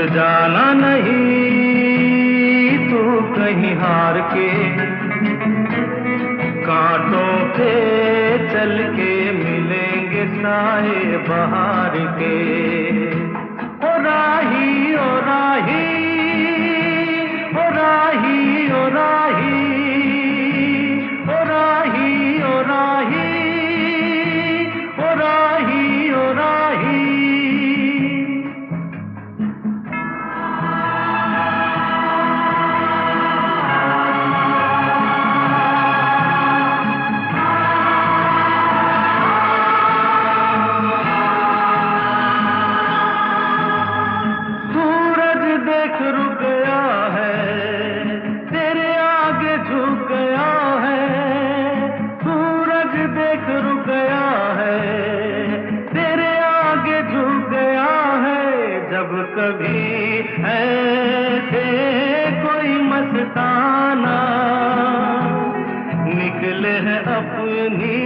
जाना नहीं तू कहीं हार के, कांटों पे चल के मिलेंगे साए बहार के। ओ राही ओ राही ओ राही ओ राही ओ राही ओ राही ओ राही ओ राही। सूरज देख रुक गया है, तेरे आगे झुक गया है। सूरज देख रुक गया है, तेरे आगे झुक गया है। जब कभी ऐसे कोई मस्ताना निकले है अपनी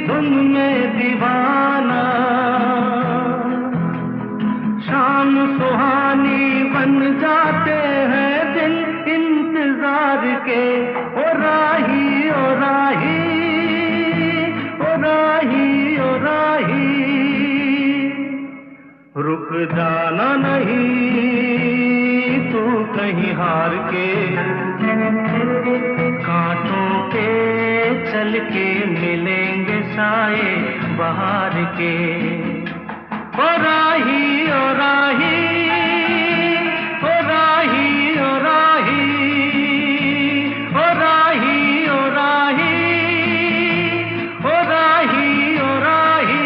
धुन में दीवाना, शाम सुहानी बन जाते हैं दिन इंतजार के। ओ राही ओ राही ओ राही ओ राही। रुक जाना नहीं तू कहीं हार के, कांटों पे चल के मिलेंगे साए बहार के। ओ राही ओ राही ओ राही ओ राही ओ राही ओ राही ओ राही ओ राही।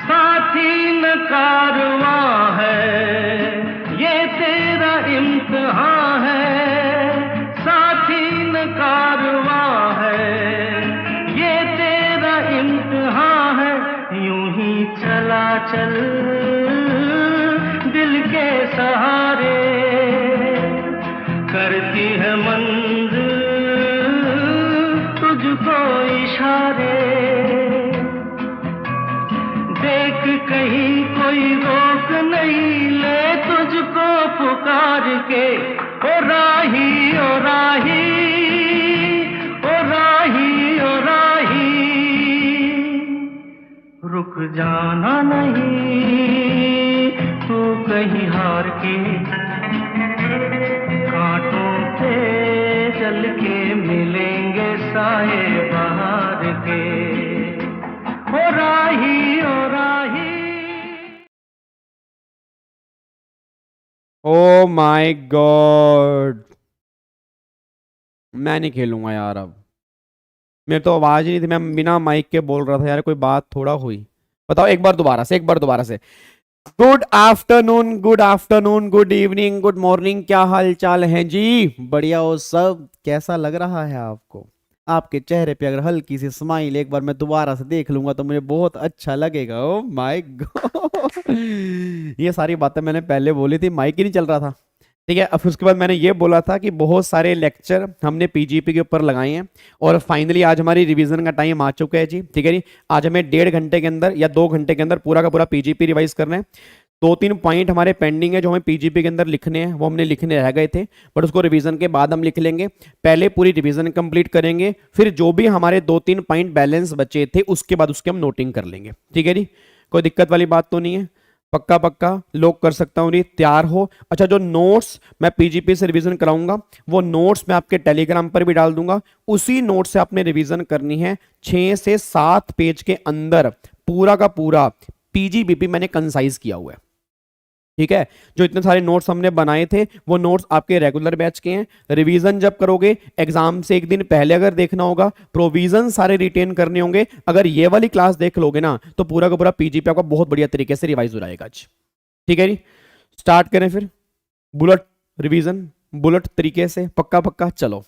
साथी न कारवां है ये तेरा इम्तिहान है, साथी न कारवां है ये तेरा इम्तिहान है। यूं ही चला चल दिल के सहारे, करती है मंजिल तुझको इशारे। देख कहीं कोई रोक नहीं ले तुझको पुकार के। ओ राही ओ राही ओ राही ओ राही। रुक जाना नहीं तू कहीं हार के, कांटों पे चल के मिलेंगे साए बहार के। ओ राही ओ राही। ओ माय गॉड, मैं नहीं खेलूंगा यार अब। मेरे तो आवाज ही नहीं थी, मैं बिना माइक के बोल रहा था यार, कोई बात थोड़ा हुई। बताओ एक बार दोबारा से, एक बार दोबारा से। Good afternoon, good afternoon, good evening, good morning, क्या हाल चाल है जी? बढ़िया हो सब? कैसा लग रहा है आपको? आपके चेहरे पे अगर हल्की सी स्माइल एक बार मैं दोबारा से देख लूंगा तो मुझे बहुत अच्छा लगेगा। ओ माय गॉड, ये सारी बातें मैंने पहले बोली थी, माइक ही नहीं चल रहा था। ठीक है, अब उसके बाद मैंने ये बोला था कि बहुत सारे लेक्चर हमने पीजीपी के ऊपर लगाए हैं और फाइनली आज हमारी रिवीजन का टाइम आ चुका है जी। ठीक है जी, आज हमें 1.5 घंटे के अंदर या 2 घंटे के अंदर पूरा का पूरा पीजीपी रिवाइज करना है। 2-3 पॉइंट हमारे पेंडिंग है जो हमें पीजीपी के अंदर लिखने हैं, वो हमने लिखने रह गए थे, बट उसको रिवीजन के बाद हम लिख लेंगे। पहले पूरी रिवीजन कंप्लीट करेंगे, फिर जो भी हमारे 2-3 पॉइंट बैलेंस बचे थे उसके बाद उसके हम नोटिंग कर लेंगे। ठीक है जी, कोई दिक्कत वाली बात तो नहीं है? पक्का पक्का लॉक कर सकता हूँ, तैयार हो? अच्छा, जो नोट्स मैं पीजीपी से रिवीजन कराऊंगा वो नोट्स मैं आपके टेलीग्राम पर भी डाल दूंगा। उसी नोट से आपने रिवीजन करनी है। 6 से 7 पेज के अंदर पूरा का पूरा पीजीबीपी मैंने कंसाइज किया हुआ है। ठीक है, जो इतने सारे नोट्स हमने बनाए थे वो नोट्स आपके रेगुलर बैच के हैं। रिवीजन जब करोगे एग्जाम से एक दिन पहले अगर देखना होगा, प्रोविजन सारे रिटेन करने होंगे। अगर ये वाली क्लास देख लोगे ना तो पूरा का पूरा पीजीपी आपका बहुत बढ़िया तरीके से रिवाइज हो जाएगा आज। ठीक है जी, स्टार्ट करें फिर। बुलेट रिवीजन बुलेट तरीके से, पक्का पक्का। चलो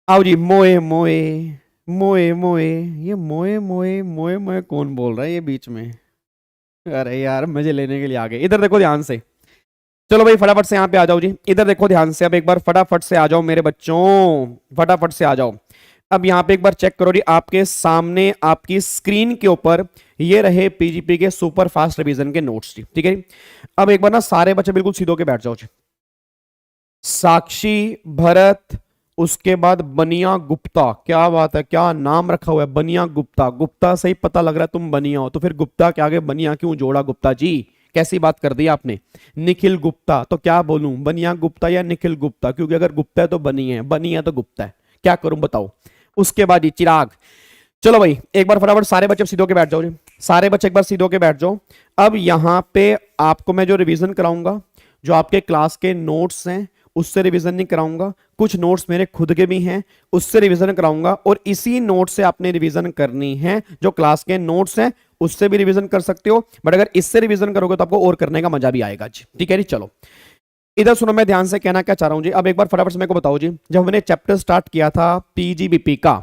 आओ जी। मोए मोए मोए मोए, ये मोए मोए मोए मोए कौन बोल रहा है ये बीच में? अरे यार मजे लेने के लिए आ गए। इधर देखो ध्यान से। चलो भाई फटाफट से यहाँ पे आ जाओ जी, इधर देखो ध्यान से। अब एक बार फटाफट से आ जाओ मेरे बच्चों, फटाफट से आ जाओ। अब यहाँ पे एक बार चेक करो जी, आपके सामने आपकी स्क्रीन के ऊपर ये रहे पीजीपी के सुपर फास्ट रिवीजन के नोट्स जी, ठीक है जी। अब एक बार ना सारे बच्चे बिल्कुल सीधो के बैठ जाओ जी। साक्षी, भरत, उसके बाद बनिया गुप्ता। क्या बात है, क्या नाम रखा हुआ है, बनिया गुप्ता। गुप्ता से ही पता लग रहा है तुम बनिया हो, तो फिर गुप्ता के आगे बनिया क्यों जोड़ा गुप्ता जी? कैसी बात कर दी आपने। निखिल गुप्ता, तो क्या बोलूं, बनिया गुप्ता या निखिल गुप्ता? क्योंकि अगर गुप्ता है तो बनी है, बनी है तो गुप्ता है, क्या करूं बताओ। उसके बाद चिराग। चलो भाई एक बार फटाफट सारे बच्चे सीधो के बैठ जाओ जी, सारे बच्चे एक बार सीधो के बैठ जाओ। अब यहां पे आपको मैं जो रिवीजन कराऊंगा, जो आपके क्लास के नोट्स हैं उससे रिवीजन नहीं कराऊंगा, कुछ नोट्स मेरे खुद के भी हैं उससे रिवीजन कराऊंगा, और इसी नोट से आपने रिवीजन करनी है। जो क्लास के नोट्स हैं उससे भी रिवीजन कर सकते हो, बट अगर इससे रिवीजन करोगे तो आपको और करने का मजा भी आएगा जी, ठीक है जी। चलो इधर सुनो, मैं ध्यान से कहना क्या चाह रहा हूं जी। अब एक बार फटाफट से मेरे को बताओ जी, जब हमने चैप्टर स्टार्ट किया था पीजीबीपी का,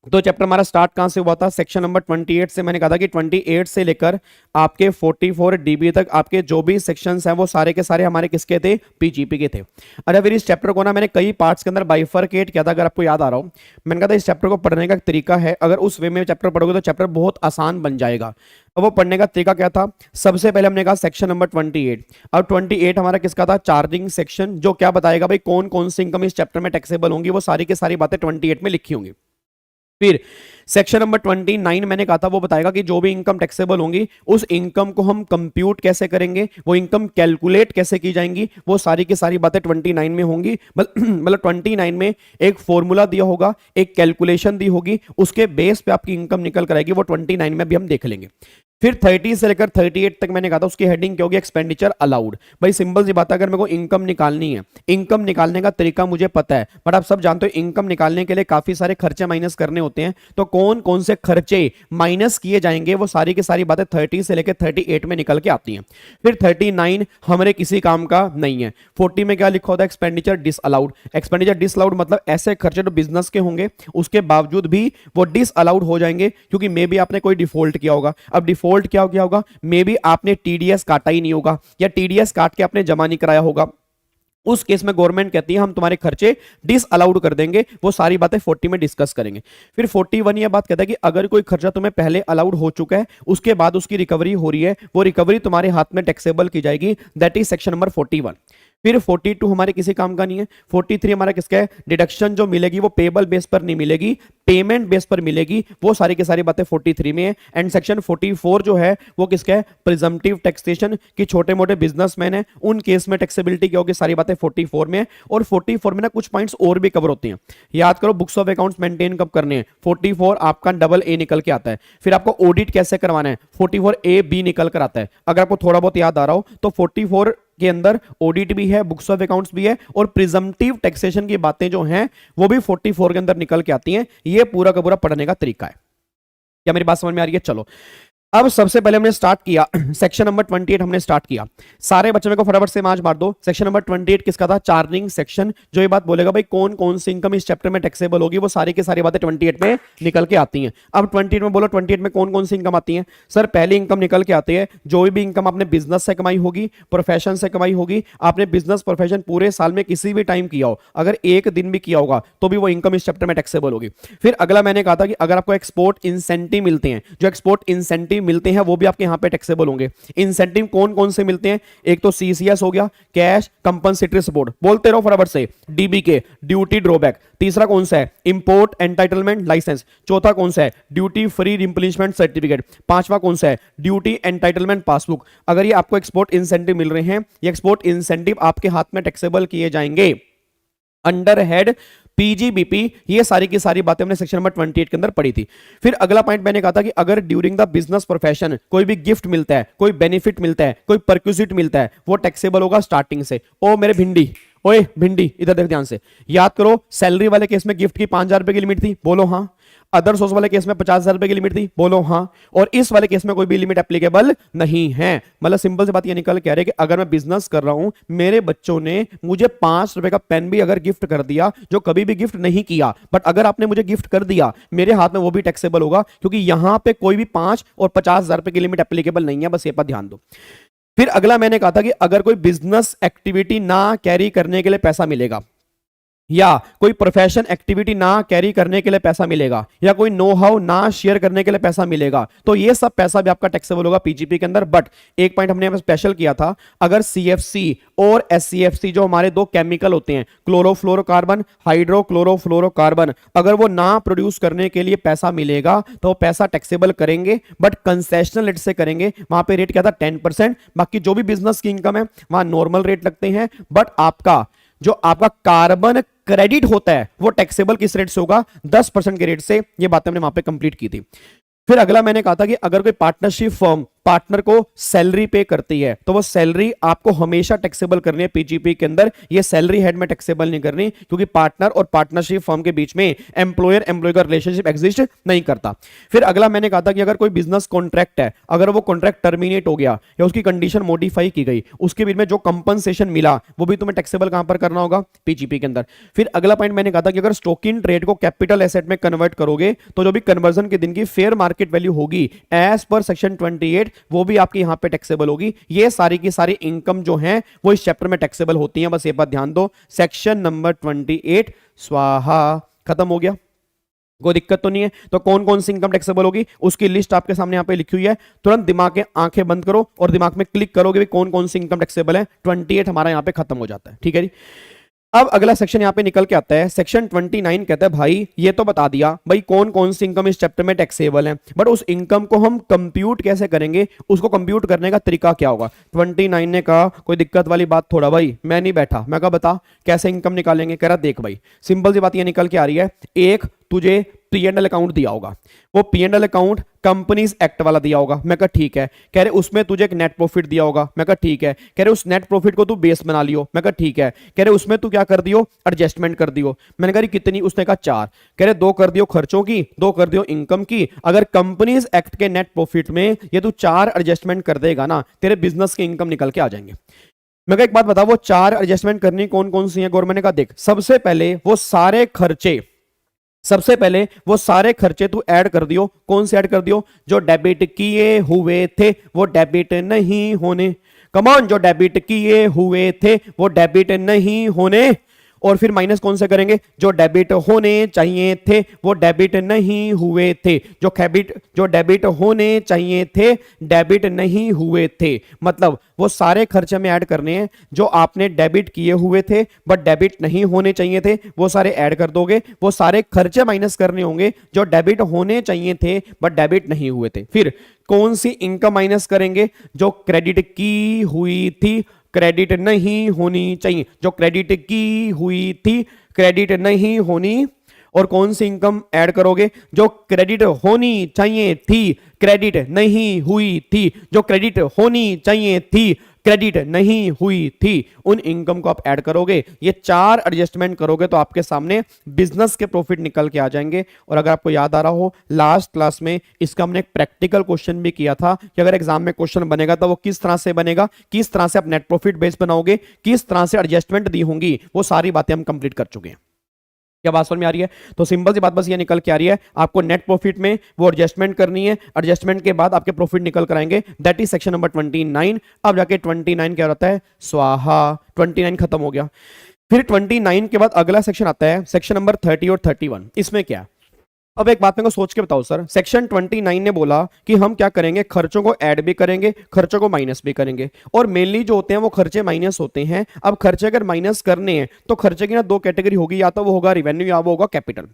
तो चैप्टर हमारा स्टार्ट कहां से हुआ था? सेक्शन नंबर 28 से। मैंने कहा था कि 28 से लेकर आपके 44 डीबी तक आपके जो भी सेक्शंस हैं वो सारे के सारे हमारे किसके थे? पीजीपी के थे। अच्छा फिर इस चैप्टर को ना मैंने कई पार्ट्स के अंदर बाइफरकेट किया था, अगर आपको याद आ रहा हो। मैंने कहा था इस चैप्टर को पढ़ने का एक तरीका है, अगर उस वे में चैप्टर पढ़ोगे तो चैप्टर बहुत आसान बन जाएगा। अब वो पढ़ने का तरीका क्या था? सबसे पहले हमने कहा सेक्शन नंबर 28। अब 28 हमारा किसका था? चार्जिंग सेक्शन, जो क्या बताएगा भाई कौन कौन सी इनकम इस चैप्टर में टैक्सेबल होंगी, वो सारी की सारी बातें 28 में लिखी होंगी। फिर सेक्शन नंबर 29 मैंने कहा था वो बताएगा कि जो भी इनकम टैक्सेबल होंगी उस इनकम को हम कंप्यूट कैसे करेंगे, वो इनकम कैलकुलेट कैसे की जाएंगी, वो सारी की सारी बातें 29 में होंगी। मतलब 29 में एक फॉर्मूला दिया होगा, एक कैलकुलेशन दी होगी, उसके बेस पे आपकी इनकम निकल कर आएगी, वो 29 में भी हम देख लेंगे। फिर 30 से लेकर 38 तक मैंने कहा था उसकी हेडिंग क्या होगी? Expenditure allowed. भाई सिंपल सी बात है, अगर मेरे को इनकम निकालनी है, इनकम निकालने का तरीका मुझे पता है, बट आप सब जानते हो इनकम निकालने के लिए काफी सारे खर्चे माइनस करने होते हैं, तो कौन कौन से खर्चे माइनस किए जाएंगे वो सारी की सारी बातें 30 से लेकर 38 में निकल के आती हैं। फिर 39 हमारे किसी काम का नहीं है। 40 में क्या लिखा होता है? Expenditure disallowed. एक्सपेंडिचर डिसअलाउड मतलब ऐसे खर्चे जो बिजनेस के होंगे उसके बावजूद भी वो डिसअलाउड हो जाएंगे, क्योंकि मे बी आपने कोई डिफॉल्ट किया होगा। अब डिफॉल्ट क्या क्या होगा? मे बी आपने टीडीएस काटा ही नहीं होगा, या टीडीएस काट के आपने जमा नहीं कराया होगा। उस केस में गवर्नमेंट कहती है हम तुम्हारे खर्चे डिसअलाउड कर देंगे। वो सारी बातें 40 में डिस्कस करेंगे। फिर 41 ये बात कहता है कि अगर कोई खर्चा तुम्हें पहले अलाउड हो चुका है, उसके बाद उसकी रिकवरी हो रही है, वो रिकवरी तुम्हारे हाथ में टैक्सेबल की जाएगी। That is section number 41। फिर 42 हमारे किसी काम का नहीं है। 43 हमारा किसका है? डिडक्शन जो मिलेगी वो पेबल बेस पर नहीं मिलेगी, पेमेंट बेस पर मिलेगी। वो सारी की सारी बातें 43 में है। एंड सेक्शन 44 जो है वो किसका है? प्रिजम्पटिव टैक्सेशन की छोटे मोटे बिजनेसमैन है उन केस में टैक्सेबिलिटी क्या होगी, सारी बातें 44 में है। और 44 में ना कुछ पॉइंट्स और भी कवर होते हैं। याद करो बुक्स ऑफ अकाउंट्स मेंटेन कब करने हैं? 44 आपका डबल ए निकल के आता है। फिर आपको ऑडिट कैसे करवाना है? 44 ए बी निकल कर आता है। अगर आपको थोड़ा बहुत याद आ रहा हो तो 44 के अंदर ऑडिट भी है, बुक्स ऑफ अकाउंट्स भी है, और प्रिजम्पटिव टैक्सेशन की बातें जो हैं वो भी 44 के अंदर निकल के आती हैं। ये पूरा का पूरा पढ़ने का तरीका है। क्या मेरी बात समझ में आ रही है? चलो अब सबसे पहले हमने स्टार्ट किया सेक्शन नंबर 28 हमने स्टार्ट किया। सारे बच्चों में को फटाफट से मार्च मार दो। सेक्शन नंबर 28 किसका था? Charging section. जो ये बात बोलेगा भाई कौन कौन सी इनकम इस चैप्टर में टैक्सेबल होगी, वो सारी की सारी बातें 28 में निकल के आती हैं। अब 28 में बोलो 28 में कौन कौन सी इनकम आती है? सर पहली इनकम निकल के आती है जो भी इनकम आपने बिजनेस से कमाई होगी, प्रोफेशन से कमाई होगी। आपने बिजनेस प्रोफेशन पूरे साल में किसी भी टाइम किया हो, अगर एक दिन भी किया होगा तो भी वो इनकम इस चैप्टर में टैक्सेबल होगी। फिर अगला मैंने कहा था कि अगर आपको एक्सपोर्ट इंसेंटिव मिलते हैं, जो एक्सपोर्ट इंसेंटिव मिलते हैं वो भी आपके यहां पे टैक्सेबल होंगे। इंसेंटिव कौन कौन से मिलते हैं? एक तो सीसीएस हो गया, कैश कंपनसेटरी सपोर्ट, बोलते रहो फटाफट से, डीबीके ड्यूटी ड्रॉबैक। तीसरा कौन सा है? Import entitlement licence. चौथा कौन सा है? Duty free replacement certificate. पांचवा कौन सा है? Duty entitlement passbook. अगर ये आपको एक्सपोर्ट इंसेंटिव मिल रहे हैं, ये एक्सपोर्ट इंसेंटिव आपके हाथ में टैक्सेबल किए जाएंगे अंडर हेड पीजीबीपी। ये सारी की सारी बातें हमने सेक्शन नंबर 28 के अंदर पढ़ी थी। फिर अगला पॉइंट मैंने कहा था कि अगर ड्यूरिंग द बिजनेस प्रोफेशन कोई भी गिफ्ट मिलता है, कोई बेनिफिट मिलता है, कोई परक्यूजिट मिलता है, वो टैक्सेबल होगा स्टार्टिंग से। ओ मेरे भिंडी, ओए भिंडी इधर देख ध्यान से, याद करो सैलरी वाले केस में गिफ्ट की 5,000 रुपए की लिमिट थी, बोलो हाँ। अदर सोर्स वाले केस में 50,000 रुपए की लिमिट थी, बोलो हाँ, और इस वाले केस में कोई भी लिमिट एप्लीकेबल नहीं है। मतलब सिंपल सी बात ये निकल के आ रही है कि अगर मैं बिजनेस कर रहा हूं, मेरे बच्चों ने मुझे 5 रुपए का पेन भी अगर गिफ्ट कर दिया, जो कभी भी गिफ्ट नहीं किया, बट अगर आपने मुझे गिफ्ट कर दिया मेरे हाथ में, वो भी टैक्सेबल होगा, क्योंकि यहां पे कोई भी 5 और 50,000 रुपए की लिमिट एप्लीकेबल नहीं है, बस ये पर ध्यान दो। फिर अगला मैंने कहा था कि अगर कोई बिजनेस एक्टिविटी ना कैरी करने के लिए पैसा मिलेगा, या कोई प्रोफेशन एक्टिविटी ना कैरी करने के लिए पैसा मिलेगा, या कोई नो हाउ ना शेयर करने के लिए पैसा मिलेगा, तो ये सब पैसा भी आपका टैक्सेबल होगा पीजीपी के अंदर। बट एक पॉइंट हमने स्पेशल किया था, अगर सीएफसी और एससीएफसी जो हमारे दो केमिकल होते हैं, क्लोरोफ्लोरोकार्बन, हाइड्रोक्लोरोफ्लोरोकार्बन, अगर वो ना प्रोड्यूस करने के लिए पैसा मिलेगा तो पैसा टैक्सेबल करेंगे, बट कंसेशनल रेट से करेंगे। वहां पे रेट क्या था, 10%। बाकी जो भी बिजनेस की इनकम है वहां नॉर्मल रेट लगते हैं, बट आपका जो आपका कार्बन क्रेडिट होता है वो टैक्सेबल किस रेट से होगा, 10% के रेट से। ये बातें हमने वहां पे कंप्लीट की थी। फिर अगला मैंने कहा था कि अगर कोई पार्टनरशिप फर्म पार्टनर को सैलरी पे करती है, तो वो सैलरी आपको हमेशा टैक्सेबल करनी है पीजीपी के अंदर। ये सैलरी हेड में टैक्सेबल नहीं करनी, क्योंकि पार्टनर और पार्टनरशिप फर्म के बीच में एम्प्लॉयर एम्प्लॉय का रिलेशनशिप एग्जिस्ट नहीं करता। फिर अगला मैंने कहा था कि अगर कोई बिजनेस कॉन्ट्रैक्ट है, अगर वो कॉन्ट्रैक्ट टर्मिनेट हो गया या उसकी कंडीशन मॉडिफाई की गई, उसके बीच में जो कंपनसेशन मिला वो भी तुम्हें टैक्सेबल कहां पर करना होगा, पीजीपी के अंदर। फिर अगला पॉइंट मैंने कहा था कि अगर स्टॉक इन ट्रेड को कैपिटल एसेट में कन्वर्ट करोगे, तो जो भी कन्वर्जन के दिन की फेयर मार्केट वैल्यू होगी एज पर सेक्शन 28, वो भी आपकी यहां पे टैक्सेबल होगी। ये सारी की सारी इनकम जो है वो इस चैप्टर में टैक्सेबल होती है, बस ये बात ध्यान दो। सेक्शन नंबर 28 स्वाहा, खत्म हो गया, कोई दिक्कत तो नहीं है। तो कौन कौन सी इनकम टैक्सेबल होगी उसकी लिस्ट आपके सामने यहां पे लिखी हुई है, तुरंत दिमाग के आंखें बंद करो और दिमाग में क्लिक करोगे भी कौन कौन सी इनकम टैक्सेबल है। 28 हमारा यहां पे खत्म हो जाता है, ठीक है जी। अब अगला सेक्शन यहां पे निकल के आता है, सेक्शन 29 कहता है भाई ये तो बता दिया भाई कौन कौन सी इनकम इस चैप्टर में टैक्सेबल है, बट उस इनकम को हम कंप्यूट कैसे करेंगे, उसको कंप्यूट करने का तरीका क्या होगा। 29 ने कहा कोई दिक्कत वाली बात थोड़ा भाई, मैं नहीं बैठा, मैं कहा बता कैसे इनकम निकालेंगे। कह रहा देख भाई सिंपल सी बात ये निकल के आ रही है, एक तुझे P&L अकाउंट दिया होगा, वो P&L अकाउंट कंपनीज एक्ट वाला दिया होगा, मैं कहा ठीक है। कह रहे उसमें तुझे एक नेट प्रॉफिट दिया होगा, मैं कहा ठीक है। कह रहे उस नेट प्रॉफिट को तू बेस बना लियो, मैं कहा ठीक है। कह रहे उसमें तू क्या कर दियो, एडजस्टमेंट कर दियो। मैंने कहा कितनी, उसने कहा 4। कह रहे 2 कर दियो खर्चों की, 2 कर दियो इनकम की। अगर कंपनीज एक्ट के नेट प्रॉफिट में ये तू 4 एडजस्टमेंट कर देगा ना, तेरे बिजनेस के इनकम निकल के आ जाएंगे। मैं एक बात बता, वो 4 एडजस्टमेंट करनी कौन कौन सी है गवर्नमेंट ने कहा देख, सबसे पहले वो सारे खर्चे तू ऐड कर दियो। कौन से ऐड कर दियो, जो डेबिट किए हुए थे वो डेबिट नहीं होने, कमॉन, जो डेबिट किए हुए थे वो डेबिट नहीं होने। और फिर माइनस कौन से करेंगे, जो डेबिट होने चाहिए थे वो डेबिट नहीं हुए थे, जो डेबिट होने चाहिए थे डेबिट नहीं हुए थे। मतलब वो सारे खर्चे में ऐड करने हैं जो आपने डेबिट किए हुए थे बट डेबिट नहीं होने चाहिए थे, वो सारे ऐड कर दोगे। वो सारे खर्चे माइनस करने होंगे जो डेबिट होने चाहिए थे बट डेबिट नहीं हुए थे। फिर कौन सी इनकम माइनस करेंगे, जो क्रेडिट की हुई थी क्रेडिट नहीं होनी चाहिए, जो क्रेडिट की हुई थी क्रेडिट नहीं होनी। और कौन सी इनकम ऐड करोगे, जो क्रेडिट होनी चाहिए थी क्रेडिट नहीं हुई थी, जो क्रेडिट होनी चाहिए थी क्रेडिट नहीं हुई थी, उन इनकम को आप ऐड करोगे। ये 4 एडजस्टमेंट करोगे तो आपके सामने बिजनेस के प्रॉफिट निकल के आ जाएंगे। और अगर आपको याद आ रहा हो लास्ट क्लास में इसका हमने एक प्रैक्टिकल क्वेश्चन भी किया था कि अगर एग्जाम में क्वेश्चन बनेगा तो वो किस तरह से बनेगा, किस तरह से आप नेट प्रॉफिट बेस बनाओगे, किस तरह से एडजस्टमेंट दी होंगी, वो सारी बातें हम कंप्लीट कर चुके हैं। क्या बात समझ में आ रही है। तो सिंपल सी बात बस ये निकल के आ रही है, आपको नेट प्रॉफिट में वो एडजस्टमेंट करनी है, एडजस्टमेंट के बाद आपके प्रॉफिट निकल कर आएंगे। That is section number 29। अब जाके 29 क्या रहता है, स्वाहा, 29 खत्म हो गया। फिर 29 के बाद अगला सेक्शन आता है सेक्शन नंबर 30 और 31। इसमें क्या, अब एक बात मेरे को सोच के बताओ सर, सेक्शन 29 ने बोला कि हम क्या करेंगे, खर्चों को ऐड भी करेंगे खर्चों को माइनस भी करेंगे, और मेनली जो होते हैं वो खर्चे माइनस होते हैं। अब खर्चे अगर माइनस करने हैं तो खर्चे की ना 2 कैटेगरी होगी, या तो वो होगा रिवेन्यू या वो होगा कैपिटल।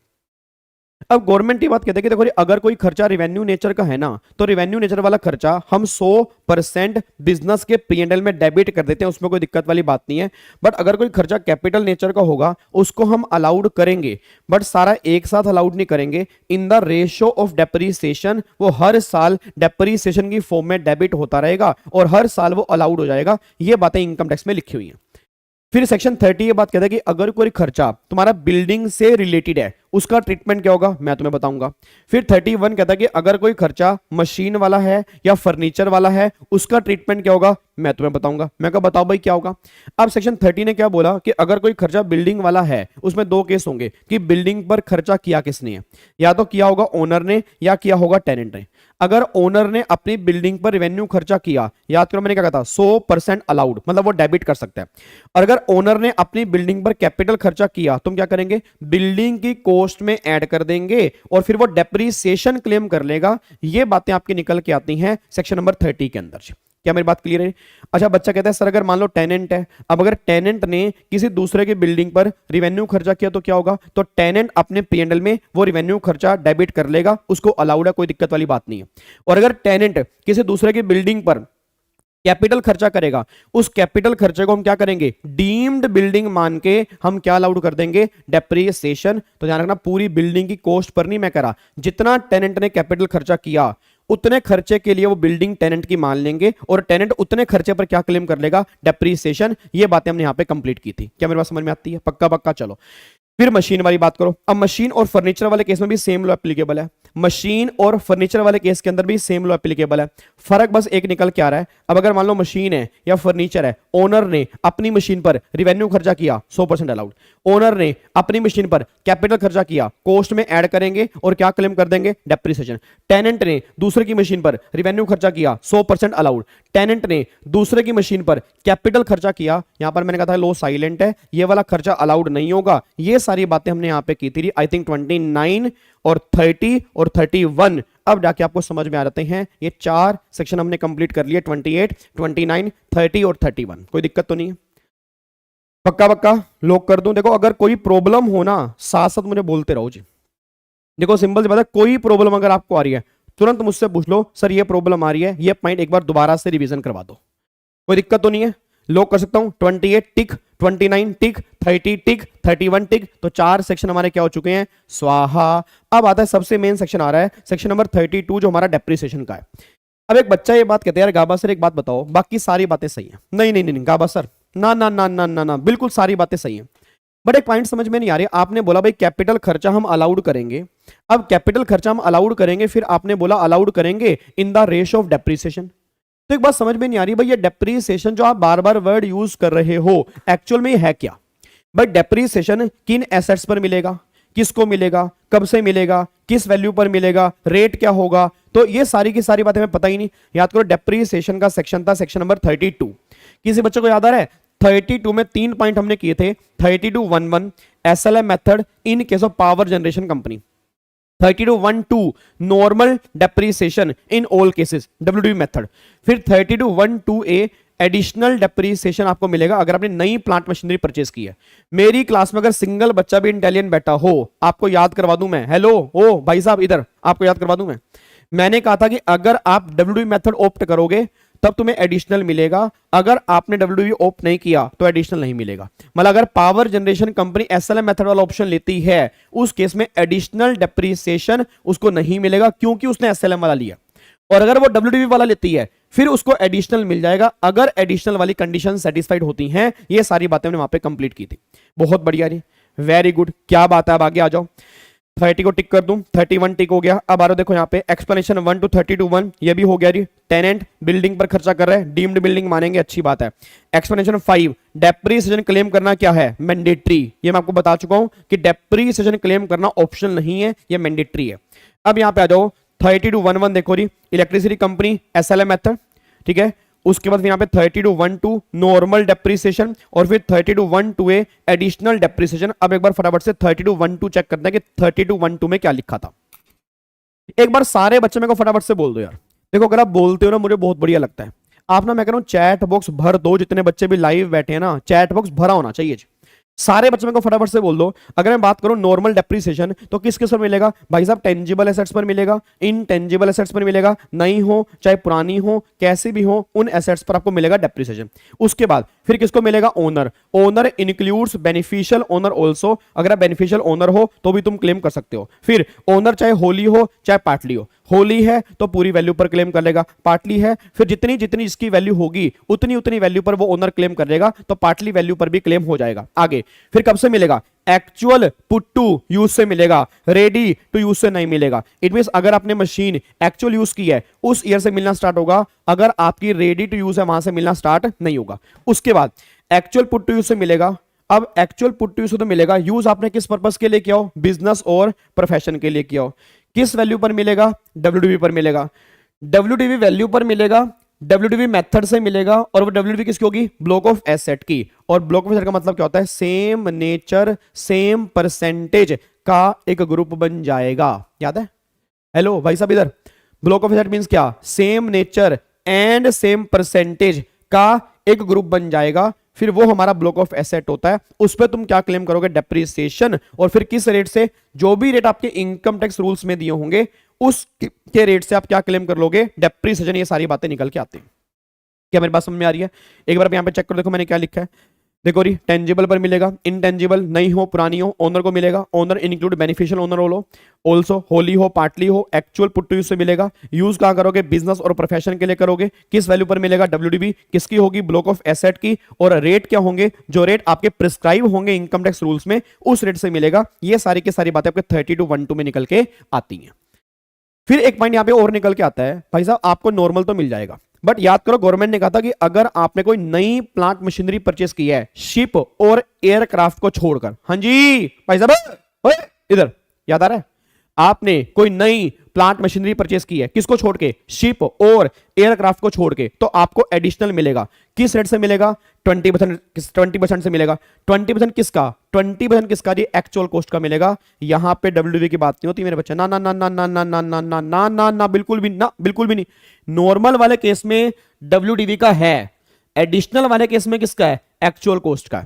अब गवर्नमेंट ये बात कहते हैं कि देखो अगर कोई खर्चा रिवेन्यू नेचर का है ना, तो रिवेन्यू नेचर वाला खर्चा हम 100% बिजनेस के P&L में डेबिट कर देते हैं, उसमें कोई दिक्कत वाली बात नहीं है। बट अगर कोई खर्चा कैपिटल नेचर का होगा उसको हम अलाउड करेंगे, बट सारा एक साथ अलाउड नहीं करेंगे। In the ratio of depreciation, वो हर साल डेप्रीसिएशन की फॉर्म में डेबिट होता रहेगा और हर साल वो अलाउड हो जाएगा। ये बातें इनकम टैक्स में लिखी हुई है। फिर सेक्शन 30 ये बात कहता है कि अगर कोई खर्चा तुम्हारा बिल्डिंग से रिलेटेड है उसका ट्रीटमेंट क्या होगा, मैं तुम्हें बताऊंगा। फिर 31 कहता है कि अगर कोई खर्चा मशीन वाला है या फर्नीचर वाला है उसका ट्रीटमेंट क्या होगा, मैं तुम्हें बताऊंगा। मैं कहा बताओ भाई क्या होगा। अब सेक्शन 30 ने क्या बोला कि अगर कोई खर्चा बिल्डिंग वाला है उसमें दो केस होंगे कि बिल्डिंग पर खर्चा किया किसने है, या तो किया होगा ओनर ने या किया होगा टेनेंट ने। अगर ओनर ने अपनी बिल्डिंग पर रेवेन्यू खर्चा किया, याद करो मैंने क्या कहा था, 100% अलाउड, मतलब वो डेबिट कर सकता है। और अगर ओनर ने अपनी बिल्डिंग पर कैपिटल खर्चा किया, तुम क्या करेंगे, बिल्डिंग की कॉस्ट में ऐड कर देंगे और फिर वो डेप्रीसिएशन क्लेम कर लेगा। ये बातें आपकी निकल के आती हैं सेक्शन नंबर 30 के अंदर। क्या मेरी बात क्लियर है? अच्छा, बच्चा कहता है सर अगर मान लो टेनेंट है, अब अगर टेनेंट ने किसी दूसरे की बिल्डिंग पर रिवेन्यू खर्चा किया तो क्या होगा, तो टेनेंट अपने पीएनएल में वो रिवेन्यू खर्चा डेबिट कर लेगा, उसको अलाउड है, कोई दिक्कत वाली बात नहीं है। और अगर टेनेंट किसी दूसरे की बिल्डिंग पर कैपिटल खर्चा करेगा, उस कैपिटल खर्चे को हम क्या करेंगे, डीम्ड बिल्डिंग मान के हम क्या अलाउड कर देंगे, डेप्रिसिएशन। तो ध्यान रखना पूरी बिल्डिंग की कॉस्ट पर नहीं मैं कह रहा, जितना टेनेंट ने कैपिटल खर्चा किया उतने खर्चे के लिए वो बिल्डिंग टेनेंट की मान लेंगे और टेनेंट उतने खर्चे पर क्या क्लेम कर लेगा, डेप्रिसिएशन। ये बातें हमने यहां पे कंप्लीट की थी। क्या मेरे पास समझ में आती है? पक्का पक्का। चलो फिर मशीन वाली बात करो। अब मशीन और फर्नीचर वाले केस में भी सेम लॉ एप्लीकेबल है, मशीन और फर्नीचर वाले केस के अंदर भी सेम लॉ एप्लीकेबल है। फर्क बस एक निकल के आ रहा है, अब अगर मान लो मशीन है या फर्नीचर है, ओनर ने अपनी मशीन पर रिवेन्यू खर्चा किया 100% अलाउड, ओनर ने अपनी मशीन पर कैपिटल खर्चा किया, कॉस्ट में ऐड करेंगे और क्या क्लेम कर देंगे, डेप्रिसिएशन। टेनेंट ने दूसरे की मशीन पर रिवेन्यू खर्चा किया 100% अलाउड, टेनेंट ने दूसरे की मशीन पर कैपिटल खर्चा किया, यहां पर मैंने कहा था लो साइलेंट है, ये वाला खर्चा अलाउड नहीं होगा। ये सारी बातें हमने यहां पे की थी, आई थिंक 29 और 30 और 31। अब जाके आपको समझ में आ जाते हैं। ये चार सेक्शन हमने कंप्लीट कर लिए, 28, 29, 30 और 31। कोई दिक्कत तो नहीं है? पक्का पक्का लॉक कर दूं? देखो अगर कोई प्रॉब्लम हो ना, साथ साथ मुझे बोलते रहो जी। देखो सिंपल सी बात है, कोई प्रॉब्लम अगर आपको आ रही है तुरंत मुझसे पूछ लो, सर ये प्रॉब्लम आ रही है, ये पॉइंट एक बार दोबारा से रिवीजन करवा दो। कोई दिक्कत तो नहीं है? लॉक कर सकता हूं। 28 टिक, 29 टिक, 30 टिक, 31 टिक। तो चार सेक्शन हमारे क्या हो चुके हैं, स्वाहा। अब आता है सबसे मेन सेक्शन आ रहा है, सेक्शन नंबर 32 जो हमारा डेप्रिसिएशन का है। अब एक बच्चा ये बात कहते हैं यार गाबा सर एक बात बताओ, बाकी सारी बातें सही है। नहीं नहीं नहीं गाबा सर, ना ना ना ना ना ना, बिल्कुल सारी बातें सही हैं, बट एक पॉइंट समझ में नहीं आ रही। आपने बोला भाई कैपिटल खर्चा हम अलाउड करेंगे, अब कैपिटल खर्चा हम अलाउड करेंगे, फिर आपने बोला अलाउड करेंगे in the ratio of depreciation. तो एक बात समझ में नहीं आ रही भाई, ये डेप्रिसिएशन जो आप बार बार वर्ड यूज कर रहे हो एक्चुअल में है क्या? भाई डेप्रिसिएशन किन एसेट्स पर मिलेगा, किसको मिलेगा, कब से मिलेगा, किस वैल्यू पर मिलेगा, रेट क्या होगा, तो ये सारी की सारी बातें हमें पता ही नहीं। याद करो डेप्रिसिएशन का सेक्शन था सेक्शन नंबर 32। किसी बच्चे को याद आ रहा है? 32 में 3 पॉइंट हमने किए थे। 32.11 SLM method in case of power generation company, 32.12 normal depreciation in all cases WDV method, फिर 32.12A एडिशनल डेप्रिसिएशन आपको मिलेगा अगर आपने नई प्लांट मशीनरी परचेस की है। मेरी क्लास में अगर सिंगल बच्चा भी इंटेलिजेंट बैठा हो, आपको याद करवा दूं मैं, हेलो ओ भाई साहब इधर, आपको याद करवा दूं मैंने कहा था कि अगर आप डब्ल्यूडीवी मेथड ऑप्ट करोगे तब तुम्हें एडिशनल मिलेगा, अगर आपने डब्ल्यूडीवी ऑप्ट नहीं किया तो एडिशनल नहीं मिलेगा। मतलब अगर power generation company SLM method वाला ऑप्शन लेती है उस केस में एडिशनल डेप्रिसिएशन उसको नहीं मिलेगा क्योंकि उसने एसएलएम वाला लिया, और अगर वो डब्ल्यूडीवी वाला लेती है फिर उसको एडिशनल मिल जाएगा अगर एडिशनल वाली कंडीशन सेटिस्फाइड होती हैं। ये सारी बातें हमने वहां पे कंप्लीट की थी। बहुत बढ़िया जी, वेरी गुड। क्या बात है, अब आगे आ जाओ। 30 को टिक कर दूं, 31 टिक हो गया। अब आ रहा देखो यहाँ पे एक्सप्लेनेशन 1 to 32.1 ये भी हो गया जी। टेनेंट बिल्डिंग पर खर्चा कर रहे हैं, डीम्ड बिल्डिंग मानेंगे, अच्छी बात है। एक्सप्लेनेशन 5 डेप्रिसिएशन क्लेम करना क्या है, मैंडेटरी। ये मैं आपको बता चुका हूं कि डेप्रिसिएशन क्लेम करना ऑप्शनल नहीं है, ये मैंडेटरी है। अब यहाँ पे आ जाओ 32.11 देखो जी, इलेक्ट्रिसिटी कंपनी एसएलएम मेथड, ठीक है। उसके बाद यहाँ पे 32.12 नॉर्मल डेप्रिसिएशन और फिर 32.12A एडिशनल डेप्रिसिएशन। अब एक बार फटाफट से 32.12 चेक करते हैं कि 32.12 में क्या लिखा था। एक बार सारे बच्चे मेरे को फटाफट से बोल दो यार। देखो अगर आप बोलते हो ना मुझे बहुत बढ़िया लगता है। आप ना मैं कह रहा हूं चैट बॉक्स भर दो, जितने बच्चे भी लाइव बैठे हैं ना चैट बॉक्स भरा होना चाहिए। सारे बच्चे मेरे को फटाफट से बोल दो। अगर मैं बात करूं नॉर्मल डेप्रिसिएशन तो किस किस पर मिलेगा भाई साहब, टेंजिबल एसेट्स पर मिलेगा, इनटेंजिबल एसेट्स पर मिलेगा, नई हो चाहे पुरानी हो कैसी भी हो उन एसेट्स पर आपको मिलेगा डेप्रिसिएशन। उसके बाद फिर किसको मिलेगा, owner. Owner includes beneficial owner also, अगर आप बेनिफिशियल ओनर हो तो भी तुम क्लेम कर सकते हो। फिर ओनर चाहे होली हो चाहे पार्टली हो, होली है तो पूरी वैल्यू पर क्लेम कर लेगा, पार्टली है फिर जितनी जितनी इसकी वैल्यू होगी उतनी उतनी वैल्यू पर वो ओनर क्लेम कर लेगा, तो पार्टली वैल्यू पर भी क्लेम हो जाएगा। आगे फिर कब से मिलेगा? एक्चुअल पुट टू यूज से मिलेगा, रेडी टू यूज से नहीं मिलेगा। इट मींस अगर आपने मशीन एक्चुअल यूज की है उस ईयर से मिलना स्टार्ट होगा, अगर आपकी रेडी टू यूज है वहां से मिलना स्टार्ट नहीं होगा। उसके बाद एक्चुअल पुट टू यूज से मिलेगा। अब एक्चुअल पुट टू यूज तो मिलेगा, यूज आपने किस पर्पस के लिए किया हो? बिजनेस और प्रोफेशन के लिए किया हो। किस वैल्यू पर मिलेगा? डब्ल्यूडीवी पर मिलेगा। डब्ल्यूडीवी वैल्यू पर मिलेगा, डब्ल्यूडीवी मेथड से मिलेगा, और वो डब्ल्यूडीवी किसकी होगी? ब्लॉक ऑफ एसेट की। और ब्लॉक ऑफ एसेट का मतलब क्या होता है? सेम नेचर सेम परसेंटेज का एक ग्रुप बन जाएगा। याद है? हेलो भाई साहब इधर, ब्लॉक ऑफ एसेट मींस क्या? Same nature and same percentage का एक ग्रुप बन जाएगा, फिर वो हमारा ब्लॉक ऑफ एसेट होता है। उस पर तुम क्या क्लेम करोगे? डेप्रिसिएशन। और फिर किस रेट से? जो भी रेट आपके इनकम टैक्स रूल्स में दिए होंगे उस के रेट से आप क्या क्लेम कर लोगे? डेप्रिसिएशन। ये सारी बातें निकल के आती हैं। क्या मेरी बात समझ में आ रही है? एक बार यहां पे चेक करो, देखो मैंने क्या लिखा है। देखो री, टेंजिबल पर मिलेगा, इनटेंजिबल नहीं हो पुरानी हो ओनर को मिलेगा, ओनर इंक्लूड बेनिफिशियल ओनर हो, ऑल्सो होली हो पार्टली हो, एक्चुअल पुट टू यूज से मिलेगा। यूज कहां करोगे? बिजनेस और प्रोफेशन के लिए करोगे। किस वैल्यू पर मिलेगा? डब्ल्यूडीबी। किसकी होगी? ब्लॉक ऑफ एसेट की। और रेट क्या होंगे? जो रेट आपके प्रिस्क्राइब होंगे इनकम टैक्स रूल्स में उस रेट से मिलेगा। ये सारी की सारी बातें आपके 3212 में निकल के आती हैं। फिर एक पॉइंट यहां पे और निकल के आता है, भाई साहब आपको नॉर्मल तो मिल जाएगा, बट याद करो गवर्नमेंट ने कहा था कि अगर आपने कोई नई प्लांट मशीनरी परचेस की है शिप और एयरक्राफ्ट को छोड़कर, हाँ जी भाई साहब ओए इधर, याद आ रहा है? आपने कोई नई प्लांट मशीनरी परचेस की है, किसको छोड़ के? शिप और एयरक्राफ्ट को छोड़ के, तो आपको एडिशनल मिलेगा। किस रेट से मिलेगा? 20% से मिलेगा। 20% किसका? 20% किसका जी? एक्चुअल कॉस्ट का मिलेगा। यहां पे डब्ल्यूडीवी की बात नहीं होती मेरे बच्चे, ना ना ना ना ना ना ना ना ना ना ना ना बिल्कुल भी ना, बिल्कुल भी नहीं। नॉर्मल वाले केस में डब्ल्यूडीवी का है, एडिशनल वाले केस में किसका है? एक्चुअल कॉस्ट का।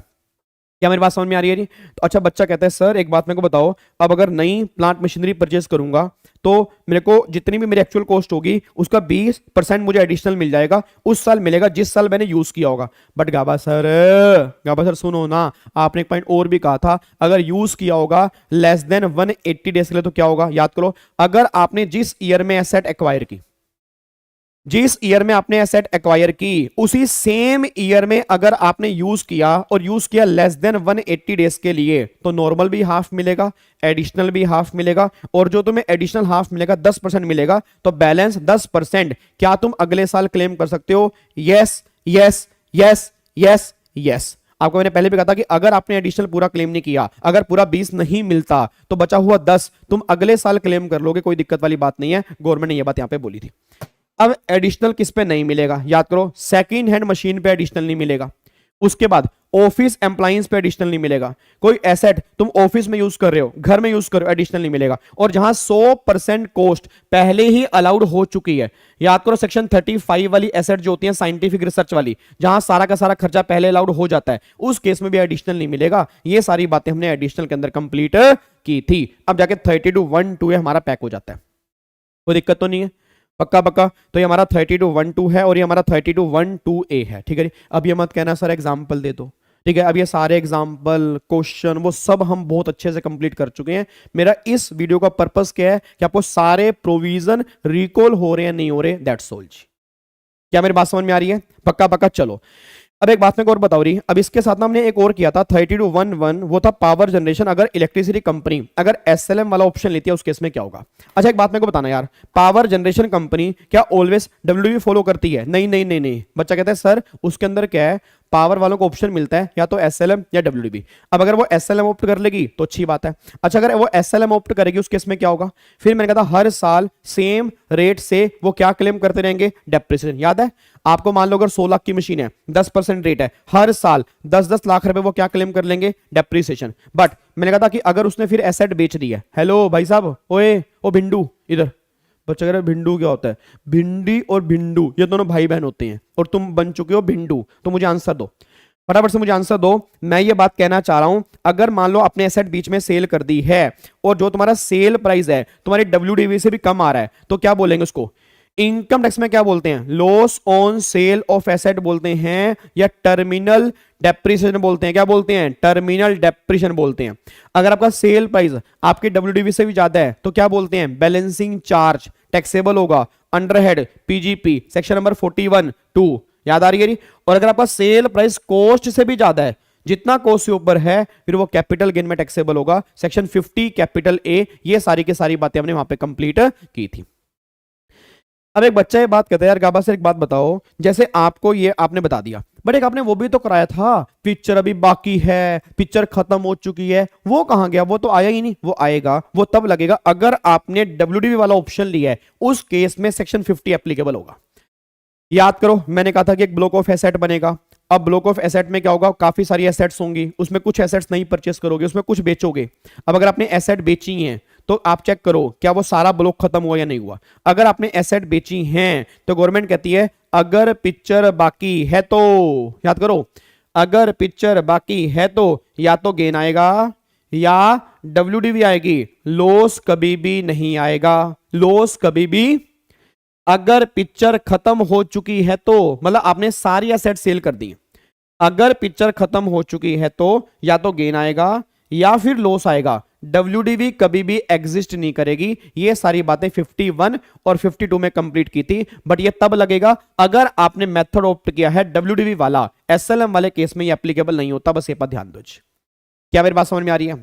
क्या मेरी बात समझ में आ रही है जी? तो अच्छा बच्चा कहता है सर एक बात मेरे को बताओ, अब अगर नई प्लांट मशीनरी परचेस करूंगा तो मेरे को जितनी भी मेरी एक्चुअल कॉस्ट होगी उसका 20% मुझे एडिशनल मिल जाएगा, उस साल मिलेगा जिस साल मैंने यूज किया होगा। बट गाबा सर सुनो ना, आपने एक पॉइंट और भी कहा था, अगर यूज किया होगा लेस देन 180 डेज के लिए तो क्या होगा? याद करो, अगर आपने जिस ईयर में एसेट एक्वायर की, जिस ईयर में आपने एसेट एक्वायर की उसी सेम ईयर में अगर आपने यूज किया और यूज किया लेस देन 180 डेज के लिए, तो नॉर्मल भी हाफ मिलेगा, एडिशनल भी हाफ मिलेगा, और जो तुम्हें एडिशनल हाफ मिलेगा 10% मिलेगा, तो बैलेंस 10% क्या तुम अगले साल क्लेम कर सकते हो? Yes yes yes yes yes. आपको मैंने पहले भी कहा था कि अगर आपने एडिशनल पूरा क्लेम नहीं किया, अगर पूरा 20 नहीं मिलता तो बचा हुआ 10 तुम अगले साल क्लेम कर लोगे, कोई दिक्कत वाली बात नहीं है। गवर्नमेंट ने यह बात यहां पे बोली थी। अब एडिशनल किस पे नहीं मिलेगा? याद करो, सेकंड हैंड मशीन पे एडिशनल नहीं मिलेगा। उसके बाद ऑफिस एम्प्लॉइज पे एडिशनल नहीं मिलेगा। कोई एसेट तुम ऑफिस में यूज कर रहे हो, घर में यूज कर रहे हो, एडिशनल नहीं मिलेगा। और जहां 100% कॉस्ट पहले ही अलाउड हो चुकी है, याद करो सेक्शन 35 वाली एसेट जो होती है साइंटिफिक रिसर्च वाली, जहां सारा का सारा खर्चा पहले अलाउड हो जाता है, उस केस में भी एडिशनल नहीं मिलेगा। ये सारी बातें हमने एडिशनल के अंदर कंप्लीट की थी। अब जाके 3212 हमारा पैक हो जाता है, कोई दिक्कत तो नहीं है? पक्का पक्का। तो ये हमारा 3212 है और ये हमारा 3212A है, ठीक है जी। अब ये मत कहना सर एग्जाम्पल दे दो, ठीक है। अब ये सारे एग्जाम्पल क्वेश्चन वो सब हम बहुत अच्छे से कंप्लीट कर चुके हैं। मेरा इस वीडियो का पर्पस क्या है कि आपको सारे प्रोविजन रिकॉल हो रहे हैं नहीं हो रहे, दैट्स ऑल जी। क्या मेरी बात समझ में आ रही है? पक्का पक्का। चलो अब एक बात मैं और बताओ रही, अब इसके साथ ना हमने एक और किया था 3211, वो था पावर जनरेशन। अगर इलेक्ट्रिसिटी कंपनी अगर एसएलएम वाला ऑप्शन लेती है उस केस में क्या होगा? अच्छा एक बात मेरे को बताना यार, पावर जनरेशन कंपनी क्या ऑलवेज डब्ल्यूबी फॉलो करती है? नहीं नहीं नहीं नहीं। बच्चा कहता है सर उसके अंदर क्या है, पावर वालों को ऑप्शन मिलता है या तो एसएलएम या डब्ल्यूडीबी। अब अगर वो एसएलएम ऑप्ट कर लेगी तो अच्छी बात है। अच्छा अगर वो एसएलएम ऑप्ट करेगी उस केस में क्या होगा? फिर मैंने कहा था हर साल सेम रेट से वो क्या क्लेम करते रहेंगे? डेप्रिसिएशन। याद है आपको? मान लो अगर 100 लाख की मशीन है, 10% रेट है, हर साल 10-10 लाख रुपए वो क्या क्लेम कर लेंगे? डेप्रिसिएशन। बट मैंने कहा था कि अगर उसने फिर एसेट बेच दी है, हेलो भाई साहब, ओए ओ भिंडू इधर, बच्चा कह रहा है भिंडू क्या होता है? भिंडी और भिंडू ये दोनों भाई बहन होते हैं और तुम बन चुके हो भिंडू, तो मुझे आंसर दो, फटाफट से मुझे आंसर दो। मैं ये बात कहना चाह रहा हूं, अगर मान लो अपने एसेट बीच में सेल कर दी है और जो तुम्हारा सेल प्राइस है तुम्हारी डब्ल्यूडीवी से भी कम आ रहा है, तो क्या बोलेंगे उसको? इनकम टैक्स में क्या बोलते हैं? Loss on sale of asset बोलते हैं या टर्मिनल डेप्रिसिएशन बोलते हैं? क्या बोलते हैं? टर्मिनल डेप्रिसिएशन बोलते हैं। अगर आपका सेल प्राइस आपके डब्ल्यूडीवी से भी ज्यादा है तो क्या बोलते हैं? बैलेंसिंग चार्ज, टैक्सेबल होगा under head PGP section number 41(2), याद आ रही है? और अगर आपका सेल प्राइस कॉस्ट से भी ज्यादा है, जितना कॉस्ट से ऊपर है, फिर वो कैपिटल गेन में टैक्सेबल होगा, सेक्शन 50 कैपिटल ए। ये सारी की सारी बातें हमने वहां पे कंप्लीट की थी। अब एक बच्चा ये बात कहता है, यार गाबा सर एक बात बताओ, जैसे आपको ये आपने बता दिया, बट एक आपने वो भी तो कराया था, पिक्चर अभी बाकी है, पिक्चर खत्म हो चुकी है, वो कहां गया? वो तो आया ही नहीं। वो आएगा, वो तब लगेगा अगर आपने डब्ल्यूडीवी वाला ऑप्शन लिया है, उस केस में सेक्शन 50 एप्लीकेबल होगा। याद करो, मैंने कहा था कि एक ब्लॉक ऑफ एसेट बनेगा। अब ब्लॉक ऑफ एसेट में क्या होगा? काफी सारी एसेट्स होंगी, उसमें कुछ एसेट्स नहीं परचेस करोगे, उसमें कुछ बेचोगे। अब अगर आपने एसेट बेची हैं तो आप चेक करो क्या वो सारा ब्लॉक खत्म हुआ या नहीं हुआ। अगर आपने एसेट बेची हैं तो गवर्नमेंट कहती है अगर पिक्चर बाकी है तो, याद करो, अगर पिक्चर बाकी है तो या तो गेन आएगा या डब्ल्यूडीवी आएगी, लॉस कभी भी नहीं आएगा। लॉस कभी भी, अगर पिक्चर खत्म हो चुकी है तो, मतलब आपने सारी एसेट सेल कर दी, अगर पिक्चर खत्म हो चुकी है तो या तो गेन आएगा या फिर लॉस आएगा, डब्ल्यूडीवी कभी भी एग्जिस्ट नहीं करेगी। ये सारी बातें 51 और 52 में कंप्लीट की थी, बट ये तब लगेगा अगर आपने मेथड ऑप्ट किया है डब्ल्यूडीवी वाला। एसएलएम वाले केस में ये एप्लीकेबल नहीं होता, बस ये पर ध्यान दो। क्या मेरी बात समझ में आ रही है?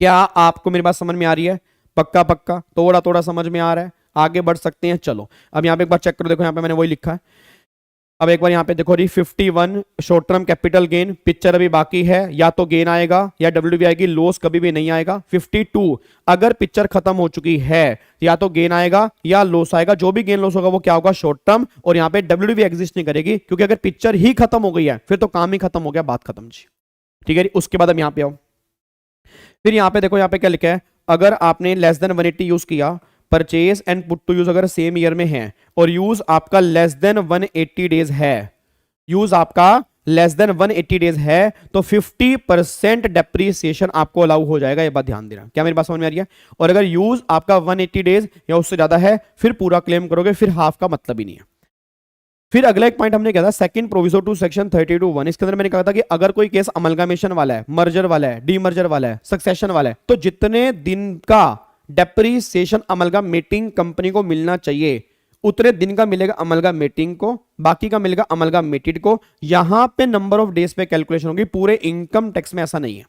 क्या आपको मेरी बात समझ में आ रही है? पक्का पक्का? थोड़ा थोड़ा समझ में आ रहा है? आगे बढ़ सकते हैं। चलो अब यहां पे एक बार चेक करो, देखो यहां पे मैंने वही लिखा है। अब एक बार यहां पे देखो री 51 short term capital gain, picture अभी बाकी है, या तो गेन आएगा या डब्ल्यूडीवी आएगी, लॉस कभी भी नहीं आएगा। 52 अगर पिक्चर खत्म हो चुकी है या तो गेन आएगा या लॉस आएगा, जो भी गेन लॉस होगा वो क्या होगा? Short term. और यहां पे डब्ल्यूडीवी एग्जिस्ट नहीं करेगी, क्योंकि अगर पिक्चर ही खत्म हो गई है फिर तो काम ही खत्म हो गया, बात खत्म जी। ठीक है, उसके बाद हम यहां पे आओ, फिर यहां पे देखो यहां पे क्या लिखा है, अगर आपने लेस देन 180 यूज किया, purchase and put to use अगर सेम ईयर में है और यूज आपका लेस देन 180 डेज है, यूज आपका लेस देन 180 डेज है, तो 50% डेप्रीसिएशन आपको अलाउ हो जाएगा। ये बात ध्यान देना। क्या मेरी बात समझ में आ रही है? और अगर यूज आपका 180 डेज या उससे ज्यादा है फिर पूरा क्लेम करोगे, फिर हाफ का मतलब ही नहीं है। फिर अगला एक पॉइंट हमने कहा था सेकंड प्रोविजो टू सेक्शन 32(1), इसके अंदर मैंने कहा था कि अगर कोई केस अमलगामेशन वाला है, मर्जर वाला है, डीमर्जर वाला है, सक्सेशन वाला है, तो जितने दिन का डेप्रीसिएशन अमलगामेटिंग कंपनी को मिलना चाहिए उतने दिन का मिलेगा अमलगामेटिंग को, बाकी का मिलेगा अमलगामेटेड को। यहां पे नंबर ऑफ डेज पे कैलकुलेशन होगी। पूरे इनकम टैक्स में ऐसा नहीं है।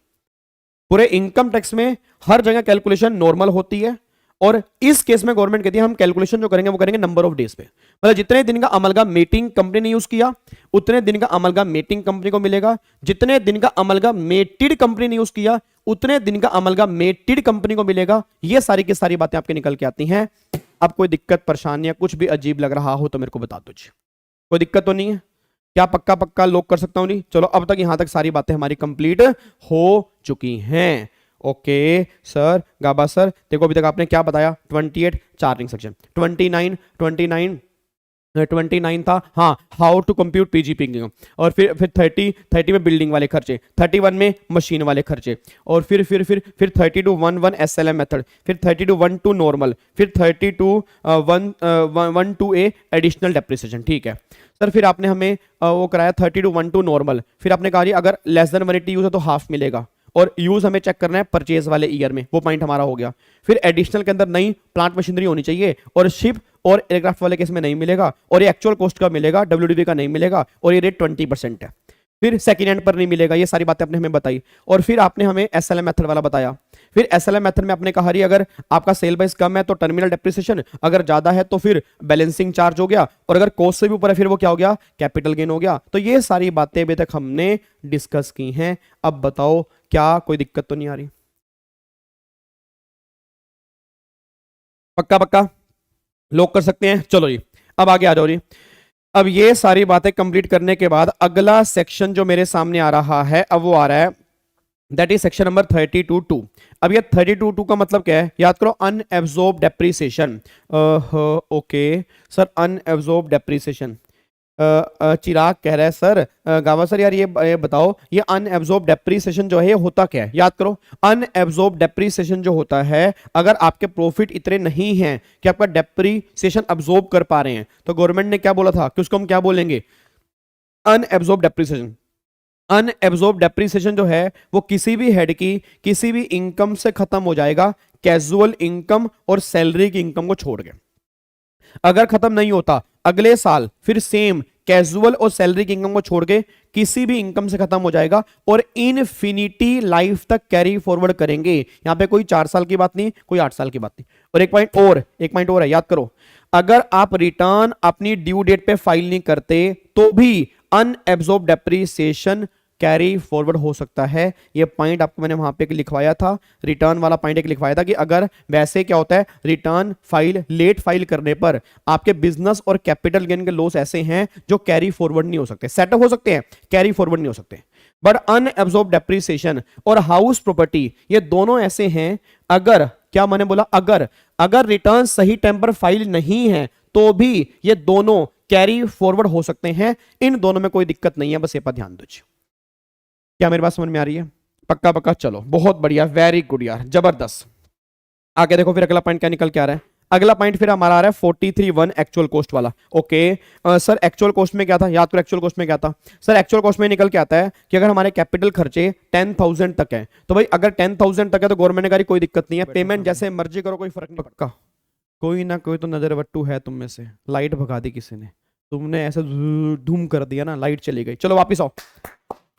पूरे इनकम टैक्स में हर जगह कैलकुलेशन नॉर्मल होती है, और इस केस में गवर्नमेंट कहती है हम कैलकुलेशन जो करेंगे वो करेंगे नंबर ऑफ डेज पे। मतलब जितने दिन का अमलगामेटिंग कंपनी ने यूज किया उतने दिन का अमलगामेटिंग कंपनी को मिलेगा, जितने दिन का अमलगामेटेड कंपनी ने यूज किया उतने दिन का अमलगामेटेड कंपनी को मिलेगा। ये सारी की सारी बातें आपके निकल के आती हैं। अब कोई दिक्कत परेशानी या कुछ भी अजीब लग रहा हो तो मेरे को बता दो जी। कोई दिक्कत तो नहीं है? क्या पक्का पक्का लॉक कर सकता हूं? नहीं? चलो अब तक यहां तक सारी बातें हमारी कंप्लीट हो चुकी हैं। ओके सर, गाबा सर देखो अभी तक आपने क्या बताया? 28 चार्जिंग सेक्शन, 29 था हाँ, how to compute PGP income, और फिर 30 में बिल्डिंग वाले खर्चे, 31 में मशीन वाले खर्चे, और फिर 32(1) एसएलएम मेथड, फिर 32(1) नॉर्मल, फिर 32(1) एडिशनल डेप्रिसिएशन। ठीक है सर, फिर आपने हमें वो कराया 32(1) नॉर्मल, फिर आपने कहा अगर लेस देन 180 यूज है तो हाफ मिलेगा, और यूज हमें चेक करना है परचेज वाले ईयर में, वो पॉइंट हमारा हो गया। फिर एडिशनल के अंदर नई प्लांट मशीनरी होनी चाहिए, और शिप और एयरक्राफ्ट वाले केस में नहीं मिलेगा, और ये एक्चुअल कॉस्ट का मिलेगा, डब्ल्यूडीवी का नहीं मिलेगा, और ये रेट 20% है। फिर सेकेंड हैंड पर नहीं मिलेगा। ये सारी बातें आपने हमें बताई, और फिर आपने हमें एसएलएम मेथड वाला बताया। फिर एसएलएम मेथड में आपने कहा अगर आपका सेल प्राइस कम है तो टर्मिनल डेप्रिसिएशन, अगर ज्यादा है तो फिर बैलेंसिंग चार्ज हो गया, और अगर कॉस्ट से भी ऊपर है फिर वो क्या हो गया? कैपिटल गेन हो गया। तो ये सारी बातें अभी तक हमने डिस्कस की हैं। अब बताओ क्या कोई दिक्कत तो नहीं आ रही? पक्का पक्का लॉक कर सकते हैं? चलो जी अब आगे आ जाओ जी। अब ये सारी बातें कंप्लीट करने के बाद अगला सेक्शन जो मेरे सामने आ रहा है, अब वो आ रहा है दैट इज सेक्शन नंबर 32(2). अब ये 32(2) का मतलब क्या है? याद करो, unabsorbed depreciation. Okay sir, unabsorbed depreciation. Chirag कह रहा है सर गावा सर यार ये बताओ ये अनएब्जॉर्ब डेप्रीसिएशन जो है ये होता क्या है? याद करो, अनएब्जॉर्ब डेप्रीसिएशन जो होता है, अगर आपके प्रॉफिट इतने नहीं हैं कि आपका डेप्रीसिएशन अब्जॉर्ब कर पा रहे हैं, तो गवर्नमेंट ने क्या बोला था कि उसको हम क्या बोलेंगे? Unabsorbed depreciation. अनएब्जॉर्ब डेप्रीसिएशन जो है वो किसी भी हेड की किसी भी इनकम से खत्म हो जाएगा, कैजुअल इनकम और सैलरी की इनकम को छोड़ के। अगर खत्म नहीं होता अगले साल फिर सेम कैजुअल और सैलरी की इनकम को छोड़ के किसी भी इनकम से खत्म हो जाएगा और इनफिनिटी लाइफ तक कैरी फॉरवर्ड करेंगे। यहां पे कोई 4 साल की बात नहीं, कोई 8 साल की बात नहीं। और एक पॉइंट और है, याद करो, अगर आप रिटर्न अपनी ड्यू डेट पे फाइल नहीं करते तो भी अनएब्सॉर्ब डेप्रिसिएशन कैरी फॉरवर्ड हो सकता है। ये पॉइंट आपको मैंने वहां पे लिखवाया था, रिटर्न वाला पॉइंट एक लिखवाया था कि अगर वैसे क्या होता है, रिटर्न फाइल लेट फाइल करने पर आपके बिजनेस और कैपिटल गेन के लॉस ऐसे हैं जो कैरी फॉरवर्ड नहीं हो सकते। सेटअप हो सकते हैं, कैरी फॉरवर्ड नहीं हो सकते। बट अनएब्सॉर्ब डेप्रिसिएशन और हाउस प्रॉपर्टी ये दोनों ऐसे हैं, अगर क्या मैंने बोला, अगर रिटर्न सही टाइम पर फाइल नहीं है तो भी ये दोनों कैरी फॉरवर्ड हो सकते हैं। इन दोनों में कोई दिक्कत नहीं है, बस ये पर ध्यान दीजिए। क्या मेरी बात समझ में आ रही है? पक्का पक्का, चलो बहुत बढ़िया, वेरी गुड यार, जबरदस्त। आगे देखो फिर अगला पॉइंट क्या निकल के आ रहा है। अगला पॉइंट फिर हमारा आ रहा है 43(1) एक्चुअल कॉस्ट वाला। ओके सर, एक्चुअल कॉस्ट में क्या था, याद करो एक्चुअल कॉस्ट में क्या था सर। एक्चुअल कॉस्ट में निकल के आता है कि अगर हमारे कैपिटल खर्चे 10,000 तक है तो भाई अगर 10,000 तक है तो गवर्नमेंट ने कहा कोई दिक्कत नहीं है, पेमेंट जैसे मर्जी करो, कोई फर्क नहीं पड़ता। कोई ना कोई तो नजर वट्टू है तुम में से, लाइट भगा दी किसी ने, तुमने ऐसे धूम कर दिया ना, लाइट चली गई। चलो वापिस आओ,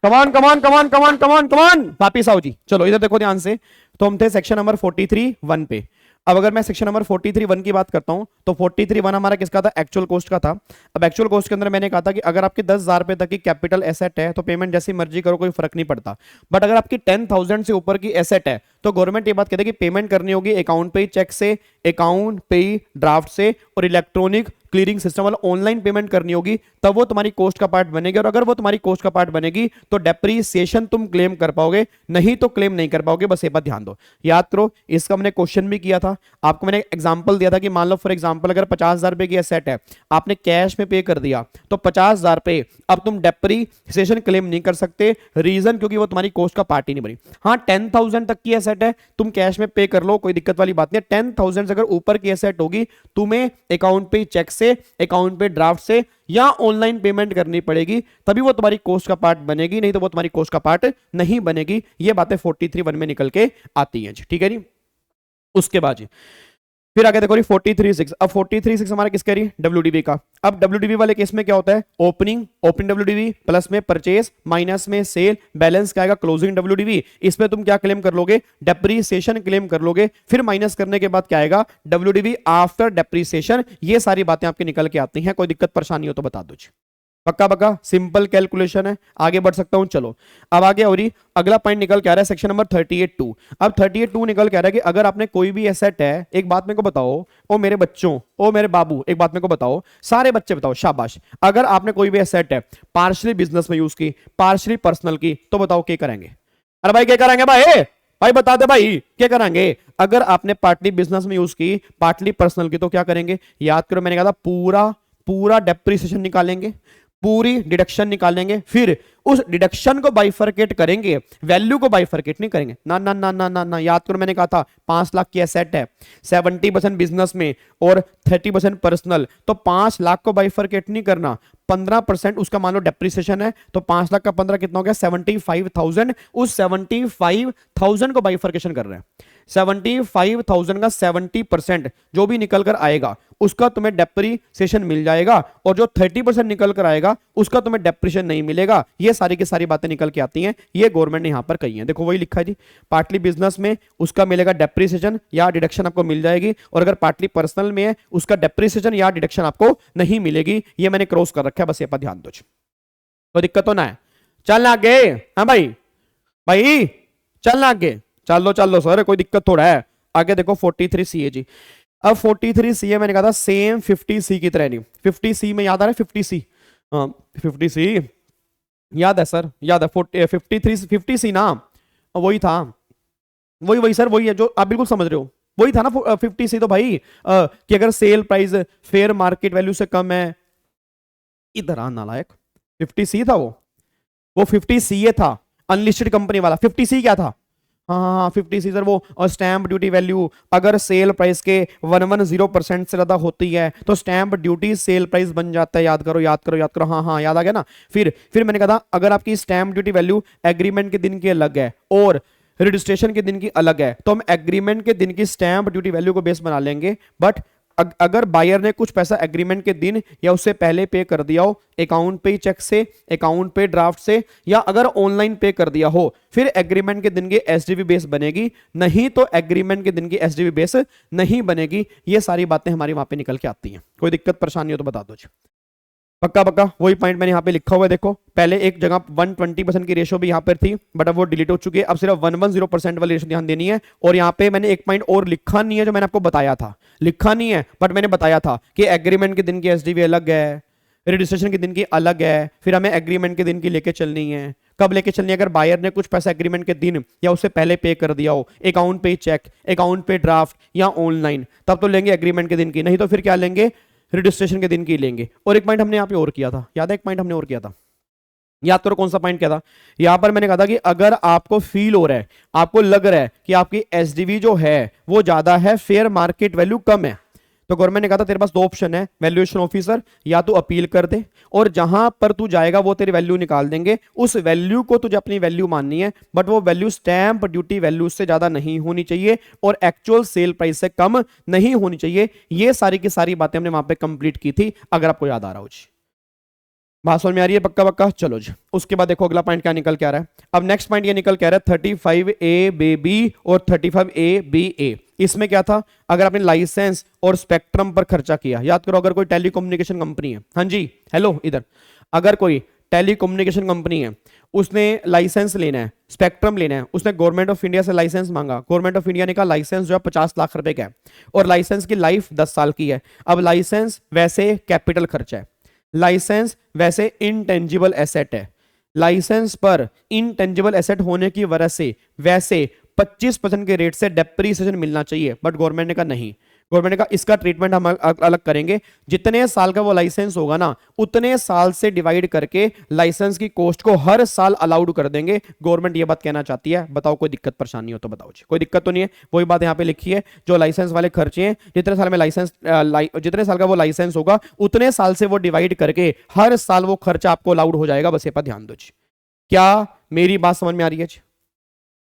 कमान कमान कमान कमान कमान कमान, वापिस आओ जी। चलो इधर देखो ध्यान से, तो हम थे सेक्शन नंबर 43(1) पे। अब अगर मैं सेक्शन नंबर 43(1) की बात करता हूं तो 43(1) हमारा किसका था, एक्चुअल कॉस्ट का था। अब एक्चुअल कॉस्ट के अंदर मैंने कहा था कि अगर आपकी 10,000 रुपए तक की कैपिटल एसेट है तो पेमेंट जैसी मर्जी करो, कोई फर्क नहीं पड़ता। बट अगर आपकी 10,000 से ऊपर की एसेट है तो गवर्नमेंट ये बात कहती है कि पेमेंट करनी होगी अकाउंट पे ही चेक से, अकाउंट पे ही ड्राफ्ट से, और इलेक्ट्रॉनिक क्लियरिंग सिस्टम वाला ऑनलाइन पेमेंट करनी होगी, तब वो तुम्हारी कॉस्ट का पार्ट बनेगी। और अगर वो तुम्हारी कॉस्ट का पार्ट बनेगी तो डेप्रीसिएशन तुम क्लेम कर पाओगे, नहीं तो क्लेम नहीं कर पाओगे। बस ये बात ध्यान दो, याद करो। इसका मैंने क्वेश्चन भी किया था, आपको मैंने एग्जांपल दिया था कि मान लो फॉर एग्जांपल अगर 50,000 रुपए की एसेट है, आपने कैश में पे कर दिया तो 50,000 रुपए अब तुम डेप्रीसिएशन क्लेम नहीं कर सकते। रीजन क्योंकि वो तुम्हारी कॉस्ट का पार्ट ही नहीं बनी। हाँ 10,000 तक की एसेट है, तुम कैश में पे कर लो, कोई दिक्कत वाली बात नहीं है। 10,000 से अगर ऊपर की एसेट होगी तुम्हें अकाउंट पे चेक से, अकाउंट पे ड्राफ्ट से या ऑनलाइन पेमेंट करनी पड़ेगी, तभी वो तुम्हारी कॉस्ट का पार्ट बनेगी, नहीं तो वो तुम्हारी कॉस्ट का पार्ट नहीं बनेगी। ये बातें 43(1) में निकल के आती हैं, ठीक है जी। उसके बाद जी फिर आगे देखो 43(6). अब 43(6) हमारा किसका रही, WDV का। अब WDV वाले केस में क्या होता है, ओपनिंग WDV प्लस में परचेज माइनस में सेल, बैलेंस क्या आएगा, क्लोजिंग WDV। इसमें तुम क्या क्लेम कर लोगे, डेप्रीसिएशन क्लेम कर लोगे। फिर माइनस करने के बाद क्या आएगा, WDV आफ्टर डेप्रीसिएशन। ये सारी बातें आपके निकल के आती हैं, कोई दिक्कत परेशानी हो तो बता दो। पक्का पक्का, सिंपल कैलकुलेशन है, आगे बढ़ सकता हूं। चलो अब आगे और अगला पॉइंट निकल के आ रहा है सेक्शन नंबर 38(2). अब 38(2) निकल के आ रहा है कि अगर आपने कोई भी एसेट है, एक बात मेरे को बताओ, ओ मेरे बच्चों, ओ मेरे बाबू, एक बात मेरे को बताओ, सारे बच्चे बताओ, शाबाश। अगर आपने कोई भी एसेट है पार्शली बिजनेस में यूज की, पार्शली पर्सनल की, तो बताओ क्या करेंगे। अरे भाई क्या करेंगे भाई बता दे भाई क्या करेंगे। अगर आपने पार्टली बिजनेस में यूज की, पार्टली पर्सनल की, तो क्या करेंगे, याद करो मैंने कहा था पूरा डेप्रिसिएशन निकालेंगे, पूरी डिडक्शन निकालेंगे, फिर उस डिडक्शन को बाइफरकेट करेंगे, वैल्यू को बाइफरकेट नहीं करेंगे। ना ना ना ना ना ना, याद करो मैंने कहा था 5 लाख की एसेट है, 70% बिजनेस में और 30% पर्सनल, तो 5 लाख को बाइफरकेट नहीं करना। 15% उसका मान लो डेप्रिसिएशन है, तो 5 लाख का 15 कितना हो गया, 75,000। उस 75,000 को बाइफरकेशन कर रहे हैं। 75,000 का 70% जो भी निकल कर आएगा उसका तुम्हें डेप्रिसिएशन मिल जाएगा, और जो 30% निकल कर आएगा उसका तुम्हें डेप्रिसिएशन नहीं मिलेगा। ये सारी की सारी बातें निकल के आती हैं, ये गवर्नमेंट ने यहां पर कही है। देखो वही लिखा है जी, पार्टली बिजनेस में उसका मिलेगा डेप्रिसिएशन या डिडक्शन आपको मिल जाएगी, और अगर पार्टली पर्सनल में है उसका डेप्रिसिएशन या डिडक्शन आपको नहीं मिलेगी। ये मैंने क्रॉस कर रखा है, बस ये पर ध्यान दो, तो दिक्कत तो ना है। चलना आगे, हाँ भाई चलना आगे, चल लो सर, कोई दिक्कत थोड़ा है। आगे देखो 43C जी। अब 43C मैंने कहा था सेम 50C की तरह नहीं। 50C में याद आ रहा है 50C, 50C याद है सर, याद है 50C ना, वही था, वही सर, वही है जो आप बिल्कुल समझ रहे हो, वही था ना 50C। तो भाई कि अगर sale price fair market value से कम है, इधर आ नालायक, 50C था वो 50CA था, अनलिस्टेड कंपनी वाला। 50C क्या था, हाँ 50C सर, वो स्टैंप ड्यूटी वैल्यू अगर सेल प्राइस के 110% से ज्यादा होती है तो स्टैंप ड्यूटी सेल प्राइस बन जाता है। याद करो, हाँ याद आ गया ना। फिर मैंने कहा था अगर आपकी स्टैंप ड्यूटी वैल्यू एग्रीमेंट के दिन की अलग है और रजिस्ट्रेशन के दिन की अलग है, तो हम एग्रीमेंट के दिन की स्टैंप ड्यूटी वैल्यू को बेस बना लेंगे, बट अगर बायर ने कुछ पैसा एग्रीमेंट के दिन या उससे पहले पे कर दिया हो, अकाउंट पे चेक से, अकाउंट पे ड्राफ्ट से, या अगर ऑनलाइन पे कर दिया हो, फिर एग्रीमेंट के दिन की एसडीवी बेस बनेगी, नहीं तो एग्रीमेंट के दिन की एसडीवी बेस नहीं बनेगी। ये सारी बातें हमारी वहां पे निकल के आती हैं। कोई दिक्कत परेशानी हो तो बता दो जी। पक्का पक्का वही पॉइंट मैंने यहाँ पे लिखा हुआ है, देखो पहले एक जगह 120% की रेशो भी यहाँ पर थी, बट अब वो डिलीट हो चुकी है। अब सिर्फ 110% वाली रेशो ध्यान देनी है। और यहाँ पे मैंने एक पॉइंट और लिखा नहीं है, जो मैंने आपको बताया था, लिखा नहीं है बट मैंने बताया था कि एग्रीमेंट के दिन की एसडीवी अलग है, रजिस्ट्रेशन के दिन की अलग है, फिर हमें एग्रीमेंट के दिन की लेके चलनी है। कब लेके चलनी है? अगर बायर ने कुछ पैसा एग्रीमेंट के दिन या उससे पहले पे कर दिया हो, अकाउंट पे चेक, अकाउंट पे ड्राफ्ट या ऑनलाइन, तब तो लेंगे एग्रीमेंट के दिन की, नहीं तो फिर क्या लेंगे? रजिस्ट्रेशन के दिन की लेंगे। और एक पॉइंट हमने यहाँ पे और किया था, याद है? एक पॉइंट हमने और किया था, याद करो कौन सा पॉइंट किया था? यहां पर मैंने कहा था कि अगर आपको फील हो रहा है, आपको लग रहा है कि आपकी एसडीवी जो है वो ज्यादा है, फेयर मार्केट वैल्यू कम है, तो गवर्नमेंट ने कहा था तेरे पास दो ऑप्शन है वैल्यूएशन ऑफिसर, या तो अपील कर दे और जहां पर तू जाएगा वो तेरी वैल्यू निकाल देंगे, उस वैल्यू को तुझे अपनी वैल्यू माननी है, बट वो वैल्यू स्टैंप ड्यूटी वैल्यू से ज्यादा नहीं होनी चाहिए और एक्चुअल सेल प्राइस से कम नहीं होनी चाहिए। ये सारी की सारी बातें हमने वहां पे कंप्लीट की थी, अगर आपको याद आ रहा हो जी। बात समझ में आ रही है? पक्का पक्का। चलो जी, उसके बाद देखो अगला पॉइंट क्या निकल के आ रहा है। अब नेक्स्ट पॉइंट ये निकल के आ रहा है 35A और 35A। इसमें क्या था? अगर आपने लाइसेंस और स्पेक्ट्रम पर खर्चा किया, याद करो अगर कोई टेलीकम्युनिकेशन कंपनी है, हाँ जी हेलो इधर, अगर कोई टेलीकम्युनिकेशन कंपनी है, उसने लाइसेंस लेना है, स्पेक्ट्रम लेना है, उसने गवर्नमेंट ऑफ इंडिया से लाइसेंस मांगा, गवर्नमेंट ऑफ इंडिया ने कहा लाइसेंस जो है 50 लाख रुपए का है और लाइसेंस की लाइफ 10 साल की है। अब लाइसेंस वैसे कैपिटल खर्चा है, लाइसेंस वैसे इनटेंजिबल एसेट है, लाइसेंस पर इनटेंजिबल एसेट होने की वजह से वैसे 25% के रेट से डेप्रीसिएशन मिलना चाहिए, बट गवर्नमेंट ने कहा नहीं। गवर्नमेंट ने कहा इसका ट्रीटमेंट हम अलग करेंगे, जितने साल का वो लाइसेंस होगा ना, उतने साल से डिवाइड करके लाइसेंस की कॉस्ट को हर साल अलाउड कर देंगे। गवर्नमेंट ये बात कहना चाहती है। बताओ कोई दिक्कत परेशानी हो तो बताओ जी। कोई दिक्कत तो नहीं है? वही बात यहाँ पे लिखी है, जो लाइसेंस वाले खर्चे हैं, जितने साल में लाइसेंस जितने साल का वो लाइसेंस होगा, उतने साल से वो डिवाइड करके हर साल वो खर्चा आपको अलाउड हो जाएगा। बस ये पर ध्यान दो जी। क्या मेरी बात समझ में आ रही है जी?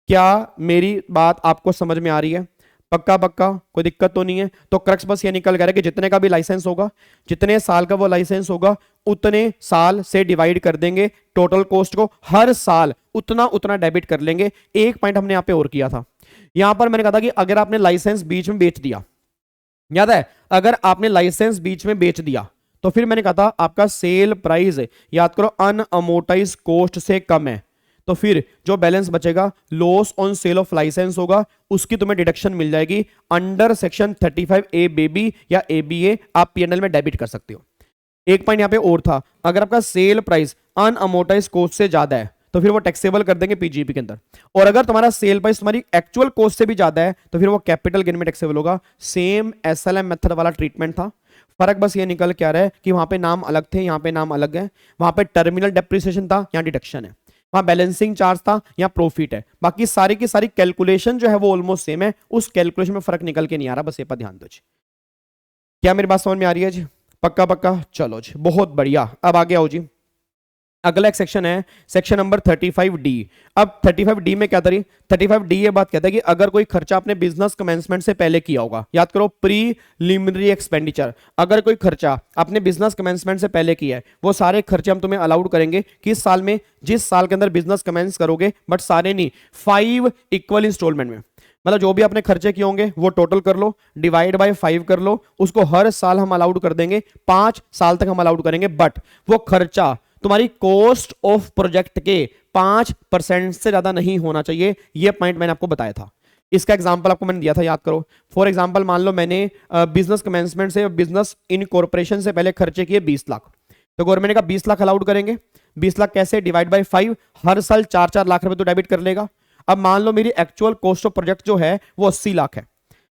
क्या मेरी बात आपको समझ में आ रही है? पक्का पक्का, कोई दिक्कत तो नहीं है? तो क्रक्स बस ये निकल गया कि जितने का भी लाइसेंस होगा, जितने साल का वो लाइसेंस होगा, उतने साल से डिवाइड कर देंगे टोटल कॉस्ट को, हर साल उतना उतना डेबिट कर लेंगे। एक पॉइंट हमने यहां पे और किया था, यहां पर मैंने कहा था कि अगर आपने लाइसेंस बीच में बेच दिया, याद है? अगर आपने लाइसेंस बीच में बेच दिया तो फिर मैंने कहा था आपका सेल प्राइस, याद करो, अनअमोर्टाइज कॉस्ट से कम है, तो फिर जो बैलेंस बचेगा loss on sale of licence होगा, उसकी तुम्हें डिडक्शन मिल जाएगी अंडर सेक्शन 35A बेबी या ABA, आप पीएनएल में डेबिट कर सकते हो। एक पॉइंट यहां पे और था, अगर आपका सेल प्राइस अनअमोर्टाइज कॉस्ट से ज्यादा है तो फिर वो टैक्सेबल कर देंगे पीजीपी के अंदर, और अगर तुम्हारा सेल प्राइस तुम्हारी एक्चुअल कॉस्ट से भी ज्यादा है तो फिर वो कैपिटल गेन में टैक्सेबल होगा। सेम एसएलएम मेथड वाला ट्रीटमेंट था, फर्क बस ये निकल के आ रहा है कि वहां पे नाम अलग थे, यहां पे नाम अलग है। वहां पे टर्मिनल डेप्रिसिएशन था, यहां डिडक्शन है। वहां बैलेंसिंग चार्ज था, यहां प्रॉफिट है। बाकी सारी की सारी कैलकुलेशन जो है वो ऑलमोस्ट सेम है, उस कैलकुलेशन में फर्क निकल के नहीं आ रहा। बस ये पर ध्यान दो जी। क्या मेरी बात समझ में आ रही है जी? पक्का पक्का। चलो जी, बहुत बढ़िया। अब आगे आओ जी, अगला एक सेक्शन है, सेक्शन नंबर 35D। अब 35D में क्या था? 35D ये बात कहता है कि अगर कोई खर्चा आपने बिजनेस कमेंसमेंट से पहले किया होगा, याद करो प्रीलिमिनरी एक्सपेंडिचर, अगर कोई खर्चा आपने बिजनेस कमेंसमेंट से पहले किया है, वो सारे खर्चे हम तुम्हें अलाउड करेंगे किस साल में? जिस साल के अंदर बिजनेस कमेंस करोगे, बट सारे नहीं, 5 इक्वल इंस्टॉलमेंट में। मतलब जो भी आपने खर्चे किए होंगे वो टोटल कर लो, डिवाइड बाय 5 कर लो, उसको हर साल हम अलाउड कर देंगे, 5 साल तक हम अलाउड करेंगे, बट वो खर्चा तुम्हारी कॉस्ट ऑफ प्रोजेक्ट के 5% से ज्यादा नहीं होना चाहिए। ये पॉइंट मैंने आपको बताया था। इसका एग्जांपल आपको मैंने दिया था, याद करो। फॉर एग्जांपल मान लो मैंने बिजनेस कमेंसमेंट से, बिजनेस इनकॉर्पोरेशन से पहले खर्चे किए 20 लाख, तो गवर्नमेंट ने कहा 20 लाख अलाउड करेंगे। 20 लाख कैसे? डिवाइड बाय 5, हर साल 4-4 लाख रुपए तो डेबिट कर लेगा। अब मान लो मेरी एक्चुअल कॉस्ट ऑफ प्रोजेक्ट जो है वो 80 लाख है,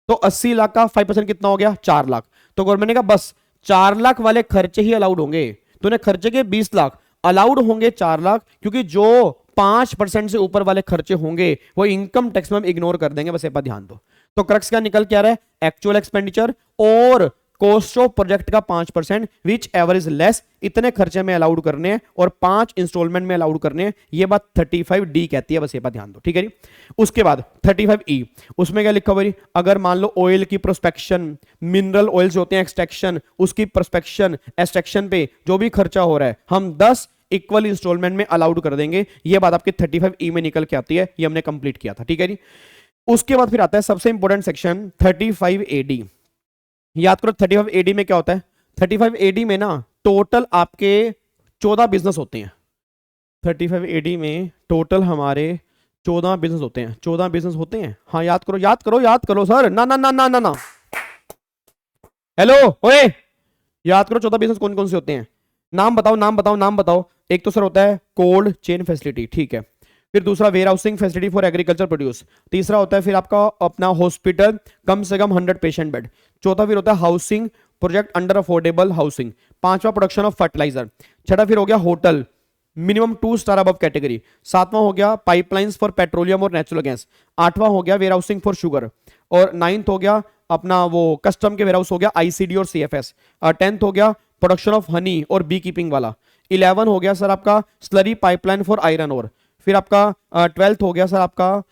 तो 80 लाख का 5% कितना हो गया? 4 लाख। तो गवर्नमेंट ने कहा बस 4 लाख वाले खर्चे ही अलाउड होंगे। तूने खर्चे के 20 लाख, अलाउड होंगे 4 लाख, क्योंकि जो 5% से ऊपर वाले खर्चे होंगे वो इनकम टैक्स में हम इग्नोर कर देंगे। बस ये पर ध्यान दो। तो क्रक्स क्या निकल के आ रहा है? एक्चुअल एक्सपेंडिचर और कॉस्ट ऑफ प्रोजेक्ट का 5%, विच एवर इज लेस, इतने खर्चे में अलाउड करने हैं और 5 इंस्टॉलमेंट में अलाउड करने हैं। ये बात 35D कहती है, बस ये बात ध्यान दो, ठीक है जी। उसके बाद 35E, उसमें क्या लिखा हुआ है, अगर मान लो ऑयल की प्रोस्पेक्शन, मिनरल ऑयल्स होते हैं एक्सट्रैक्शन, उसकी प्रोस्पेक्शन एक्सट्रैक्शन पे जो भी खर्चा हो रहा है हम 10 इक्वल इंस्टॉलमेंट में अलाउड कर देंगे। ये बात आपके 35E में निकल के आती है, ये हमने कंप्लीट किया था, ठीक है जी। उसके बाद फिर आता है सबसे इंपॉर्टेंट सेक्शन 35AD। याद करो 35AD में क्या होता है, 35AD में ना टोटल आपके 14 बिजनेस होते हैं। 35AD में टोटल हमारे 14 बिजनेस होते हैं, 14 बिजनेस होते हैं। हाँ याद करो याद करो याद करो सर, ना ना ना ना ना ना, हेलो ओए, याद करो 14 बिजनेस कौन कौन से होते हैं, नाम बताओ नाम बताओ नाम बताओ। एक तो सर होता है कोल्ड चेन फैसिलिटी, ठीक है। फिर दूसरा warehousing facility for agriculture produce. तीसरा होता है फिर आपका अपना हॉस्पिटल, कम से कम 100 पेशेंट बेड। चौथा फिर होता है housing project under affordable housing. पांचवा प्रोडक्शन ऑफ फर्टिलाइजर। छठा फिर हो गया hotel minimum 2 star above category. सातवां हो गया पाइपलाइंस फॉर पेट्रोलियम और नेचुरल गैस। आठवां हो गया वेयर हाउसिंग फॉर शुगर। और 9th हो गया अपना वो कस्टम के वेयर हाउस हो गया ICD और CFS। 10th हो गया प्रोडक्शन ऑफ हनी और बी कीपिंग वाला। 11 हो गया सर आपका स्लरी पाइपलाइन फॉर आयरन और। फिर आपका 12th हो गया सर आपका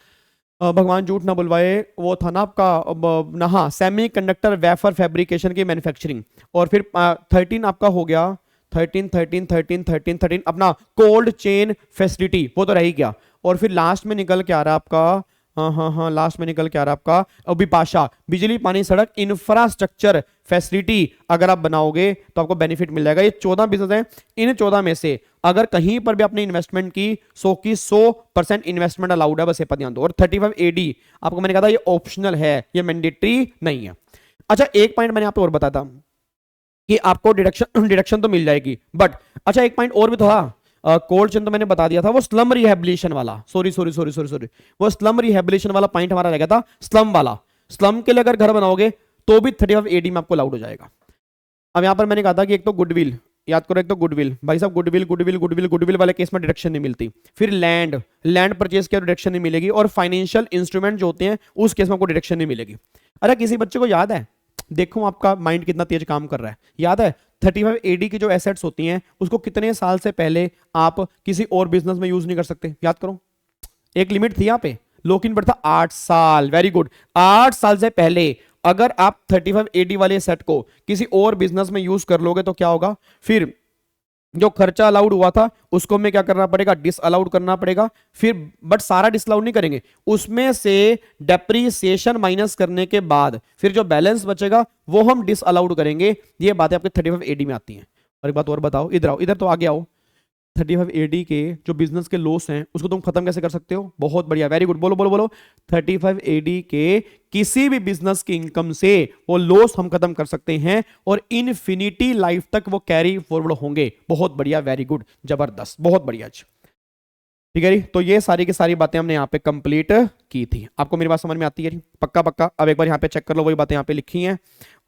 भगवान झूठ ना बुलवाए, वो था ना आपका हाँ सेमी कंडक्टर वेफर फैब्रिकेशन की मैन्युफैक्चरिंग। और फिर 13 आपका हो गया 13 अपना कोल्ड चेन फैसिलिटी, वो तो रह ही गया। और फिर लास्ट में निकल के आ रहा है आपका हाँ लास्ट में निकल के आ रहा है आपका अभिपाषा, बिजली पानी सड़क इंफ्रास्ट्रक्चर फैसिलिटी अगर आप बनाओगे तो आपको बेनिफिट मिल जाएगा। ये 14 बिजनेस हैं, इन 14 में से अगर कहीं पर भी आपने इन्वेस्टमेंट की 100 की 100% इन्वेस्टमेंट अलाउड है, बस ये ध्यान दो। और 35AD आपको मैंने कहा था ये ऑप्शनल है, ये मैंडेटरी नहीं है। अच्छा एक पॉइंट मैंने आप और बताया था कि आपको डिडक्शन तो मिल जाएगी, बट अच्छा एक पॉइंट और भी था, कोल्ड चेन तो मैंने बता दिया था, वो स्लम रिहेबिलिटेशन वाला, सॉरी वो स्लम रिहेबिलिटेशन वाला पॉइंट हमारा रह गया था, स्लम वाला। स्लम के लिए अगर घर बनाओगे तो भी 35AD में आपको अलाउड हो जाएगा। अब यहां पर मैंने कहा था कि एक तो गुडविल, याद करो एक तो गुडविल, भाई साहब गुडविल वाले केस में डिडक्शन नहीं मिलती। फिर लैंड परचेज के डिडक्शन नहीं मिलेगी। और फाइनेंशियल इंस्ट्रूमेंट जो होते हैं उस केस में आपको डिडक्शन नहीं मिलेगी। अरे किसी बच्चे को याद है, देखो आपका माइंड कितना तेज काम कर रहा है, याद है 35AD की जो एसेट्स होती हैं उसको कितने साल से पहले आप किसी और बिजनेस में यूज नहीं कर सकते, याद करो। एक लिमिट थी यहाँ पे, लॉक इन पर था 8 साल, वेरी गुड। 8 साल से पहले अगर आप 35AD वाले सेट को किसी और बिजनेस में यूज कर लोगे तो क्या होगा, फिर जो खर्चा अलाउड हुआ था उसको हमें क्या करना पड़ेगा, डिसअलाउड करना पड़ेगा। फिर बट सारा डिसअलाउड नहीं करेंगे, उसमें से डेप्रीसिएशन माइनस करने के बाद फिर जो बैलेंस बचेगा वो हम डिसअलाउड करेंगे। ये बातें आपके 35AD में आती हैं। और एक बात और बताओ, इधर आओ, इधर तो आगे आओ। 35AD के जो बिजनेस के लॉस हैं उसको तुम खत्म कैसे कर सकते हो, बहुत बढ़िया, वेरी गुड, बोलो बोलो बोलो। 35AD के किसी भी बिजनेस की इनकम से वो लॉस हम खत्म कर सकते हैं और इनफिनिटी लाइफ तक वो कैरी फॉरवर्ड होंगे। बहुत बढ़िया, वेरी गुड, जबरदस्त, बहुत बढ़िया। ठीक है जी, तो ये सारी की सारी बातें हमने यहाँ पे कंप्लीट की थी। आपको मेरी बात समझ में आती है जी, पक्का पक्का। अब एक बार यहाँ पे चेक कर लो, वही बातें यहाँ पे लिखी हैं।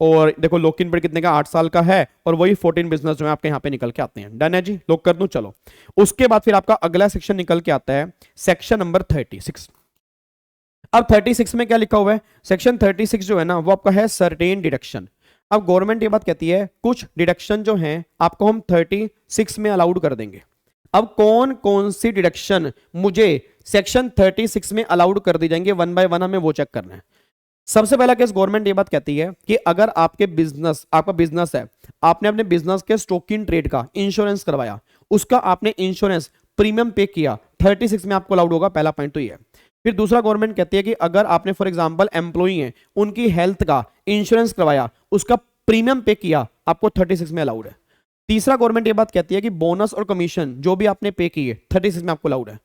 और देखो लॉक इन पीरियड कितने का, 8 साल का है। और वही 14 बिजनेस जो है आपके यहाँ पे निकल के आते हैं। डन है जी, लॉक कर दूं, चलो। उसके बाद फिर आपका अगला सेक्शन निकल के आता है, सेक्शन नंबर 36। अब 36 में क्या लिखा हुआ है, सेक्शन 36 जो है ना वो आपका है सर्टेन डिडक्शन। अब गवर्नमेंट ये बात कहती है कुछ डिडक्शन जो है आपको हम 36 में अलाउड कर देंगे। अब कौन कौन सी डिडक्शन मुझे सेक्शन 36 में अलाउड कर दी जाएंगे, वन बाय वन हमें वो चेक करना है। सबसे पहला केस गवर्नमेंट ये बात कहती है कि अगर आपके बिजनेस, आपका बिजनेस है, आपने अपने बिजनेस के स्टॉक इन ट्रेड का इंश्योरेंस करवाया, उसका आपने इंश्योरेंस प्रीमियम पे किया, 36 में आपको अलाउड होगा। पहला पॉइंट तो ये है। फिर दूसरा गवर्नमेंट कहती है कि अगर आपने फॉर एग्जांपल एम्प्लॉई हैं, उनकी हेल्थ का इंश्योरेंस करवाया, उसका प्रीमियम पे किया, आपको 36 में अलाउड है। तीसरा गवर्नमेंट ये बात कहती है कि बोनस और कमीशन जो भी आपने पे किए 36 में आपको अलाउड है।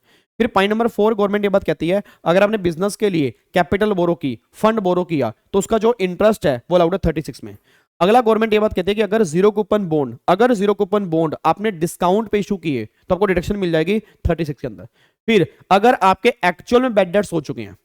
फिर पॉइंट नंबर 4 गवर्नमेंट ये बात कहती है अगर आपने बिजनेस के लिए कैपिटल बोरो की, फंड बोरो किया, तो उसका जो इंटरेस्ट है वो अलाउड है 36 में। अगला गवर्नमेंट ये बात कहती है कि अगर जीरो कूपन बॉन्ड आपने डिस्काउंट पे इशू किए तो आपको डिडक्शन मिल जाएगी 36 के अंदर। फिर अगर आपके एक्चुअल में बैड डेट्स हो चुके हैं,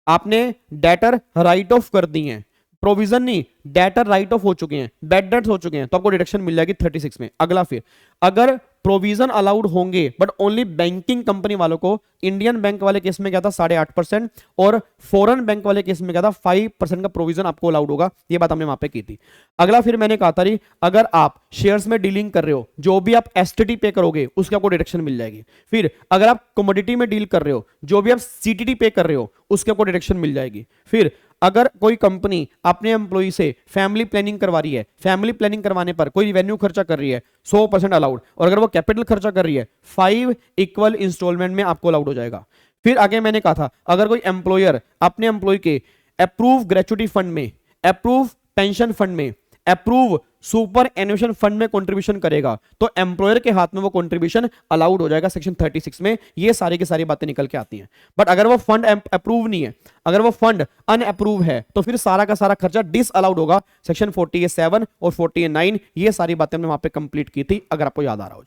आपने डेटर राइट ऑफ कर दी हैं, प्रोविजन नहीं, डेटर राइट ऑफ हो चुके हैं, बैड डेट्स हो चुके हैं, तो आपको डिडक्शन मिल जाएगी 36 में। अगला फिर अगर प्रोविजन अलाउड होंगे बट ओनली बैंकिंग कंपनी वालों को, इंडियन बैंक वाले केस में क्या था 8.5% और फॉरेन बैंक वाले केस में क्या था 5% का प्रोविजन आपको अलाउड होगा, ये बात हमने वहां पे की थी। अगला फिर मैंने कहा था अगर आप शेयर्स में डीलिंग कर रहे हो, जो भी आप एसटीटी पे करोगे उसके आपको डिडक्शन मिल जाएगी। फिर अगर आप कमोडिटी में डील कर रहे हो, जो भी आप सीटीटी पे कर रहे हो उसके आपको डिडक्शन मिल जाएगी। फिर अगर कोई कंपनी अपने एम्प्लॉय से फैमिली प्लानिंग करवा रही है, फैमिली प्लानिंग करवाने पर कोई रेवेन्यू खर्चा कर रही है 100% अलाउड, और अगर वो कैपिटल खर्चा कर रही है 5 इक्वल इंस्टॉलमेंट में आपको अलाउड हो जाएगा। फिर आगे मैंने कहा था अगर कोई एम्प्लॉयर अपने एम्प्लॉय के अप्रूव ग्रेचुटी फंड में, अप्रूव पेंशन फंड में, अप्रूव सुपर एनुएशन फंड में कंट्रीब्यूशन करेगा तो एम्प्लॉयर के हाथ में वो कंट्रीब्यूशन अलाउड हो जाएगा सेक्शन 36 में। ये सारी की सारी बातें निकल के आती हैं। बट अगर वो फंड अप्रूव नहीं है, अगर वो फंड अनअप्रूव है, तो फिर सारा का सारा खर्चा डिस अलाउड होगा सेक्शन 47 और 49। ये सारी बातें हमने वहां पे कंप्लीट की थी, अगर आपको याद आ रहा हो।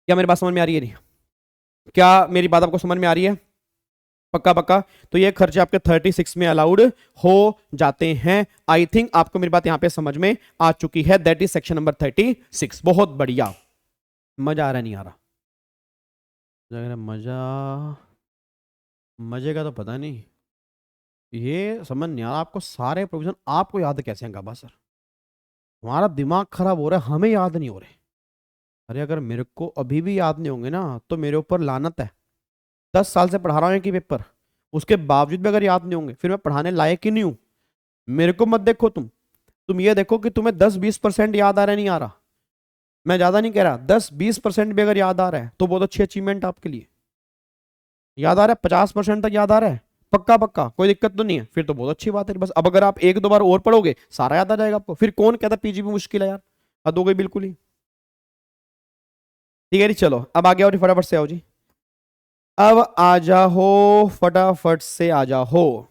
क्या मेरी बात समझ में आ रही है? नहीं, क्या मेरी बात आपको समझ में आ रही है? पक्का पक्का। तो ये खर्चे आपके 36 में अलाउड हो जाते हैं। आई थिंक आपको मेरी बात यहां पे समझ में आ चुकी है। That is section number 36। बहुत बढ़िया। मजा आ रहा नहीं आ रहा? मजे का तो पता नहीं, ये समझ नहीं आ रहा आपको सारे प्रोविजन आपको याद कैसे हैं गाबा सर? हमारा दिमाग खराब हो रहा है, हमें याद नहीं हो रहे। अरे अगर मेरे को अभी भी याद नहीं होंगे ना तो मेरे ऊपर लानत है। 10 साल से पढ़ा रहा हूँ कि पेपर, उसके बावजूद भी अगर याद नहीं होंगे फिर मैं पढ़ाने लायक ही नहीं हूं। मेरे को मत देखो तुम ये देखो कि तुम्हें 10-20% याद आ रहा है, नहीं आ रहा। मैं ज्यादा नहीं कह रहा, 10-20% भी अगर याद आ रहा है तो बहुत अच्छी अचीवमेंट आपके लिए। याद आ रहा है 50% तक याद आ रहा है, पक्का पक्का, कोई दिक्कत तो नहीं है, फिर तो बहुत अच्छी बात है। बस अब अगर आप 1-2 बार और पढ़ोगे सारा याद आ जाएगा आपको। फिर कौन कहता पीजीपी मुश्किल है यार, हद हो गई बिल्कुल ही। ठीक है जी, चलो अब आगे आओ जी, फटाफट से आओ जी, अब आ जाओ, फटाफट से आ जाओ।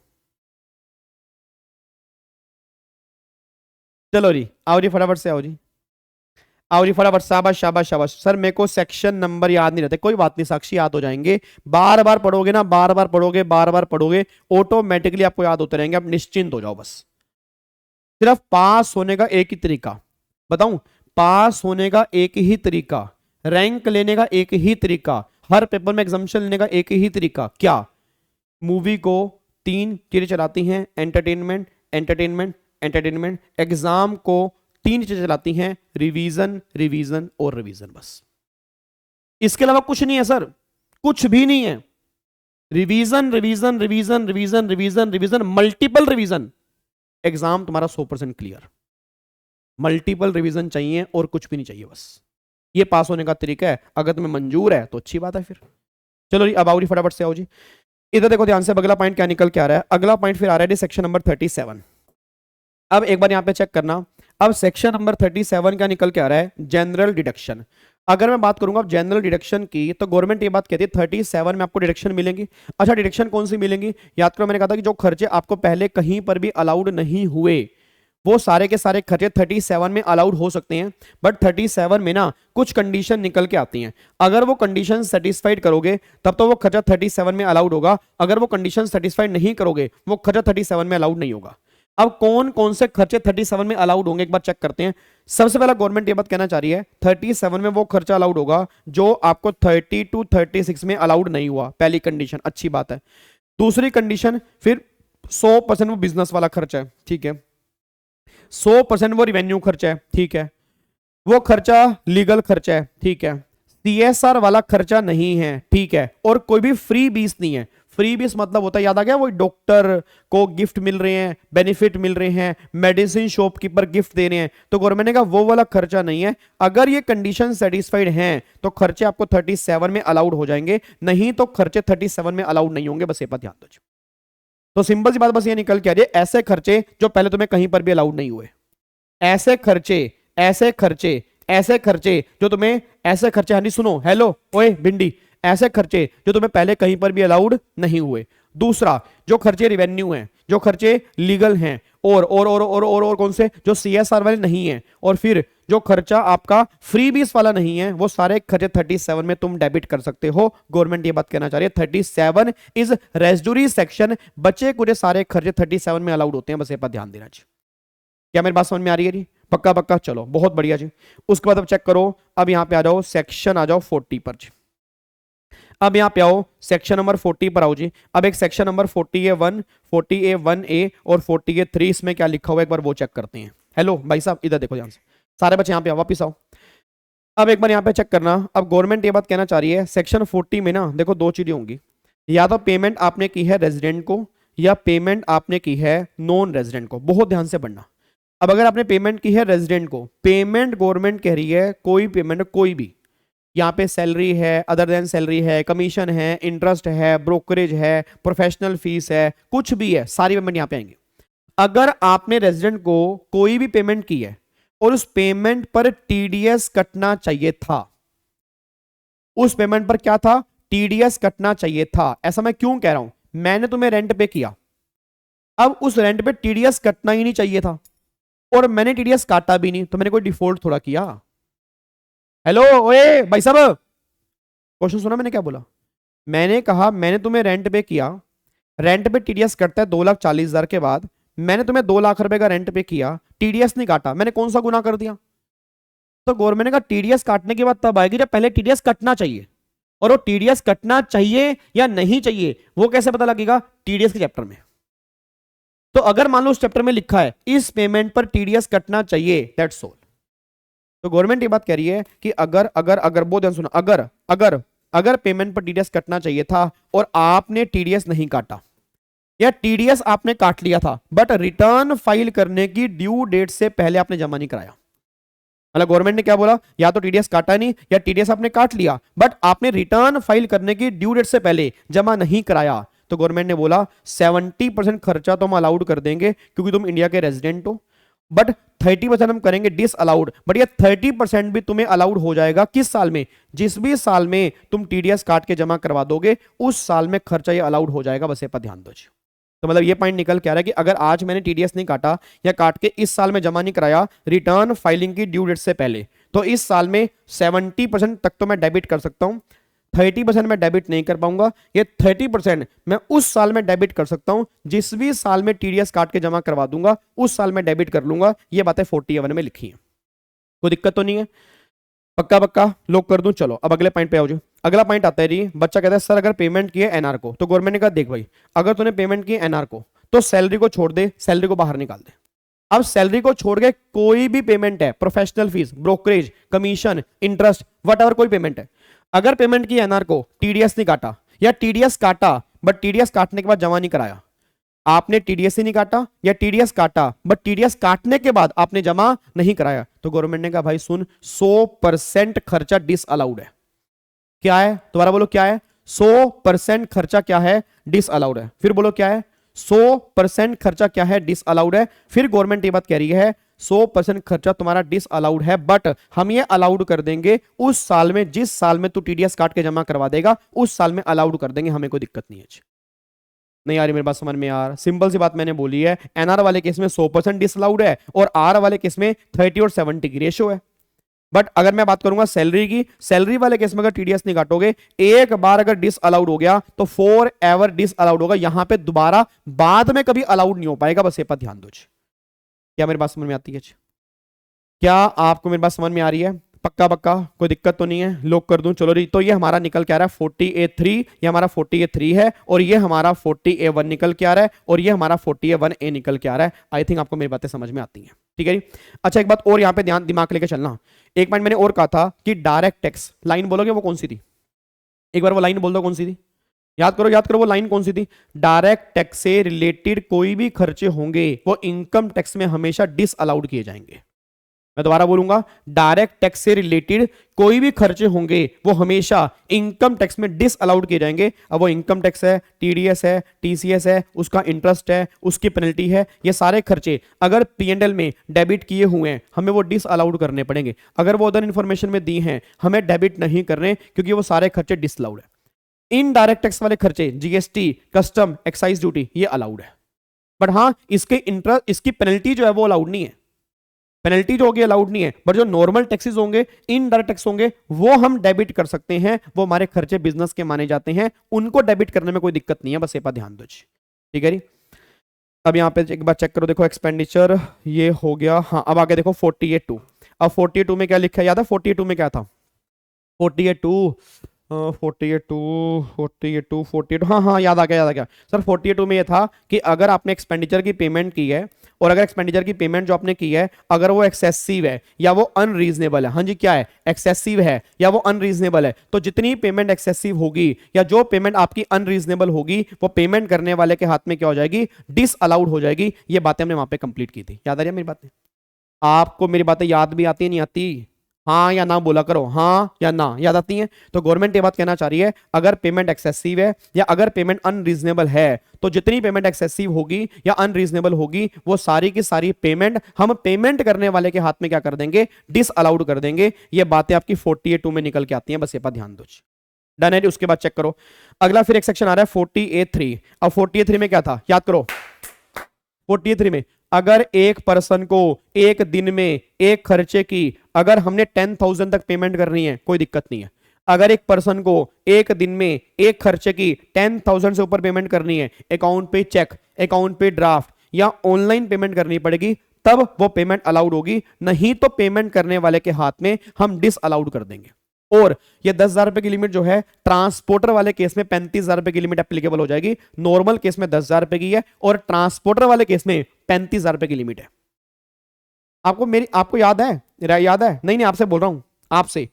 चलो जी आओ जी, फटाफट से आओ जी, आओ जी फटाफट। शाबाश शाबाश शाबाश। सर मेरे को सेक्शन नंबर याद नहीं रहते, कोई बात नहीं साक्षी, याद हो जाएंगे। बार बार पढ़ोगे ना, बार बार पढ़ोगे, बार बार पढ़ोगे, ऑटोमेटिकली आपको याद होते रहेंगे। आप निश्चिंत हो जाओ बस। सिर्फ पास होने का एक ही तरीका बताऊं, पास होने का एक ही तरीका, रैंक लेने का एक ही तरीका, हर पेपर में एग्जामिनेशन लेने का एक ही तरीका। क्या? मूवी को 3 चीजें चलाती हैं, एंटरटेनमेंट एंटरटेनमेंट एंटरटेनमेंट। एग्जाम को 3 चीजें चलाती हैं, रिवीजन रिवीजन और रिवीजन। बस इसके अलावा कुछ नहीं है सर, कुछ भी नहीं है। Revision revision revision revision revision revision, multiple revision, exam तुम्हारा 100% क्लियर। मल्टीपल रिवीजन चाहिए और कुछ भी नहीं चाहिए, बस ये पास होने का तरीका है। अगर तुम्हें मंजूर है तो अच्छी बात है। फिर चलो जी अब आओ जी, फटाफट से आओ जी। इधर देखो ध्यान से, अगला पॉइंट क्या निकल के आ रहा है। अगला पॉइंट फिर आ रहा है सेक्शन नंबर 37। अब एक बार यहां पे चेक करना, अब सेक्शन नंबर 37 क्या निकल के आ रहा है, जनरल डिडक्शन। अगर मैं बात करूंगा जनरल डिडक्शन की, तो गवर्नमेंट ये बात कहती है 37 में आपको डिडक्शन मिलेंगी। अच्छा डिडक्शन कौन सी मिलेंगी? याद करो मैंने कहा था कि जो खर्चे आपको पहले कहीं पर भी अलाउड नहीं हुए वो सारे के सारे खर्चे 37 में अलाउड हो सकते हैं। बट 37 में ना कुछ कंडीशन निकल के आती हैं। अगर वो कंडीशन सेटिस्फाइड करोगे तब तो वो खर्चा 37 में अलाउड होगा, अगर वो कंडीशन सेटिस्फाइड नहीं करोगे वो खर्चा 37 में अलाउड नहीं होगा। अब कौन कौन से खर्चे 37 में अलाउड होंगे एक बार चेक करते हैं। सबसे पहला गवर्नमेंट ये बात कहना चाह रही है 37 में वो खर्चा अलाउड होगा जो आपको 30 to 36 में अलाउड नहीं हुआ, पहली कंडीशन, अच्छी बात है। दूसरी कंडीशन फिर 100% वो बिजनेस वाला खर्चा है, ठीक है, 100% वो रिवेन्यू खर्चा है, ठीक है, वो खर्चा लीगल खर्चा है, ठीक है, सीएसआर वाला खर्चा नहीं है, ठीक है, और कोई भी फ्री बीस नहीं है। फ्री बीस मतलब होता है, याद आ गया, वो डॉक्टर को गिफ्ट मिल रहे हैं, बेनिफिट मिल रहे हैं, मेडिसिन शॉपकीपर गिफ्ट दे रहे हैं, तो गवर्नमेंट ने कहा वो वाला खर्चा नहीं है। अगर ये कंडीशन सेटिस्फाइड हैं तो खर्चे आपको 37 में अलाउड हो जाएंगे, नहीं तो खर्चे 37 में अलाउड नहीं होंगे। बस ये बात ध्यान दो। तो सिंपल सी बात बस ये निकल के आ रही है, ऐसे खर्चे जो पहले तुम्हें कहीं पर भी अलाउड नहीं हुए, ऐसे खर्चे ऐसे खर्चे ऐसे खर्चे जो तुम्हें, ऐसे खर्चे, हाँ जी सुनो, हेलो ओए भिंडी, ऐसे खर्चे जो तुम्हें पहले कहीं पर भी अलाउड नहीं हुए। दूसरा, जो खर्चे रिवेन्यू हैं, जो खर्चे लीगल हैं, और कौन से, जो सीएसआर वाले नहीं हैं, और फिर जो खर्चा आपका फ्री बीस वाला नहीं है वो सारे खर्चे 37 में तुम डेबिट कर सकते हो। गवर्नमेंट ये बात कहना चाह रही है 37 इज रेजिडुअरी सेक्शन, बचे कुछ सारे खर्चे 37 में अलाउड होते हैं, बस ये पर ध्यान देना जी। क्या मेरी बात समझ में आ रही है जी? पक्का पक्का, चलो बहुत बढ़िया जी। उसके बाद अब चेक करो, अब यहां पे आ जाओ सेक्शन, आ जाओ 40 पर जी। अब यहां पे आओ सेक्शन नंबर 40 पर आओ जी। अब एक सेक्शन नंबर 40A1, 40A1A और 40A3 इसमें क्या लिखा हुआ है एक बार वो चेक करते हैं। हेलो भाई साहब इधर देखो ध्यान से, सारे बच्चे यहाँ पे आओ, वापिस आओ। अब एक बार यहाँ पे चेक करना, अब गवर्नमेंट ये बात कहना चाह रही है सेक्शन 40 में ना देखो दो चीजें होंगी, या तो पेमेंट आपने की है रेजिडेंट को या पेमेंट आपने की है नॉन रेजिडेंट को। बहुत ध्यान से पढ़ना। अब अगर आपने पेमेंट की है रेजिडेंट को, पेमेंट गवर्नमेंट कह रही है कोई पेमेंट कोई भी, यहाँ पे सैलरी है, अदर देन सैलरी है, कमीशन है, इंटरेस्ट है, ब्रोकरेज है, प्रोफेशनल फीस है, कुछ भी है, सारी पेमेंट यहाँ पे आएंगे। अगर आपने रेजिडेंट को कोई भी पेमेंट की है और उस पेमेंट पर टीडीएस कटना चाहिए था, उस पेमेंट पर क्या था, टीडीएस कटना चाहिए था। ऐसा मैं क्यों कह रहा हूं, मैंने तुम्हें रेंट पे किया, अब उस रेंट पे टीडीएस कटना ही नहीं चाहिए था और मैंने टीडीएस काटा भी नहीं, तो मैंने कोई डिफॉल्ट थोड़ा किया। हेलो ओए भाई साहब, क्वेश्चन सुना मैंने क्या बोला? मैंने कहा मैंने तुम्हें रेंट पे किया, रेंट पे टीडीएस कटता है 2,40,000 के बाद, मैंने तुम्हें 2 लाख रुपए का रेंट पे किया, टीडीएस नहीं काटा, मैंने कौन सा गुनाह कर दिया? तो गवर्नमेंट का टीडीएस काटने के बाद तब आएगी जब पहले टीडीएस कटना चाहिए, और वो टीडीएस कटना चाहिए या नहीं चाहिए वो कैसे पता लगेगा? टीडीएस के चैप्टर में। तो अगर मान लो उस चैप्टर में लिखा है इस पेमेंट पर टीडीएस कटना चाहिए, दैट्स ऑल। तो गवर्नमेंट ये बात कह रही है कि अगर अगर अगर बहुत ध्यान सुना, अगर अगर अगर पेमेंट पर टीडीएस कटना चाहिए था और आपने टीडीएस नहीं काटा, या टीडीएस आपने काट लिया था बट रिटर्न फाइल करने की ड्यू डेट से पहले आपने जमा नहीं कराया, मतलब गवर्नमेंट ने क्या बोला, या तो टीडीएस काटा नहीं या टीडीएस आपने काट लिया बट आपने रिटर्न फाइल करने की ड्यू डेट से पहले जमा नहीं कराया, तो गवर्नमेंट ने बोला 70% खर्चा तो हम अलाउड कर देंगे क्योंकि तुम इंडिया के रेजिडेंट हो, बट 30% हम करेंगे डिस अलाउड। बट ये 30% भी तुम्हें अलाउड हो जाएगा किस साल में? जिस भी साल में तुम टीडीएस काट के जमा करवा दोगे उस साल में खर्चा ये अलाउड हो जाएगा, बस ये पर ध्यान दो। तो मतलब ये पॉइंट निकल के आ रहा है कि अगर आज मैंने टीडीएस नहीं काटा या काट के इस साल में जमा नहीं कराया रिटर्न फाइलिंग की ड्यू डेट से पहले, तो इस साल में 70% तक तो मैं डेबिट कर सकता हूं, 30% मैं डेबिट नहीं कर पाऊंगा। ये 30% मैं उस साल में डेबिट कर सकता हूं, जिस भी साल में टीडीएस काट के जमा करवा दूंगा उस साल में डेबिट कर लूंगा। ये बातें 41 में लिखी है, कोई दिक्कत तो नहीं है? पक्का पक्का लॉक कर दूं। चलो अब अगले पॉइंट पे आओ जी। अगला पॉइंट आता है जी, बच्चा कहता है सर अगर पेमेंट की है एनआर को, तो गवर्नमेंट ने कहा देख भाई अगर तूने पेमेंट की एनआर को तो सैलरी को छोड़ दे, सैलरी को बाहर निकाल दे। अब सैलरी को छोड़ के कोई भी पेमेंट है, professional fees, brokerage, commission, interest, what ever कोई पेमेंट है, अगर पेमेंट की एनआर को टीडीएस नहीं काटा या टीडीएस काटा बट टीडीएस काटने के बाद जमा नहीं कराया, आपने टीडीएस ही नहीं काटा या टीडीएस काटा बट टीडीएस काटने के बाद आपने जमा नहीं कराया, तो गवर्नमेंट ने कहा भाई सुन 100% खर्चा डिस अलाउड है। क्या है? दोबारा बोलो क्या है? 100% खर्चा क्या है? डिस अलाउड है। फिर बोलो क्या है? 100% खर्चा क्या है? डिस अलाउड है। फिर गवर्नमेंट ये बात कह रही है 100% खर्चा तुम्हारा डिस अलाउड है बट हम ये अलाउड कर देंगे उस साल में जिस साल में तू टीडीएस काट के जमा करवा देगा उस साल में अलाउड कर देंगे, हमें कोई दिक्कत नहीं है। नहीं आ रही मेरी बात समझ में यार? सिंपल सी बात मैंने बोली है, एनआर वाले केस में 100% डिसअलाउड है और आर वाले केस में 30 और 70 की रेशियो है। बट अगर मैं बात करूंगा सैलरी की, सैलरी वाले केस में अगर टीडीएस नहीं काटोगे, एक बार अगर डिस अलाउड हो गया तो फॉर एवर डिस अलाउड होगा, यहां पे दोबारा बाद में कभी अलाउड नहीं हो पाएगा, बस ये पर ध्यान दो। क्या मेरी बात समझ में आती है? क्या आपको मेरी बात समझ में आ रही है? पक्का पक्का, कोई दिक्कत तो नहीं है? लॉक कर दूं। चलो जी, तो ये हमारा निकल के आ रहा है 40A3, ये हमारा 40A3 है और ये हमारा 40A1 निकल के आ रहा है और ये हमारा 40A1A निकल के आ रहा है। आई थिंक आपको मेरी बातें समझ में आती हैं, ठीक है जी। अच्छा एक बात और यहाँ पे ध्यान दिमाग लेके चलना, एक पॉइंट मैंने और कहा था कि डायरेक्ट टैक्स, लाइन बोलोगे वो कौन सी थी? एक बार वो लाइन बोल दो कौन सी थी, याद करो वो लाइन कौन सी थी? डायरेक्ट टैक्स से रिलेटेड कोई भी खर्चे होंगे वो इनकम टैक्स में हमेशा डिस अलाउड किए जाएंगे। मैं दोबारा बोलूंगा, डायरेक्ट टैक्स से रिलेटेड कोई भी खर्चे होंगे वो हमेशा इनकम टैक्स में डिस अलाउड किए जाएंगे। अब वो इनकम टैक्स है, टीडीएस है, टीसीएस है, उसका इंटरेस्ट है, उसकी पेनल्टी है, ये सारे खर्चे अगर पीएनएल में डेबिट किए हुए हैं हमें वो डिस अलाउड करने पड़ेंगे। अगर वो अदर इंफॉर्मेशन में दी हैं हमें डेबिट नहीं करने क्योंकि वो सारे खर्चे डिस अलाउड है। इनडायरेक्ट टैक्स वाले खर्चे जीएसटी, कस्टम, एक्साइज ड्यूटी ये अलाउड है, बट हाँ इसके इंटरेस्ट, इसकी पेनल्टी जो है वो अलाउड नहीं है। पेनल्टी जो होगी अलाउड नहीं है, बट जो नॉर्मल टैक्सेस होंगे, इनडायरेक्ट टैक्स होंगे, वो हम डेबिट कर सकते हैं, वो हमारे खर्चे बिजनेस के माने जाते हैं, उनको डेबिट करने में कोई दिक्कत नहीं है, बस ये पर ध्यान दो जी। ठीक है जी। अब यहाँ पे एक बार चेक करो, देखो एक्सपेंडिचर ये हो गया। हाँ अब आगे देखो 48(2). अब 48(2) में क्या लिखा है, याद है 48(2) में क्या था? 48(2) 48(2) हाँ हाँ याद आ गया सर। 48(2) में ये था कि अगर आपने एक्सपेंडिचर की पेमेंट की है, और अगर एक्सपेंडिचर की पेमेंट जो आपने की है अगर वो एक्सेसिव है या वो अनरीजनेबल है, हाँ जी क्या है, एक्सेसिव है या वो अनरीजनेबल है, तो जितनी पेमेंट एक्सेसिव होगी या जो पेमेंट आपकी अनरीजनेबल होगी, वो पेमेंट करने वाले के हाथ में क्या हो जाएगी, डिसअलाउड हो जाएगी। ये बातें हमने वहां पे कंप्लीट की थी, याद आ रही है मेरी बातें? आपको मेरी बातें याद भी आती है नहीं आती? हाँ या ना बोला करो, हाँ या ना, याद आती है? तो गवर्नमेंट ये बात कहना चाह रही है, अगर पेमेंट एक्सेसिव है या अगर पेमेंट अनरीजनेबल है, तो जितनी पेमेंट एक्सेसिव होगी या अनरीजनेबल होगी, वो सारी की सारी पेमेंट हम पेमेंट करने वाले के हाथ में क्या कर देंगे, डिसअलाउड कर देंगे। ये बातें आपकी 48(2) में निकल के आती हैं, बस ये पर ध्यान दो। डन है। उसके बाद चेक करो अगला, फिर एक सेक्शन आ रहा है 48(3). अब 48(3) में क्या था, याद करो। 48(3) में अगर एक पर्सन को एक दिन में एक खर्चे की अगर हमने 10,000 तक पेमेंट करनी है, कोई दिक्कत नहीं है। अगर एक पर्सन को एक दिन में एक खर्चे की 10,000 से ऊपर पेमेंट करनी है, अकाउंट पे चेक, अकाउंट पे ड्राफ्ट या ऑनलाइन पेमेंट करनी पड़ेगी, तब वो पेमेंट अलाउड होगी, नहीं तो पेमेंट करने वाले के हाथ में हम डिसअलाउड कर देंगे। और ये 10,000 रुपए की लिमिट जो है, ट्रांसपोर्टर वाले केस में 35,000 रुपए की लिमिट एप्लीकेबल हो जाएगी। नॉर्मल केस में 10,000 रुपए की है, और ट्रांसपोर्टर वाले केस में 35,000 रुपए की लिमिट है। आपको याद है? याद है? नहीं आपसे बोल रहा हूं, आपसे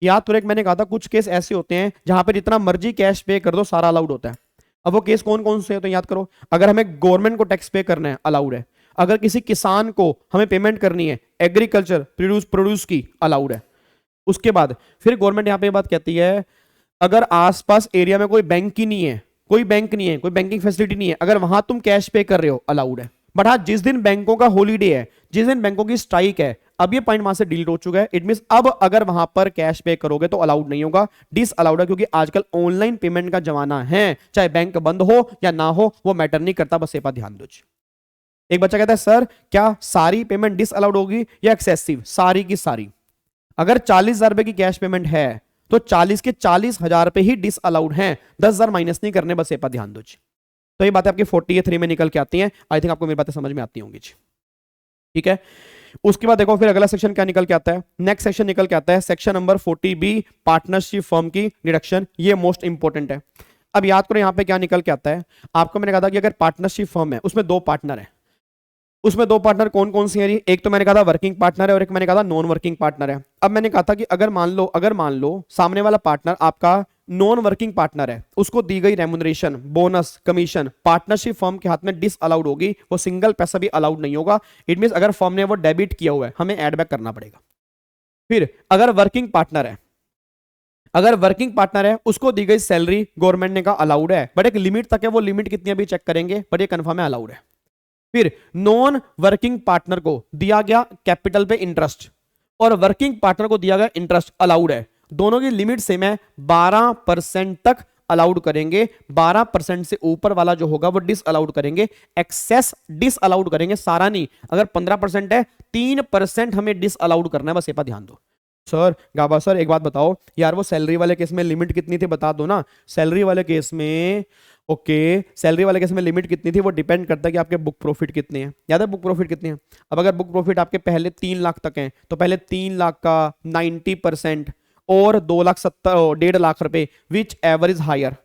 याद तो। एक मैंने कहा था कुछ केस ऐसे होते हैं जहां पर जितना मर्जी कैश पे कर दो सारा अलाउड होता है। अब वो केस कौन कौन से होते हैं याद करो। अगर हमें गवर्नमेंट को टैक्स पे करना है, अलाउड है। अगर किसी किसान को हमें पेमेंट करनी है एग्रीकल्चर प्रोड्यूस की, अलाउड है। उसके बाद फिर गवर्नमेंट यहां पे बात कहती है, अगर आसपास एरिया में कोई बैंक ही नहीं है, कोई बैंक नहीं है, कोई बैंकिंग फैसिलिटी नहीं है, अगर वहां तुम कैश पे कर रहे हो, अलाउड है। बट हाँ, जिस दिन बैंकों का हॉलीडे है, जिस दिन बैंकों की स्ट्राइक है, अब ये पॉइंट वहां से डिलीट हो चुका है। इट मींस अब अगर वहां पर कैश पे करोगे तो अलाउड नहीं होगा, डिस अलाउड है, क्योंकि आजकल ऑनलाइन पेमेंट का जमाना है। चाहे बैंक बंद हो या ना हो, वो मैटर नहीं करता, बस ये पर ध्यान दो। एक बच्चा कहता है सर क्या सारी पेमेंट डिस अलाउड होगी या एक्सेसिव? सारी की सारी। अगर 40,000 रुपए की कैश पेमेंट है तो 40 के 40,000 रुपए ही डिस अलाउड हैं, 10,000 माइनस नहीं करने, बस ये पर ध्यान दो जी। तो ये बातें आपकी 48(3) में निकल के आती हैं। आई थिंक आपको मेरी बातें समझ में आती होंगी जी। ठीक है। उसके बाद देखो फिर अगला सेक्शन क्या निकल के आता है, नेक्स्ट सेक्शन निकल के आता है section number 40B, partnership firm की डिडक्शन। ये मोस्ट इंपॉर्टेंट है। अब याद करो यहां पे क्या निकल के आता है। आपको मैंने कहा था कि अगर पार्टनरशिप फर्म है उसमें दो पार्टनर है, उसमें दो पार्टनर कौन कौन सी है? एक तो मैंने कहा था वर्किंग पार्टनर है, और एक मैंने कहा था नॉन वर्किंग पार्टनर है। अब मैंने कहा था कि अगर मान लो सामने वाला पार्टनर आपका नॉन वर्किंग पार्टनर है, उसको दी गई remuneration, bonus, commission partnership firm के हाथ में डिस अलाउड होगी, वो सिंगल पैसा भी अलाउड नहीं होगा। इट मींस अगर फर्म ने वो डेबिट किया हुआ है, हमें एड बैक करना पड़ेगा। फिर अगर वर्किंग पार्टनर है, उसको दी गई सैलरी गवर्नमेंट ने कहा अलाउड है, बट एक लिमिट तक है, वो लिमिट कितनी अभी चेक करेंगे, बट ये कंफर्म है अलाउड है। फिर नॉन वर्किंग पार्टनर को दिया गया कैपिटल पे इंटरेस्ट, और वर्किंग पार्टनर को दिया गया इंटरेस्ट, अलाउड है। दोनों की लिमिट सेम है, 12% तक अलाउड करेंगे। 12% से ऊपर वाला जो होगा वो डिस अलाउड करेंगे, एक्सेस डिस अलाउड करेंगे, सारा नहीं। अगर 15% है, 3% हमें डिस अलाउड करना है, बस ये पर ध्यान दो। सर गाबा सर एक बात बताओ यार, वो सैलरी वाले केस में लिमिट कितनी थी बता दो ना। सैलरी वाले केस में सैलरी वाले केस में लिमिट कितनी थी वो डिपेंड करता है कि आपके बुक प्रॉफिट कितने हैं। याद है बुक प्रॉफिट कितने हैं? अब अगर बुक प्रॉफिट आपके पहले 3 लाख तक हैं, तो पहले 3 लाख का 90% और 1.5 लाख रुपए, विच एवरेज हायर,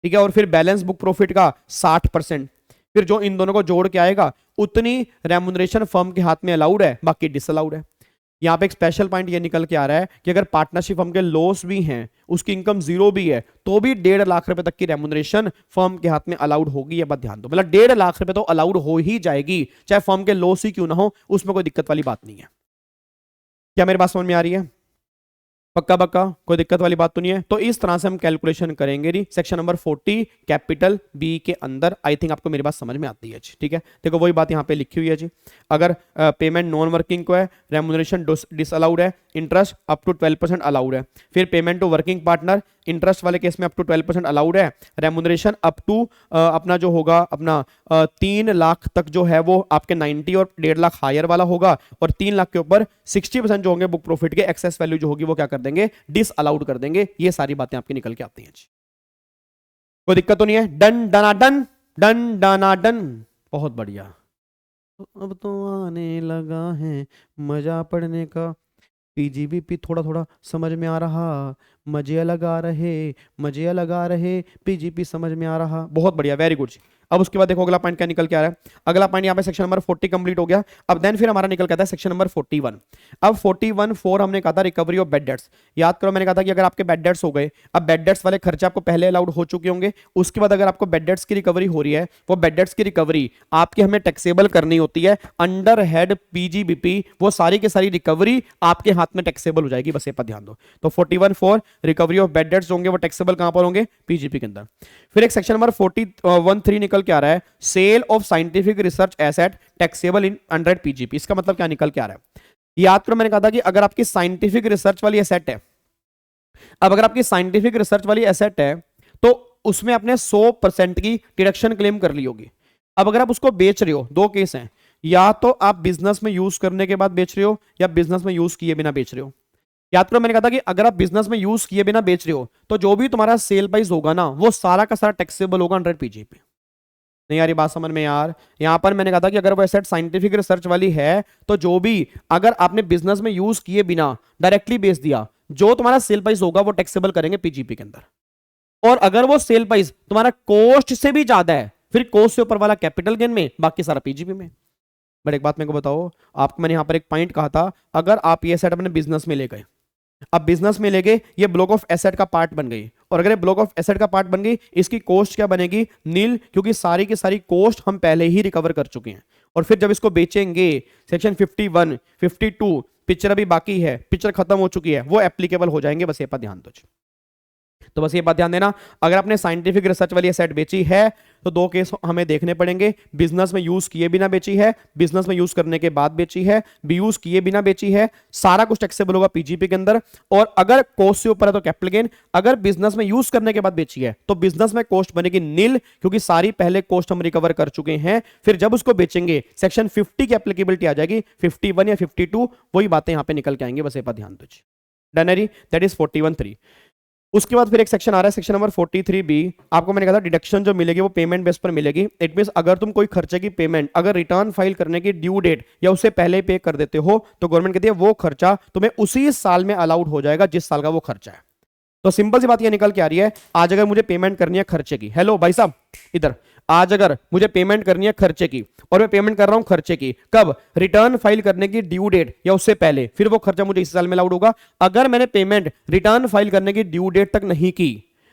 ठीक है। और फिर बैलेंस बुक प्रॉफिट का 60%। फिर जो इन दोनों को जोड़ के आएगा उतनी रेमुनरेशन फर्म के हाथ में अलाउड है, बाकी डिसअलाउड है। यहां पे एक स्पेशल पॉइंट ये निकल के आ रहा है कि अगर पार्टनरशिप फर्म के लॉस भी हैं, उसकी इनकम 0 भी है, तो भी 1.5 लाख रुपए तक की रेमुनरेशन फर्म के हाथ में अलाउड होगी। ये बात ध्यान दो, मतलब 1.5 लाख रुपए तो अलाउड हो ही जाएगी, चाहे फर्म के लॉस ही क्यों ना हो, उसमें कोई दिक्कत वाली बात नहीं है। क्या मेरी बात समझ में आ रही है? पक्का पक्का, कोई दिक्कत वाली बात तो नहीं है। तो इस तरह से हम कैलकुलेशन करेंगे जी सेक्शन नंबर 40 कैपिटल बी के अंदर। आई थिंक आपको मेरी बात समझ में आती है जी, ठीक है। देखो वही बात यहाँ पे लिखी हुई है जी, अगर पेमेंट नॉन वर्किंग को है, रेमुनरेशन डिसअलाउड है, इंटरेस्ट अप टू 12% अलाउड है। फिर payment to working partner, interest वाले केस में अप टू 12% अलाउड है। रेमुनरेशन अप टू अपना जो होगा अपना 3 लाख तक जो है वो आपके 90 और 1.5 लाख हायर वाला होगा, और 3 लाख के ऊपर 60% जो होंगे बुक प्रॉफिट के एक्सेस वैल्यू जो होगी वो क्या कर देंगे, डिस अलाउड कर देंगे। ये सारी बातें आपकी निकल के आती हैं जी, कोई दिक्कत तो नहीं है। डन डना डन, डन डना डन, बहुत बढ़िया। अब तो आने लगा है मजा पढ़ने का, पीजीबीपी थोड़ा थोड़ा समझ में आ रहा, मजे लगा रहे, मजे लगा रहे, पीजीपी समझ में आ रहा, बहुत बढ़िया, वेरी गुड। अब उसके बाद देखो अगला पॉइंट क्या निकल के आ रहा है। अगला पॉइंट यहाँ पे सेक्शन नंबर 40 कंप्लीट हो गया। अब देन फिर हमारा निकल के आता है सेक्शन नंबर 41। अब 41(4) हमने कहा था रिकवरी ऑफ बैड डेट्स। याद करो मैंने कहा था कि अगर आपके बैड डेट्स हो गए, अब बैड डेट्स वाले खर्चे आपको पहले अलाउड हो चुके होंगे, उसके बाद अगर आपको बैड डेट्स की रिकवरी हो रही है, वो बैड डेट्स की रिकवरी आपकी हमें टैक्सेबल करनी होती है अंडर हेड पीजीबीपी। वो सारी की सारी रिकवरी आपके हाथ में टैक्सेबल हो जाएगी, बस ये पर ध्यान दो। तो 41(4) रिकवरी ऑफ बैड डेट्स होंगे वो टैक्सेबल कहां पर होंगे, पीजीपी के अंदर। फिर एक सेक्शन नंबर 41(3) निकल के आ रहा है, sale of scientific research asset taxable in under PGP. इसका मतलब क्या निकल के आ रहा है, याद करो मैंने कहा था कि अगर आपकी साइंटिफिक रिसर्च वाली एसेट है, अब अगर आपकी साइंटिफिक रिसर्च वाली एसेट है तो उसमें आपने 100% की डिडक्शन क्लेम कर ली होगी। अब अगर आप उसको बेच रहे हो, दो केस हैं, या तो आप बिजनेस में यूज करने के बाद बेच रहे हो या बिजनेस में यूज किए बिना बेच रहे हो। याद करो मैंने कहा था कि अगर आप बिजनेस में यूज किए बिना बेच रहे हो तो जो भी तुम्हारा सेल प्राइस होगा ना वो सारा का सारा टैक्सेबल होगा अंडर पीजीपी। नहीं यार ये बात समझ में यार, यहां पर मैंने कहा था कि अगर वो एसेट साइंटिफिक रिसर्च वाली है तो जो भी अगर आपने बिजनेस में यूज किए बिना डायरेक्टली बेच दिया, जो तुम्हारा सेल प्राइस होगा वो टैक्सेबल करेंगे पीजीपी के अंदर। और अगर वो सेल प्राइस तुम्हारा कॉस्ट से भी ज्यादा है, फिर कॉस्ट से ऊपर वाला कैपिटल गेन में, बाकी सारा पीजीपी में। बट एक बात मेरे को बताओ, आपको मैंने यहां पर एक पॉइंट कहा था, अगर आप ये एसेट अपने बिजनेस में ले गए, अब बिजनेस में ले गए, ये ब्लॉक ऑफ एसेट का पार्ट बन गई, और अगर ये ब्लॉक ऑफ एसेट का पार्ट बन गई, इसकी कॉस्ट क्या बनेगी, नील, क्योंकि सारी की सारी कॉस्ट हम पहले ही रिकवर कर चुके हैं। और फिर जब इसको बेचेंगे सेक्शन 51, 52 पिक्चर अभी बाकी है, पिक्चर खत्म हो चुकी है, वो एप्लीकेबल हो जाएंगे, बस ये पर ध्यान दो। तो बस ये बात ध्यान देना, अगर आपने साइंटिफिक रिसर्च वाली एसेट बेची है तो दो केस हमें देखने पड़ेंगे, बिजनेस में यूज किए बिना बेची है, बिजनेस में यूज करने के बाद बेची है, यूज किए बिना बेची है, सारा कुछ टैक्सेबल होगा पीजीपी के अंदर। और अगर कॉस्ट से ऊपर है तो कैपिटल गेन, अगर बिजनेस में यूज करने के बाद बेची है तो बिजनेस में कॉस्ट बनेगी नील, क्योंकि सारी पहले कॉस्ट हम रिकवर कर चुके हैं। फिर जब उसको बेचेंगे सेक्शन 50 की एप्लीकेबिलिटी आ जाएगी, 51 या 52 वही बातें यहां पर निकल के आएंगे, बस ये पर ध्यान दो। डनरी, दैट इज 41(3). उसके बाद फिर एक सेक्शन आ रहा है सेक्शन नंबर 43(B). आपको मैंने कहा था डिडक्शन जो मिलेगी वो पेमेंट बेस पर मिलेगी। इट मींस अगर तुम कोई खर्चे की पेमेंट अगर रिटर्न फाइल करने की ड्यू डेट या उससे पहले पे कर देते हो तो गवर्नमेंट कहती है वो खर्चा तुम्हें उसी साल में अलाउड हो जाएगा जिस साल का वो खर्चा है। तो सिंपल सी बात ये निकल के आ रही है, आज अगर मुझे पेमेंट करनी है खर्चे की, हेलो भाई साहब इधर, आज अगर मुझे पेमेंट करनी है खर्चे की और मैं पेमेंट कर रहा हूं खर्चे की कब, रिटर्न फाइल करने की ड्यू डेट या उससे पहले, फिर वो खर्चा मुझे इस साल में अलाउड होगा। अगर मैंने पेमेंट रिटर्न फाइल करने की ड्यू डेट तक नहीं की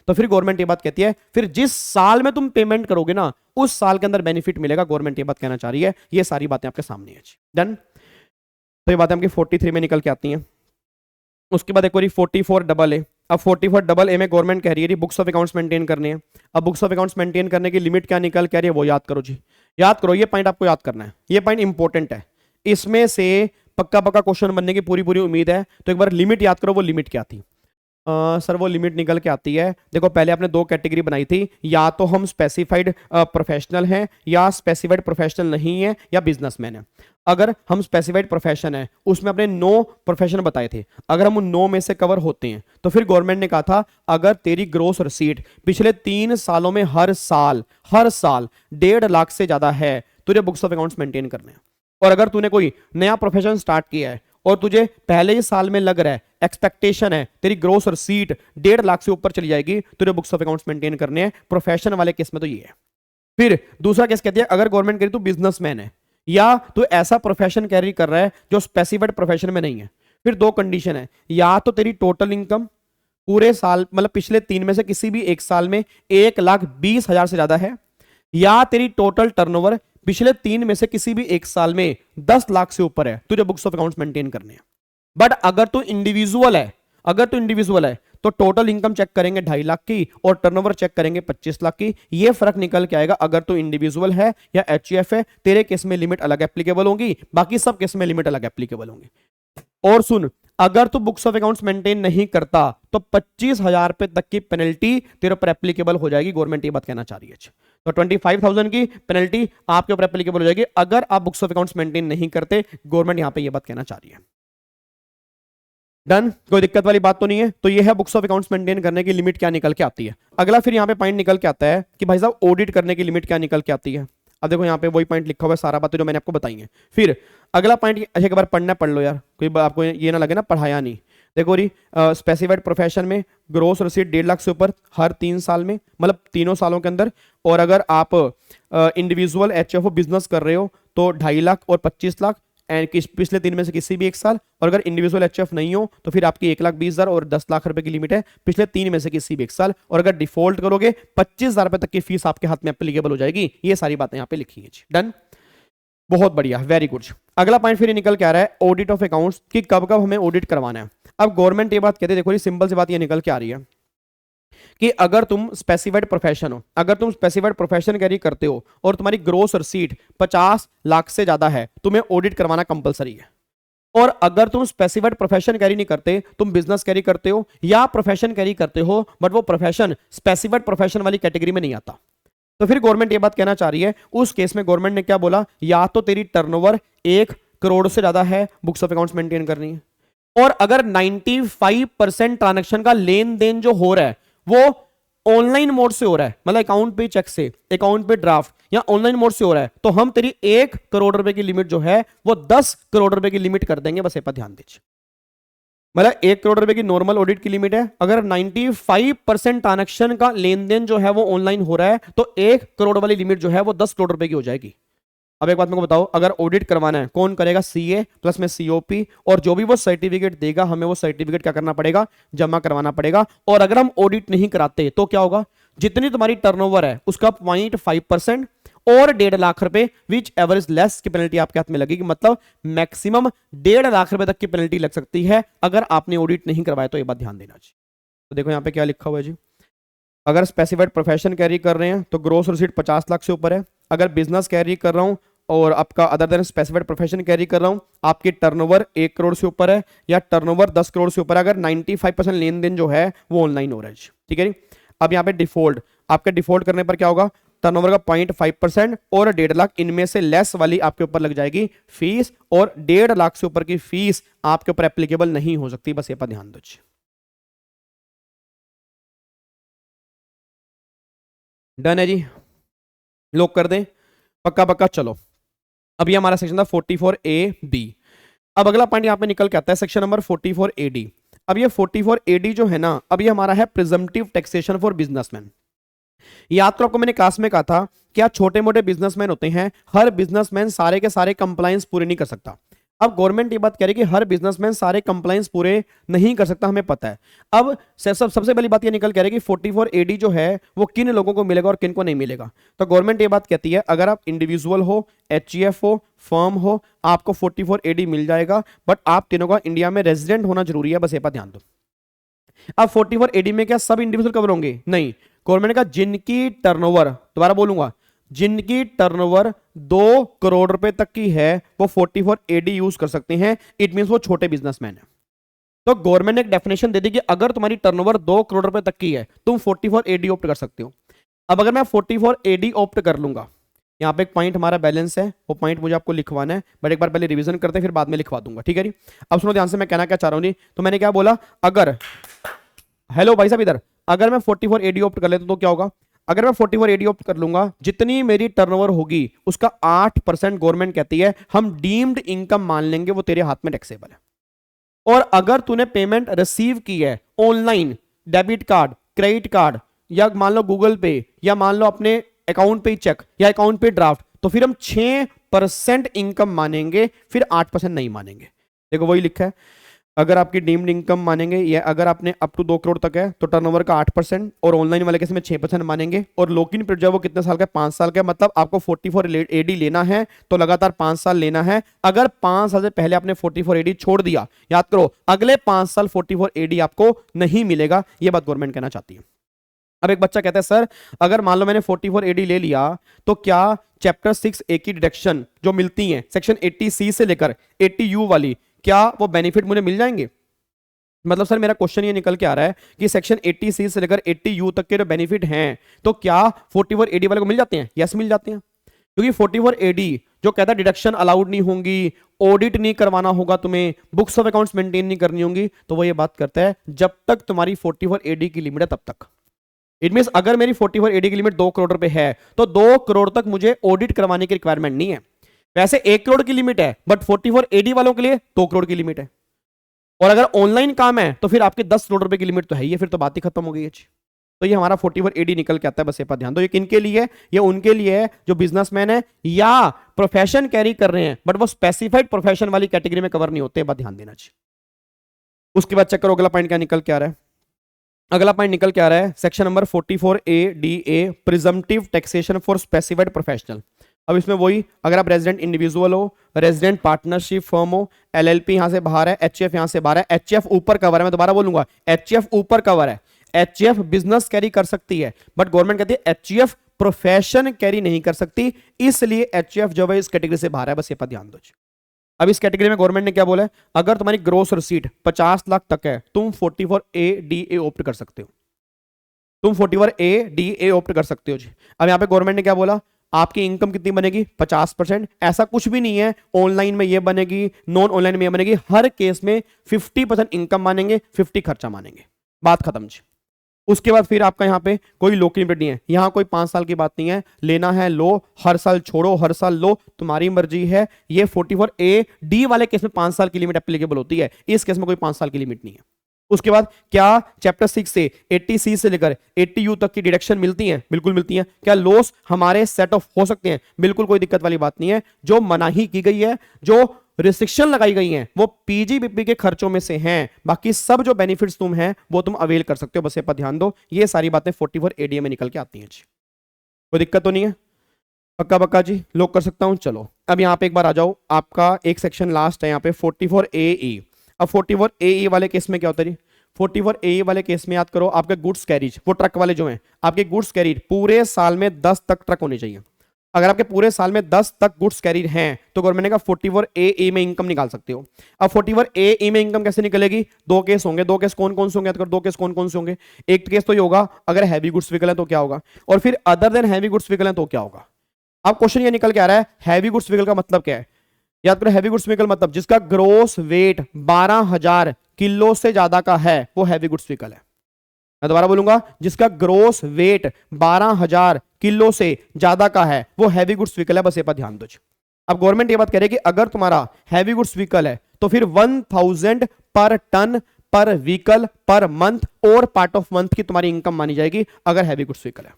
तो फिर गवर्नमेंट ये बात कहती है फिर जिस साल में तुम पेमेंट करोगे ना उस साल के अंदर बेनिफिट मिलेगा। गवर्नमेंट ये बात कहना चाह रही है, ये सारी बातें आपके सामने है। डन, तो ये बातें आपकी 43 में निकल के आती हैं। उसके बाद एक बार 44AA। अब 44AA में गवर्नमेंट कह रही है बुक्स ऑफ अकाउंट्स मेंटेन करने हैं। अब बुक्स ऑफ अकाउंट्स मेंटेन करने की लिमिट क्या निकल के आ रही है वो याद करो जी, याद करो, ये पॉइंट आपको याद करना है, ये पॉइंट इंपॉर्टेंट है, इसमें से पक्का पक्का क्वेश्चन बनने की पूरी पूरी उम्मीद है। तो एक बार लिमिट याद करो, वो लिमिट क्या थी। सर वो लिमिट निकल के आती है, देखो पहले आपने दो कैटेगरी बनाई थी, या तो हम स्पेसिफाइड प्रोफेशनल हैं या स्पेसिफाइड प्रोफेशनल नहीं है या बिजनेसमैन है। अगर हम स्पेसिफाइड प्रोफेशन है उसमें अपने 9 प्रोफेशन बताए थे, अगर हम उन 9 में से कवर होते हैं तो फिर गवर्नमेंट ने कहा था अगर तेरी ग्रोस रिसीट पिछले 3 सालों में हर साल 1.5 लाख से ज्यादा है तुझे बुक्स ऑफ अकाउंट्स मेंटेन करने हैं। और अगर तूने कोई नया प्रोफेशन स्टार्ट किया है और तुझे पहले ही साल में लग रहा है, एक्सपेक्टेशन है तेरी ग्रोस रिसीट 1.5 लाख से ऊपर चली जाएगी, तुझे बुक्स ऑफ अकाउंट्स मेंटेन करने हैं। प्रोफेशन वाले केस में तो ये है। फिर दूसरा केस कहती है अगर गवर्नमेंट कह रही तू बिजनेसमैन है या तू ऐसा प्रोफेशन कैरी कर रहा है जो स्पेसिफाइड प्रोफेशन में नहीं है, फिर दो कंडीशन है, या तो तेरी टोटल इनकम पूरे साल मतलब पिछले 3 में से किसी भी एक साल में 1,20,000 से ज्यादा है, या तेरी टोटल टर्नओवर पिछले 3 में से किसी भी एक साल में 10 लाख से ऊपर है, तुझे बुक्स ऑफ अकाउंट्स मेंटेन करने हैं। बट अगर तू इंडिविजुअल है अगर तू इंडिविजुअल है तो टोटल इनकम चेक करेंगे 2.5 लाख की और टर्नओवर चेक करेंगे 25 लाख की। ये फर्क निकल के आएगा अगर तू इंडिविजुअल है या एचयूएफ है। तेरे केस में लिमिट अलग एप्लीकेबल होंगी, बाकी सब केस में लिमिट अलग एप्लीकेबल होंगी। और सुन, अगर तू बुक्स ऑफ अकाउंट्स मेंटेन नहीं करता तो 25,000 रुपए तक की पेनल्टी तेरे ऊपर एप्लीकेबल हो जाएगी। गवर्नमेंट ये बात कहना चाह रही है। तो 25,000 की पेनल्टी आपके ऊपर एप्लीकेबल हो जाएगी अगर आप बुक्स ऑफ अकाउंट्स मेंटेन नहीं करते। गवर्नमेंट यहां पे ये बात कहना चाह रही है। डन, कोई दिक्कत वाली बात तो नहीं है। तो ये है बुक्स ऑफ अकाउंट्स मेंटेन करने की लिमिट क्या निकल के आती है। अगला फिर यहां पे पॉइंट निकल के आता है कि भाई साहब ऑडिट करने की लिमिट क्या निकल के आती है। अब देखो यहाँ पे वही पॉइंट लिखा हुआ है, सारा बातें जो मैंने आपको बताई है। फिर अगला पॉइंट एक बार पढ़ना पढ़ लो यार, कोई आपको ये ना लगे ना पढ़ाया नहीं। देखो री स्पेसिफाइड प्रोफेशन में ग्रोस रसीद 1.5 लाख से ऊपर हर 3 साल में, मतलब तीनों सालों के अंदर। और अगर आप इंडिविजुअल एचएफओ बिजनेस कर रहे हो तो 2.5 लाख और 25 लाख एंड पिछले 3 में से किसी भी एक साल। और अगर इंडिविजुअल एचएफ नहीं हो तो फिर आपकी 1,20,000 और 10 लाख रुपए की लिमिट है पिछले 3 में से किसी भी एक साल। और अगर डिफॉल्ट करोगे 25,000 रुपए तक की फीस आपके हाथ में एप्लीकेबल हो जाएगी। ये सारी बातें यहाँ पे लिखी है। डन, बहुत बढ़िया, वेरी गुड। अगला पॉइंट फिर निकल के आ रहा है ऑडिट ऑफ अकाउंट्स कि कब कब हमें ऑडिट करवाना है। अब गवर्नमेंट ये बात कहते हैं, देखो ये सिंपल सी बात ये निकल के आ रही है कि अगर तुम स्पेसिफाइड प्रोफेशन हो, अगर तुम स्पेसिफाइड प्रोफेशन कैरी करते हो और तुम्हारी ग्रोस रिसीट 50 लाख से ज्यादा है, तुम्हें ऑडिट करवाना कंपलसरी है। और अगर तुम स्पेसिफाइड प्रोफेशन कैरी नहीं करते, तुम बिजनेस कैरी करते हो या प्रोफेशन कैरी करते हो बट वो प्रोफेशन स्पेसिफाइड प्रोफेशन वाली कैटेगरी में नहीं आता, तो फिर गवर्नमेंट ये बात कहना चाह रही है। उस केस में गवर्नमेंट ने क्या बोला, या तो तेरी टर्नओवर 1 करोड़ से ज्यादा है, बुक्स ऑफ अकाउंट्स मेंटेन करनी है। और अगर 95% ट्रांजैक्शन का लेन देन जो हो रहा है वो ऑनलाइन मोड से हो रहा है, मतलब अकाउंट पे चेक से, अकाउंट पे ड्राफ्ट या ऑनलाइन मोड से हो रहा है, तो हम तेरी 1 करोड़ रुपए की लिमिट जो है वो 10 करोड़ रुपए की लिमिट कर देंगे। बस ये पर ध्यान दीजिए, मतलब 1 करोड़ रुपए की नॉर्मल ऑडिट की लिमिट है। अगर 95% ट्रांजैक्शन का लेन देन जो है वो ऑनलाइन हो रहा है तो 1 करोड़ वाली लिमिट जो है वो 10 करोड़ रुपए की हो जाएगी। अब एक बात मेरे को बताओ, अगर ऑडिट करवाना है कौन करेगा, सीए प्लस में सीओपी, और जो भी वो सर्टिफिकेट देगा हमें वो सर्टिफिकेट क्या करना पड़ेगा, जमा करवाना पड़ेगा। और अगर हम ऑडिट नहीं कराते तो क्या होगा, जितनी तुम्हारी टर्नओवर है उसका 0.5% और 1.5 लाख रुपए विच एवरेज लेस की पेनल्टी आपके हाथ में लगेगी। मतलब मैक्सिमम 1.5 लाख रुपए तक की पेनल्टी लग सकती है अगर आपने ऑडिट नहीं करवाया। तो ये बात ध्यान देना चाहिए। तो देखो यहाँ पे क्या लिखा हुआ है जी, अगर स्पेसिफाइड प्रोफेशन कैरी कर रहे हैं तो ग्रोस रिसीट 50 लाख से ऊपर है। अगर बिजनेस कैरी कर रहा हूं और आपका other than specified profession carry कर रहा हूं, आपकी टर्नओवर 1 करोड़ से ऊपर है या टर्नओवर 10 करोड़ से ऊपर है, अगर 95% लेन देन जो है वो ऑनलाइन हो रहा है। ठीक है जी। अब यहाँ पे डिफॉल्ट, आपके डिफॉल्ट करने पर क्या होगा, टर्नओवर का 0.5% और 1.5 लाख इनमें से लेस वाली आपके ऊपर लग जाएगी फीस, और 1.5 लाख से ऊपर की फीस आपके ऊपर एप्लीकेबल नहीं हो सकती। बस ये पर ध्यान दीजिए। डन है जी, लॉक कर दें, पक्का पक्का। चलो अभी हमारा सेक्शन था 44A-B। अब अगला पॉइंट यहां पे निकल के आता है सेक्शन नंबर 44A-D। अब ये 44A-D जो है ना, अब ये हमारा है प्रिजम्पटिव टैक्सेशन फॉर बिजनेसमैन। याद तो आपको मैंने क्लास में कहा था क्या छोटे मोटे बिजनेसमैन होते हैं, हर बिजनेसमैन सारे के सारे कंप्लायंस पूरे नहीं कर सकता। अब गवर्नमेंट ये बात कह रही है कि हर बिजनेसमैन सारे कंप्लायंस पूरे नहीं कर सकता, हमें पता है। अब सबसे पहली बात ये निकल के आ रही है कि 44AD जो है वो किन लोगों को मिलेगा और किन को नहीं मिलेगा। तो गवर्नमेंट ये बात कहती है अगर आप इंडिविजुअल हो, एचईएफ हो, फर्म हो, आपको 44AD मिल जाएगा, बट आप तीनों का इंडिया में रेजिडेंट होना जरूरी है। बस ये पर ध्यान दो। अब 44AD में क्या सब इंडिविजुअल कवर होंगे? नहीं, गवर्नमेंट का जिनकी टर्नओवर, दोबारा बोलूंगा, जिनकी टर्नओवर 2 करोड़ रुपए तक की है वो 44AD यूज कर सकते हैं। इट मींस वो छोटे बिजनेसमैन है। तो गवर्नमेंट ने एक डेफिनेशन दे दी कि अगर तुम्हारी टर्नओवर 2 करोड़ रुपए तक की है तुम 44AD ऑप्ट कर सकते हो। अब अगर मैं 44AD ऑप्ट कर लूंगा, यहाँ पे एक पॉइंट हमारा बैलेंस है, वो पॉइंट मुझे आपको लिखवाना है, बट एक बार पहले रिवीजन करते हैं फिर बाद में लिखवा दूंगा। ठीक है जी। अब सुनो ध्यान से मैं कहना क्या चाह रहा हूँ जी। तो मैंने क्या बोला, अगर, हेलो भाई साहब इधर, अगर मैं 44AD ऑप्ट कर लेता तो क्या होगा, अगर मैं 44AD ऑप्ट कर लूंगा, जितनी मेरी टर्नओवर होगी उसका 8% गवर्नमेंट कहती है हम डीम्ड इनकम मान लेंगे, वो तेरे हाथ में टैक्सेबल है। और अगर तूने पेमेंट रिसीव की है online, debit card, credit card, या मान लो गूगल पे, या मान लो अपने अकाउंट पे चेक या अकाउंट पे ड्राफ्ट, तो फिर हम 6% इनकम मानेंगे, फिर 8% नहीं मानेंगे। देखो वही लिखा है, अगर आपकी डीम्ड इनकम मानेंगे या अगर आपने अप टू 2 करोड़ तक है तो टर्नओवर का 8% और ऑनलाइन वाले केस में 6% मानेंगे। और लॉक इन पीरियड जो है वो कितने साल का है? 5 साल का। मतलब आपको 44 एडी लेना है तो लगातार 5 साल लेना है। अगर 5 साल से पहले आपने 44 एडी छोड़ दिया, याद करो अगले 5 साल 44 एडी आपको नहीं मिलेगा। यह बात गवर्नमेंट कहना चाहती है। अब एक बच्चा कहता है सर अगर मान लो मैंने 44 एडी ले लिया तो क्या चैप्टर 6 ए की डिडक्शन जो मिलती है सेक्शन 80 सी से लेकर 80 यू वाली, क्या वो बेनिफिट मुझे मिल जाएंगे? मतलब सर मेरा क्वेश्चन ये निकल के आ रहा है कि सेक्शन 80 सी से लेकर 80 यू तक के जो बेनिफिट हैं तो क्या 44 एडी वाले को मिल जाते हैं? यस मिल जाते हैं, क्योंकि 44 एडी जो कहता है डिडक्शन अलाउड नहीं होंगी, ऑडिट नहीं करवाना होगा तुम्हें, बुक्स ऑफ अकाउंट्स मेंटेन नहीं करनी होंगी, तो वो ये बात करता है जब तक तुम्हारी 44 एडी की लिमिट है तब तक। इट मींस अगर मेरी 44 एडी की लिमिट 2 करोड़ रुपए है तो 2 करोड़ तक मुझे ऑडिट करवाने की रिक्वायरमेंट नहीं है। वैसे 1 करोड़ की लिमिट है बट 44 एडी वालों के लिए 2 करोड़ की लिमिट है। और अगर ऑनलाइन काम है तो फिर आपके 10 करोड़ रुपए की लिमिट तो है ही है, फिर तो बात ही खत्म हो गई है। तो ये हमारा 44 एडी निकल के आता है, बस ये पर ध्यान दो। ये किनके लिए है? ये उनके लिए है जो बिजनेसमैन है या प्रोफेशन कैरी कर रहे हैं बट वो स्पेसिफाइड प्रोफेशन वाली कैटेगरी में कवर नहीं होते, बात ध्यान देना चाहिए। उसके बाद चेक करो अगला पॉइंट क्या निकल के आ रहा है। अगला पॉइंट निकल के आ रहा है section number 44 A D A presumptive taxation for specified professional. अब इसमें वही अगर आप रेजिडेंट इंडिविजुअल हो, रेजिडेंट पार्टनरशिप फर्म हो, एलएलपी यहां से बाहर है, एचएफ यहां से बाहर है, एचएफ ऊपर कवर है, मैं दोबारा बोलूंगा एचएफ ऊपर कवर है। एचएफ बिजनेस कैरी कर सकती है बट गवर्नमेंट कहती है एचएफ प्रोफेशन कैरी नहीं कर सकती, इसलिए एचएफ जो है इस कैटेगरी से बाहर है, बस ये पर ध्यान दो। अब इस कैटेगरी में गवर्नमेंट ने क्या बोला है? अगर तुम्हारी ग्रोस रिसीट 50 लाख तक है तुम 44 ए डी ए ऑप्ट कर सकते हो, तुम 44 ए डी ए ऑप्ट कर सकते हो जी। अब यहां पे गवर्नमेंट ने क्या बोला? आपकी इनकम कितनी बनेगी? 50%। ऐसा कुछ भी नहीं है ऑनलाइन में ये बनेगी, नॉन ऑनलाइन में ये बनेगी, हर केस में 50% इनकम मानेंगे, 50 खर्चा मानेंगे, बात खत्म जी। उसके बाद फिर आपका यहाँ पे कोई लो की लिमिट नहीं है, यहाँ कोई 5 साल की बात नहीं है, लेना है लो, हर साल छोड़ो हर साल लो, तुम्हारी मर्जी है। ये 44 ए डी वाले केस में 5 साल की लिमिट एप्लीकेबल होती है, इस केस में कोई 5 साल की लिमिट नहीं है। उसके बाद क्या चैप्टर 6 से 80 सी से लेकर 80 यू तक की डिडक्शन मिलती है? बिल्कुल मिलती है। क्या लॉस हमारे सेट ऑफ हो सकते हैं? बिल्कुल कोई दिक्कत वाली बात नहीं है। जो मनाही की गई है, जो रिस्ट्रिक्शन लगाई गई हैं वो पीजीबीपी के खर्चों में से हैं, बाकी सब जो बेनिफिट्स तुम हैं वो तुम अवेल कर सकते हो, बस ये पर ध्यान दो। ये सारी बातें 44 एडीए में निकल के आती हैं जी, कोई दिक्कत तो नहीं है? पक्का पक्का जी, लॉक कर सकता हूं। चलो अब यहां पे एक बार आ जाओ, आपका एक सेक्शन लास्ट है यहाँ पे 44 ए। अब 44 ए वाले केस में क्या होता है जी? 44 ए वाले केस में याद करो आपके गुड्स कैरीज, वो ट्रक वाले जो हैं, आपके गुड्स कैरीज पूरे साल में 10 तक ट्रक होने चाहिए। अगर आपके पूरे साल में 10 तक गुड्स कैरीड हैं तो गवर्नमेंट ने कहा 44 ए में इनकम निकाल सकते हो। अब 44 ए में इनकम कैसे निकलेगी? 2 केस होंगे। 2 केस कौन कौन से होंगे? 2 केस कौन कौन से होंगे? एक केस तो ये होगा अगर हैवी गुड्स व्हीकल है तो क्या होगा, और फिर other than heavy goods vehicle है तो क्या होगा। अब क्वेश्चन ये निकल के आ रहा है हैवी गुड्स व्हीकल का मतलब क्या है? याद करो हैवी गुड्स व्हीकल मतलब जिसका ग्रोस वेट 12,000 किलो से ज्यादा का है वो हैवी गुड्स व्हीकल है। मैं दोबारा बोलूंगा, जिसका ग्रोस वेट 12,000 किलो से ज्यादा का है वो हैवी गुड्स व्हीकल है, बस ये पर ध्यान दो। अब गवर्नमेंट ये बात कह रही है कि अगर तुम्हारा हैवी गुड्स व्हीकल है तो फिर 1000 पर टन पर व्हीकल पर मंथ और पार्ट ऑफ मंथ की तुम्हारी इनकम मानी जाएगी अगर हैवी गुड्स व्हीकल है।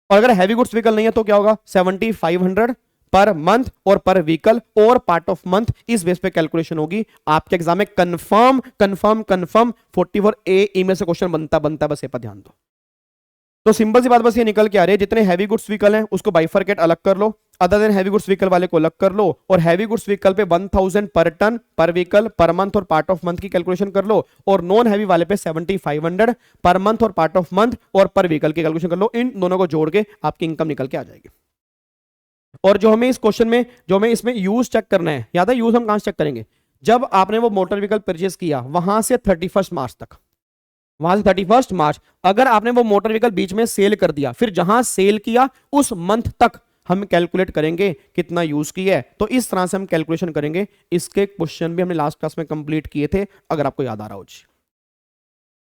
और अगर हैवी गुड्स व्हीकल नहीं है तो क्या होगा? 7500 पर मंथ और पर व्हीकल और पार्ट ऑफ मंथ, इस बेस पे कैलकुलेशन होगी। आपके एग्जाम में कंफर्म कंफर्म कंफर्म 44 ए में से क्वेश्चन बनता, बस ये पर ध्यान दो। तो सिंपल सी बात बस ये निकल के आ रही है जितने हैवी गुड्स व्हीकल हैं उसको बाइफरकेट अलग कर लो, other than heavy goods vehicle वाले को अलग कर लो, और हैवी गुड्स व्हीकल पे 1000 पर टन पर व्हीकल पर मंथ और पार्ट ऑफ मंथ की कैलकुलेशन कर लो, और नॉन हैवी वाले पे 7500 पर मंथ और पार्ट ऑफ मंथ और पर व्हीकल की कैलकुलेशन कर लो। इन दोनों को जोड़ के आपकी इनकम निकल के आ जाएगी। और जो हमें इस क्वेश्चन में जो हमें इसमें यूज चेक करना है, याद है यूज हम कहां से चेक करेंगे? जब आपने वो मोटर व्हीकल परचेज किया वहां से 31 मार्च तक, वहां से 31 मार्च, अगर आपने वो मोटर व्हीकल बीच में सेल कर दिया फिर जहां सेल किया उस मंथ तक हम कैलकुलेट करेंगे कितना यूज किया है। तो इस तरह से हम कैलकुलेशन करेंगे। इसके क्वेश्चन भी हमने लास्ट क्लास में कंप्लीट किए थे, अगर आपको याद आ रहा हो जी।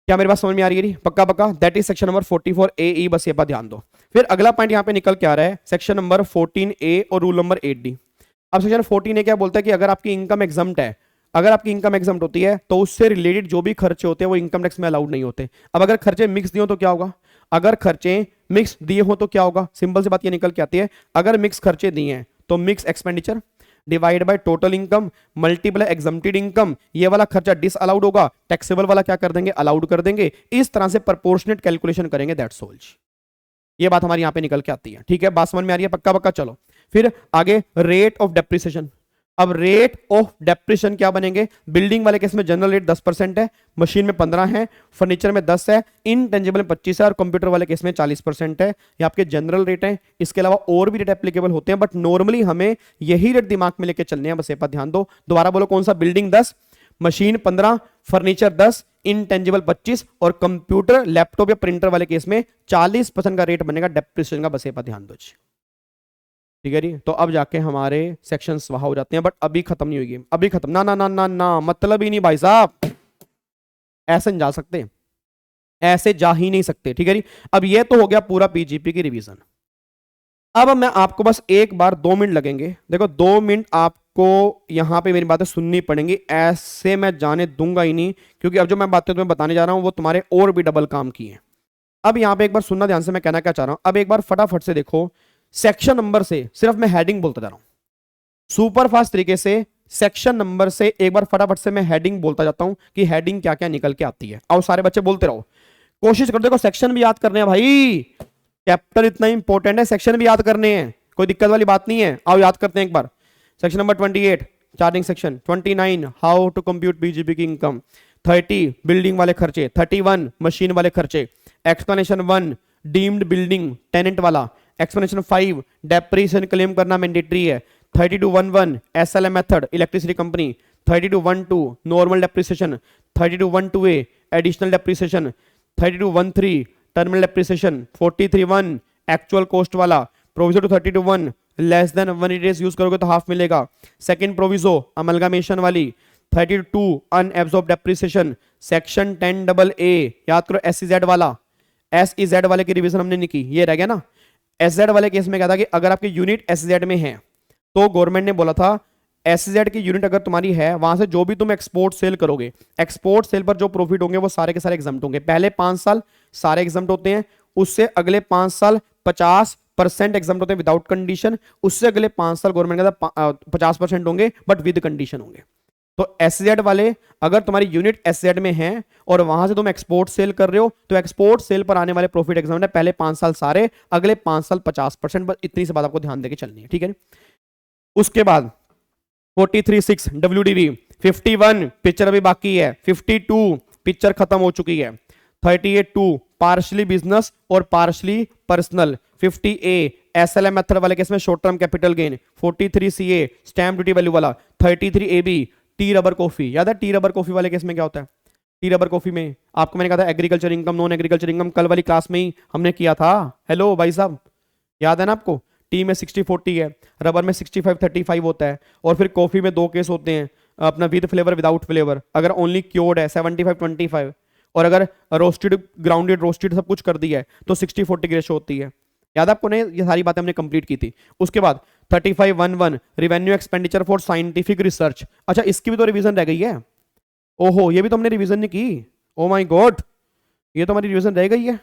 क्या मेरी बात समझ में आ रही है? पक्का पक्का, दैट इज सेक्शन नंबर 44 ए, बस ये बात ध्यान दो। फिर अगला पॉइंट यहां पे निकल के आ रहा है सेक्शन नंबर 14 ए और रूल नंबर 8D। अब सेक्शन 14 ए क्या बोलता है कि अगर आपकी इनकम एग्जम्प्ट है, अगर आपकी इनकम एग्जम्प्ट होती है तो उससे रिलेटेड जो भी खर्चे होते हैं वो इनकम टैक्स में अलाउड नहीं होते। अब अगर खर्चे मिक्स दिए हो तो क्या होगा? अगर खर्चे मिक्स दिए हो तो क्या होगा? सिंपल सी बात ये निकल के आती है, अगर मिक्स खर्चे दिए हैं तो mix expenditure, divide by total income multiply exempted income, ये वाला खर्चा डिस अलाउड होगा, टैक्सेबल वाला क्या कर देंगे, अलाउड कर देंगे। इस तरह से प्रोपोर्शनेट कैलकुलेशन करेंगे, दैट्स ऑल। ये बात हमारी यहां पे निकल के आती है, ठीक है, बात समझ में आ रही है, पक्का पक्का। चलो फिर आगे, रेट ऑफ डेप्रिसिएशन। अब रेट ऑफ डेप्रिसिएशन क्या बनेंगे, बिल्डिंग वाले केस में जनरल रेट 10% है, मशीन में 15 है, फर्नीचर में 10 है, इनटेंजिबल में 25 है और कंप्यूटर वाले केस में 40% है। ये आपके जनरल रेट हैं, इसके अलावा और भी रेट एप्लीकेबल होते हैं, बट नॉर्मली हमें यही रेट दिमाग में लेके चलने हैं, बस ये पर ध्यान दो। दोबारा बोलो कौन सा, बिल्डिंग 10, मशीन 15, फर्नीचर 10, इनटेंजिबल 25 और कंप्यूटर लैपटॉप या प्रिंटर वाले केस में 40% का रेट बनेगा डेप्रिसिएशन का, बस ये पर ध्यान दो। ठीक है जी, तो अब जाके हमारे सेक्शंस वहां हो जाते हैं, बट अभी खत्म नहीं होगी, अभी खत्म ना ना ना ना ना, मतलब ही नहीं भाई साहब, ऐसे नहीं जा सकते, ऐसे जा ही नहीं सकते। ठीक है जी, अब ये तो हो गया पूरा पीजीपी की रिवीजन। अब मैं आपको बस एक बार 2 मिनट लगेंगे, देखो 2 मिनट आपको यहां पे मेरी बातें सुननी पड़ेंगी, ऐसे मैं जाने दूंगा ही नहीं, क्योंकि अब जो मैं बातें तुम्हें बताने जा रहा हूं वो तुम्हारे और भी डबल काम की है। अब यहां पे एक बार सुनना ध्यान से, मैं कहना क्या चाह रहा हूं, अब एक बार फटाफट से देखो, सेक्शन नंबर से सिर्फ मैं हेडिंग बोलता जा रहा हूं, सुपर फास्ट तरीके से सेक्शन नंबर से एक बार फटाफट से मैं हेडिंग बोलता जाता हूं कि हेडिंग क्या क्या निकल के आती है। आओ सारे बच्चे बोलते रहो, कोशिश करो, देखो सेक्शन भी याद करने हैं भाई, चैप्टर इतना इंपॉर्टेंट है, सेक्शन भी याद करने हैं, कोई दिक्कत वाली बात नहीं है। आओ याद करते हैं एक बार, section number 28 charging section, 29 how to compute BGP की इनकम, 30 बिल्डिंग वाले खर्चे, 31 मशीन वाले खर्चे, एक्सप्लेनेशन 1 डीम्ड बिल्डिंग टेनेंट वाला, एक्सप्लेनेशन 5 डेप्रिसिएशन क्लेम करना मैंडेटरी है, 32.1 SLM method electricity company, 32.12 normal depreciation, 32.12a additional depreciation, 32.13 terminal depreciation, 43.1 actual cost वाला, proviso to 32.1 less than 1 days use करोगे तो हाफ मिलेगा, सेकंड प्रोविजो अमलगामेशन वाली, 32 अनएब्सॉर्ब डेप्रिसिएशन, सेक्शन 10AA याद करो, एसईजेड वाला, एसईजेड वाले की रिवीजन हमने नहीं की, ये रह गया ना। एसजेड वाले केस में क्या था कि अगर आपकी यूनिट एसजेड में है तो गवर्नमेंट ने बोला था एसजेड की यूनिट अगर तुम्हारी है, वहां से जो भी तुम एक्सपोर्ट सेल करोगे, एक्सपोर्ट सेल पर जो प्रॉफिट होंगे वो सारे के सारे एग्जम्प्ट होंगे। पहले 5 साल सारे एग्जम्प्ट होते हैं, उससे अगले 5 साल 50% एग्जम्प्ट होते हैं विदाउट कंडीशन, उससे अगले 5 साल गवर्नमेंट का 50% होंगे बट विद कंडीशन होंगे। तो एसजेड वाले अगर तुम्हारी यूनिट एसजेड में है और वहां से तुम एक्सपोर्ट सेल कर रहे हो तो एक्सपोर्ट सेल पर आने वाले प्रॉफिट एग्जाम है पहले 5 साल सारे, अगले 5 साल 50%, बस इतनी सी बात आपको ध्यान देके चलनी है। ठीक है, उसके बाद 43.6 WDV, 51 पिक्चर अभी बाकी है, 52 पिक्चर खत्म हो चुकी है, 38.2 पार्शली बिजनेस और partially personal, 50A SLM method वाले केस में short term capital gain, 43CA stamp duty value वाला, 33AB टी रबर कॉफी। याद है टी रबर कॉफी वाले केस में क्या होता है, टी रबर कॉफी में आपको मैंने कहा था agriculture income non agriculture income, कल वाली क्लास में ही हमने किया था। हेलो भाई साहब, याद है ना आपको, टी में 60-40 है, रबर में 65-35 होता है, और फिर कॉफी में 2 केस होते हैं, अपना विद फ्लेवर विदाउट फ्लेवर, अगर ओनली क्योर्ड है 75-25, और अगर रोस्टेड ग्राउंडेड रोस्टेड सब कुछ कर दिया है तो 60-40 की रेशो होती है। याद आपको नहीं, ये सारी बातें हमने कंप्लीट की थी। उसके बाद 35.11 revenue expenditure for scientific research, अच्छा इसकी भी तो रिवीजन रह गई है, ओहो ये भी तो हमने रिवीजन नहीं की, ओ माय गॉड ये तो हमारी रिवीजन रह गई है,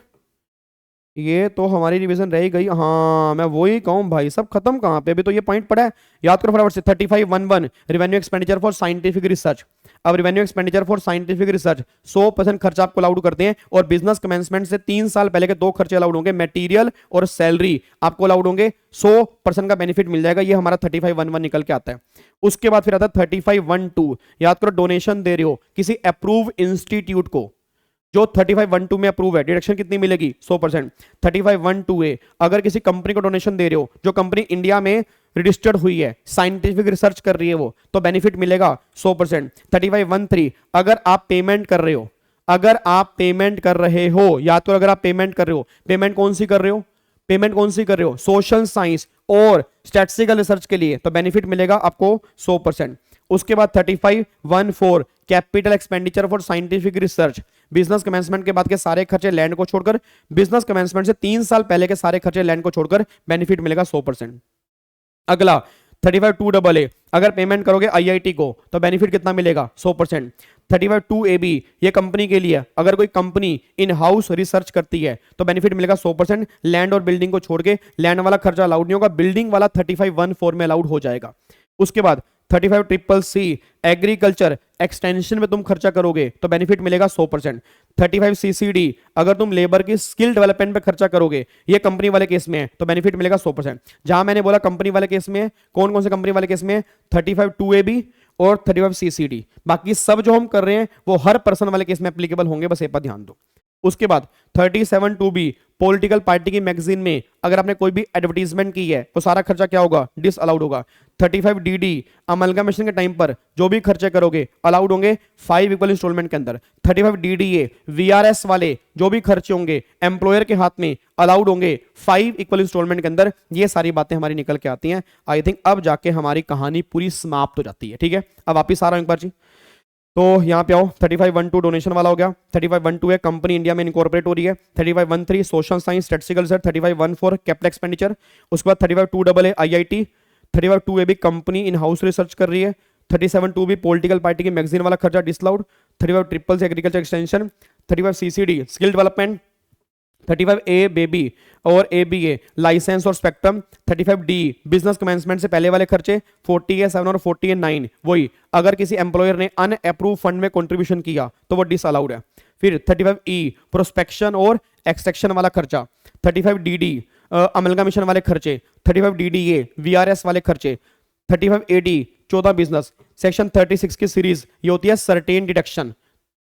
ये तो हमारी रिवीजन रह गई। हाँ मैं वही कहूँ भाई सब खत्म कहाँ पे, अभी तो ये पॉइंट पड़ा है, याद करो फटाफट से। 35.11 revenue expenditure for scientific research, अब revenue expenditure for scientific research 100% खर्चा आपको अलाउड करते हैं, और बिजनेस कमेंसमेंट से 3 साल पहले के 2 खर्चे अलाउड होंगे, मटेरियल और सैलरी आपको अलाउड होंगे, 100% का बेनिफिट मिल जाएगा। ये हमारा 35.11 निकल के आता है। उसके बाद फिर आता है 35.12, याद करो डोनेशन दे रहे हो किसी अप्रूव इंस्टीट्यूट को, जो 35.12 में अप्रूव है, डिडक्शन कितनी मिलेगी 100%। 35.12A अगर किसी कंपनी को डोनेशन दे रहे हो जो कंपनी इंडिया में रजिस्टर्ड हुई है, साइंटिफिक रिसर्च कर रही है वो, तो बेनिफिट मिलेगा 100%। 35.13 अगर आप पेमेंट कर रहे हो, अगर आप पेमेंट कर रहे हो, याद करो अगर आप पेमेंट कर रहे हो, पेमेंट कौन सी कर रहे हो, पेमेंट कौन सी कर रहे हो, सोशल साइंस और स्टैटिस्टिकल रिसर्च के लिए, तो बेनिफिट मिलेगा आपको 100%। उसके बाद 35.14 capital expenditure for scientific research, business commencement के बाद के सारे खर्चे लैंड को छोड़कर, बिजनेस कमेंसमेंट से 3 साल पहले के सारे खर्चे लैंड को छोड़कर बेनिफिट मिलेगा 100%। अगला 35.2AA अगर पेमेंट करोगे आईआईटी को तो बेनिफिट कितना मिलेगा 100%। 35.2AB ये कंपनी के लिए, अगर कोई कंपनी इन हाउस रिसर्च करती है तो बेनिफिट मिलेगा 100%। लैंड और बिल्डिंग को छोड़ के, लैंड वाला खर्चा अलाउड नहीं होगा, बिल्डिंग वाला 35.14 में अलाउड हो जाएगा। उसके बाद 35 ट्रिपल सी एग्रीकल्चर एक्सटेंशन में तुम खर्चा करोगे तो बेनिफिट मिलेगा 100%। 35 सीसीडी अगर तुम लेबर की स्किल डेवलपमेंट पे खर्चा करोगे, ये कंपनी वाले केस में है, तो बेनिफिट मिलेगा 100%। जहां मैंने बोला कंपनी वाले केस में, कौन कौन से कंपनी वाले केस में, 35 2AB और 35 सीसीडी। बाकी सब जो हम कर रहे हैं वो हर पर्सन वाले केस में एप्लीकेबल होंगे, बस ये पर ध्यान दो। उसके बाद 37 2B पॉलिटिकल पार्टी की मैगजीन में अगर आपने कोई भी एडवर्टीजमेंट की है वो सारा खर्चा क्या होगा, डिस अलाउड होगा। 35 DD अमलगामेशन के टाइम पर जो भी खर्चे करोगे अलाउड होंगे 5 इक्वल इंस्टॉलमेंट के अंदर। 35 DDA VRS वाले जो भी खर्चे होंगे एम्प्लॉयर के हाथ में अलाउड होंगे 5 इक्वल इंस्टॉलमेंट के अंदर। ये सारी बातें हमारी निकल के आती हैं। आई थिंक अब जाके हमारी कहानी पूरी समाप्त हो जाती है। ठीक है, अब वापिस आ रहा हूं एक बार जी। तो यहाँ पे आओ, 3512 डोनेशन वाला हो गया, 3512 है कंपनी इंडिया में इनकॉर्पोरेट हो रही है, 3513 social science statistical research, 3514 capital expenditure, उसके बाद 352AA IIT, 352AB company in house research कर रही है, 372B पॉलिटिकल पार्टी की मैगजीन वाला खर्चा डिसलाउड, 35 ट्रिपल से agriculture extension, 35 CCD skill development, 35A baby और ABA लाइसेंस और स्पेक्ट्रम, 35D बिजनेस कमेंसमेंट से पहले वाले खर्चे, 40A7 और 40A9 वही अगर किसी एम्प्लॉयर ने अनअप्रूव फंड में कंट्रीब्यूशन किया तो वो डिस अलाउड है। फिर 35E प्रोस्पेक्शन और एक्सट्रैक्शन वाला खर्चा, 35DD अमलगामेशन वाले खर्चे, 35DDA VRS वाले खर्चे, 35AD 14 बिजनेस, सेक्शन 36 की सीरीज ये होती है सर्टेन डिडक्शन।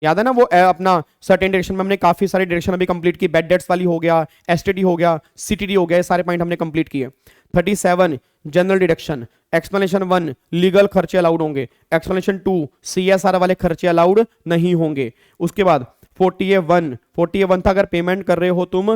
याद है ना वो अपना सर्टेन डायरेक्शन में हमने काफी सारी डायरेक्शन अभी कंप्लीट की, बेड डेट्स वाली हो गया, एसटीडी हो गया, सीटीडी हो गया, सारे पॉइंट हमने कंप्लीट किए। 37 जनरल डिडक्शन, एक्सप्लेनेशन 1 लीगल खर्चे अलाउड होंगे, एक्सप्लेनेशन 2 CSR वाले खर्चे अलाउड नहीं होंगे। उसके बाद 40A1 था अगर पेमेंट कर रहे हो तुम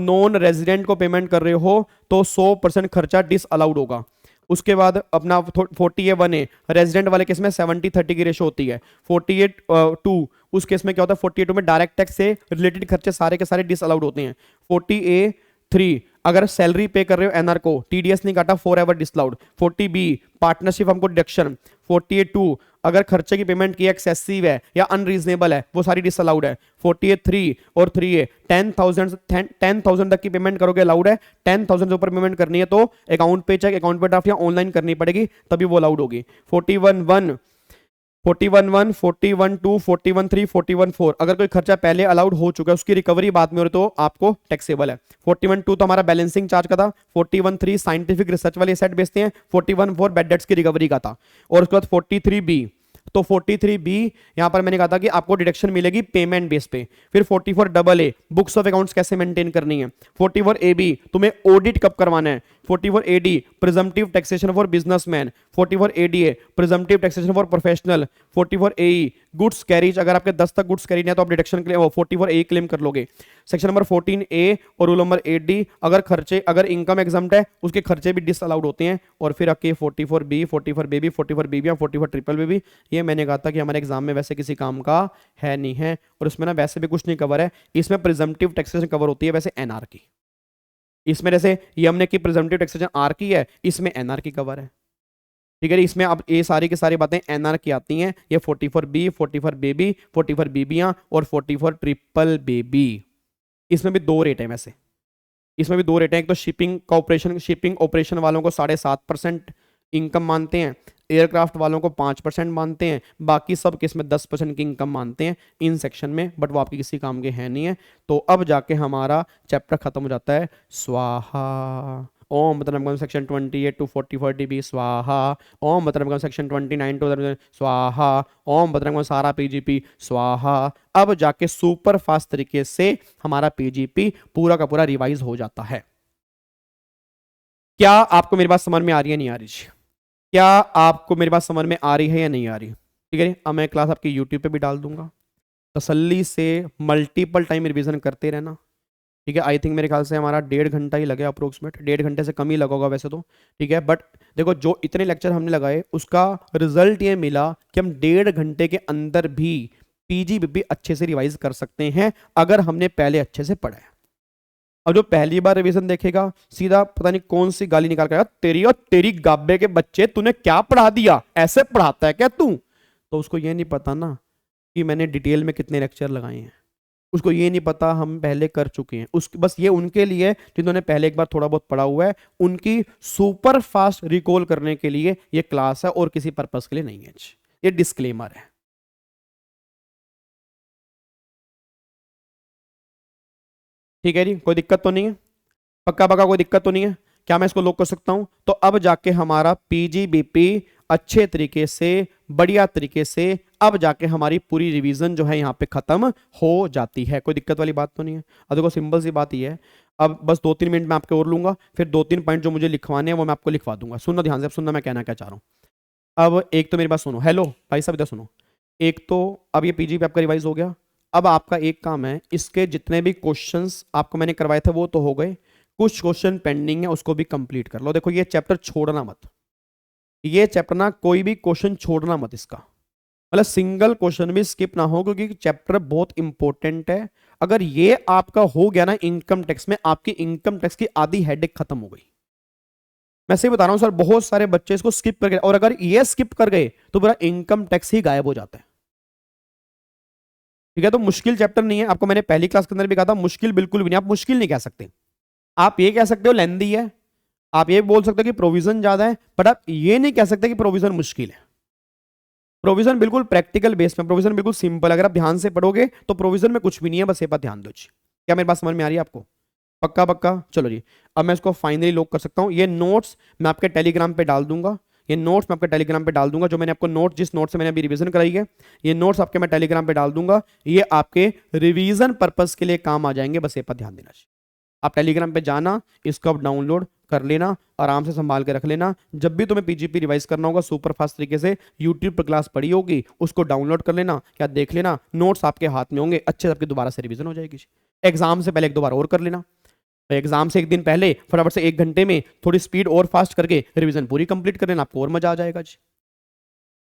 नॉन रेजिडेंट को पेमेंट कर रहे हो तो 100% खर्चा डिस अलाउड होगा। उसके बाद अपना 40A1 रेजिडेंट वाले केस में 70-30 की रेशो होती है। 48(2) उस केस में क्या होता है, 48(2) में डायरेक्ट टैक्स से रिलेटेड खर्चे सारे के सारे डिस अलाउड होते हैं। 40A3 अगर सैलरी पे कर रहे हो एनआर को, TDS नहीं काटा, for ever disallowed. 40B partnership हमको डिडक्शन। 48(2) अगर खर्चे की पेमेंट की एक्सेसिव है या अनरीजनेबल है वो सारी डिसअलाउड है। 48(3) और 3A 10,000 तक की पेमेंट करोगे अलाउड है। 10,000 से ऊपर पेमेंट करनी है तो अकाउंट पे चेक, अकाउंट पे ड्राफ्ट या ऑनलाइन करनी पड़ेगी तभी वो अलाउड होगी। 41(1), 41(1), 41(2), 41(3), 41(4) अगर कोई खर्चा पहले अलाउड हो चुका है उसकी रिकवरी बाद में हो रही तो आपको टैक्सेबल है। 41(2) तो हमारा बैलेंसिंग चार्ज का था, 41(3) साइंटिफिक रिसर्च वाले एसेट बेचते हैं, 41(4) बेड डेट्स की रिकवरी का था। और उसके बाद 43B, तो 43B यहां पर मैंने कहा था कि आपको डिडक्शन मिलेगी पेमेंट बेस पे। फिर 44AA बुक्स ऑफ अकाउंट्स कैसे मेंटेन करनी है। 44AB तुम्हें ऑडिट कब करवाना है। 44AD presumptive taxation for businessman. 44ADA presumptive taxation for professional. 44AE goods carries, अगर आपके 10 तक गुड्स कैरी नहीं है तो आप डिडक्शन क्लेम 44A क्लेम कर लोगे। सेक्शन नंबर 14A और रूल नंबर 8D अगर इनकम एग्जम्प्ट है उसके खर्चे भी डिस अलाउड होते हैं। और फिर आके 44B, 44BB, 44BB और 44BBB, ये मैंने कहा था कि हमारे एग्जाम में वैसे किसी काम का है नहीं है और इसमें ना वैसे भी कुछ नहीं कवर है। इसमें प्रिजम्पटिव टैक्सेशन कवर होती है वैसे एनआर की। इसमें जैसे ये हमने की प्रिजम्पटिव टैक्सेशन आर की है, इसमें एनआर की कवर है। ठीक है, इसमें अब ये सारी की सारी बातें एनआर की आती हैं। ये 44B, 44BB, 44BBयां और 44BBB, इसमें भी 2 रेट है। वैसे इसमें भी 2 रेट है। एक तो शिपिंग ऑपरेशन वालों को 7.5% इनकम मानते हैं, एयरक्राफ्ट वालों को 5% मानते हैं, बाकी सब केस में 10% की इनकम मानते हैं इन सेक्शन में, बट वो आपकी किसी काम के हैं नहीं है। तो अब जाके हमारा चैप्टर खत्म हो जाता है। स्वाहा ओम मतलब सेक्शन 28 to 44DB स्वाहा। ओम मतलब सेक्शन 29 to स्वाहा। ओम मतलब सारा PGP स्वाहा। अब जाके सुपर फास्ट तरीके से हमारा PGP पूरा का पूरा रिवाइज हो जाता है। क्या आपको मेरी बात समझ में आ रही है, नहीं आ रही? क्या आपको मेरी बात समझ में आ रही है या नहीं आ रही? ठीक है, अब मैं क्लास आपकी यूट्यूब पे भी डाल दूंगा, तसल्ली से मल्टीपल टाइम रिवीजन करते रहना। ठीक है, आई थिंक मेरे ख्याल से हमारा 1.5 घंटा ही लगे अप्रोक्सीमेट, 1.5 घंटे से कम ही लगा होगा वैसे तो। ठीक है, बट देखो जो इतने लेक्चर हमने लगाए उसका रिजल्ट ये मिला कि हम 1.5 घंटे के अंदर भी PGBP अच्छे से रिवाइज कर सकते हैं अगर हमने पहले अच्छे से पढ़ा है। अब जो पहली बार रिवीजन देखेगा सीधा पता नहीं कौन सी गाली निकाल कर, तेरी और तेरी गाबे के बच्चे तूने क्या पढ़ा दिया, ऐसे पढ़ाता है क्या तू? तो उसको ये नहीं पता ना कि मैंने डिटेल में कितने लेक्चर लगाए हैं। उसको ये नहीं पता हम पहले कर चुके हैं, उस बस ये उनके लिए जिन्होंने पहले एक बार थोड़ा बहुत पढ़ा हुआ है, उनकी सुपर फास्ट रिकॉल करने के लिए ये क्लास है और किसी पर्पस के लिए नहीं है। ये डिस्क्लेमर है। ठीक है जी, कोई दिक्कत तो नहीं है? पक्का पक्का कोई दिक्कत तो नहीं है? क्या मैं इसको लॉक कर सकता हूं? तो अब जाके हमारा पीजीबीपी अच्छे तरीके से, बढ़िया तरीके से, अब जाके हमारी पूरी रिवीजन जो है यहाँ पे खत्म हो जाती है। कोई दिक्कत वाली बात तो नहीं है? अब देखो सिंपल सी बात ये है, अब बस 2-3 मिनट में आपके और लूंगा, फिर 2-3 पॉइंट जो मुझे लिखवाने हैं वो मैं आपको लिखवा दूंगा। सुनना ध्यान से, अब सुनना मैं कहना क्या चाह रहा हूँ। अब एक तो मेरी बात सुनो, हेलो भाई साहब इधर सुनो। एक तो अब ये पीजीबीपी आपका रिवाइज हो गया। अब आपका एक काम है, इसके जितने भी क्वेश्चंस आपको मैंने करवाए थे वो तो हो गए, कुछ क्वेश्चन पेंडिंग है, उसको भी कंप्लीट कर लो। देखो ये चैप्टर छोड़ना मत, ये चैप्टर ना कोई भी क्वेश्चन छोड़ना मत इसका, मतलब सिंगल क्वेश्चन भी स्किप ना हो, क्योंकि चैप्टर बहुत इंपॉर्टेंट है। अगर ये आपका हो गया ना इनकम टैक्स में, आपकी इनकम टैक्स की आधी हेडेक खत्म हो गई। मैं सही बता रहा हूं सर, बहुत सारे बच्चे इसको स्किप कर गए, और अगर ये स्किप कर गए तो पूरा इनकम टैक्स ही गायब हो जाता है। ठीक है, तो मुश्किल चैप्टर नहीं है, आपको मैंने पहली क्लास के अंदर भी कहा था, मुश्किल बिल्कुल भी नहीं, आप मुश्किल नहीं कह सकते। आप ये कह सकते हो लेंदी है, आप ये बोल सकते हो कि प्रोविजन ज्यादा है, बट आप ये नहीं कह सकते कि प्रोविजन मुश्किल है। प्रोविजन बिल्कुल प्रैक्टिकल बेस में, प्रोविजन बिल्कुल सिंपल, अगर आप ध्यान से पढ़ोगे तो प्रोविजन में कुछ भी नहीं है, बस ये बात ध्यान दो जी। क्या मेरी बात समझ में आ रही है आपको? पक्का पक्का, चलो जी। अब मैं इसको फाइनली लॉक कर सकता हूं। ये नोट्स मैं आपके टेलीग्राम पे डाल दूंगा, ये नोट्स मैं आपके टेलीग्राम पे डाल दूंगा, जो मैंने आपको नोट, जिस नोट से मैंने अभी रिवीजन कराई है, ये नोट्स आपके मैं टेलीग्राम पे डाल दूंगा। ये आपके रिवीजन पर्पस के लिए काम आ जाएंगे, बस ये पर ध्यान देना चाहिए। आप टेलीग्राम पे जाना, इसको आप डाउनलोड कर लेना, आराम से संभाल के रख लेना। जब भी तुम्हें पीजीपी रिवाइज करना होगा सुपर फास्ट तरीके से, यूट्यूब पर क्लास पड़ी होगी, उसको डाउनलोड कर लेना, क्या देख लेना, नोट्स आपके हाथ में होंगे, अच्छे से आपकी दोबारा से रिवीजन हो जाएगी। एग्जाम से पहले एक दो बार और कर लेना, एग्जाम से एक दिन पहले फटाफट से 1 घंटे में थोड़ी स्पीड और फास्ट करके रिवीजन पूरी कंप्लीट कर लेना, आपको और मजा आ जाएगा जी।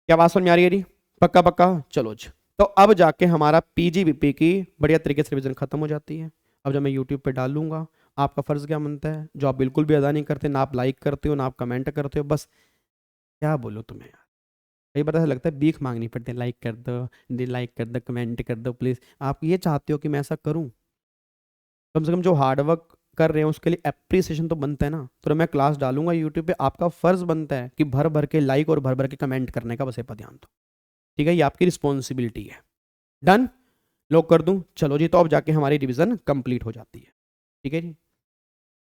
क्या बात समझ में आ रही है जी? पक्का पक्का, चलो जी। तो अब जाके हमारा पीजीबीपी की बढ़िया तरीके से रिवीजन खत्म हो जाती है। अब जब मैं यूट्यूब पे डालूंगा, आपका फर्ज क्या बनता है, जो आप बिल्कुल भी अदा नहीं करते, ना आप लाइक करते हो ना आप कमेंट करते हो, बस क्या बोलो तुम्हें यार, कई बार ऐसा लगता है भीख मांगनी पड़ती है, लाइक कर दो, लाइक कर दो, कमेंट कर दो प्लीज। आप ये चाहते हो कि मैं ऐसा करूं? कम से कम जो हार्डवर्क कर रहे हैं उसके लिए एप्रिसिएशन तो बनता है ना। तो मैं क्लास डालूंगा यूट्यूब पे, आपका फर्ज बनता है कि भर भर के लाइक और भर भर के कमेंट करने का, बस ये पर ध्यान दो। ठीक है, ये आपकी रिस्पॉन्सिबिलिटी है। डन, लॉक कर दूं? चलो जी, तो अब जाके हमारी रिवीजन कंप्लीट हो जाती है। ठीक है जी।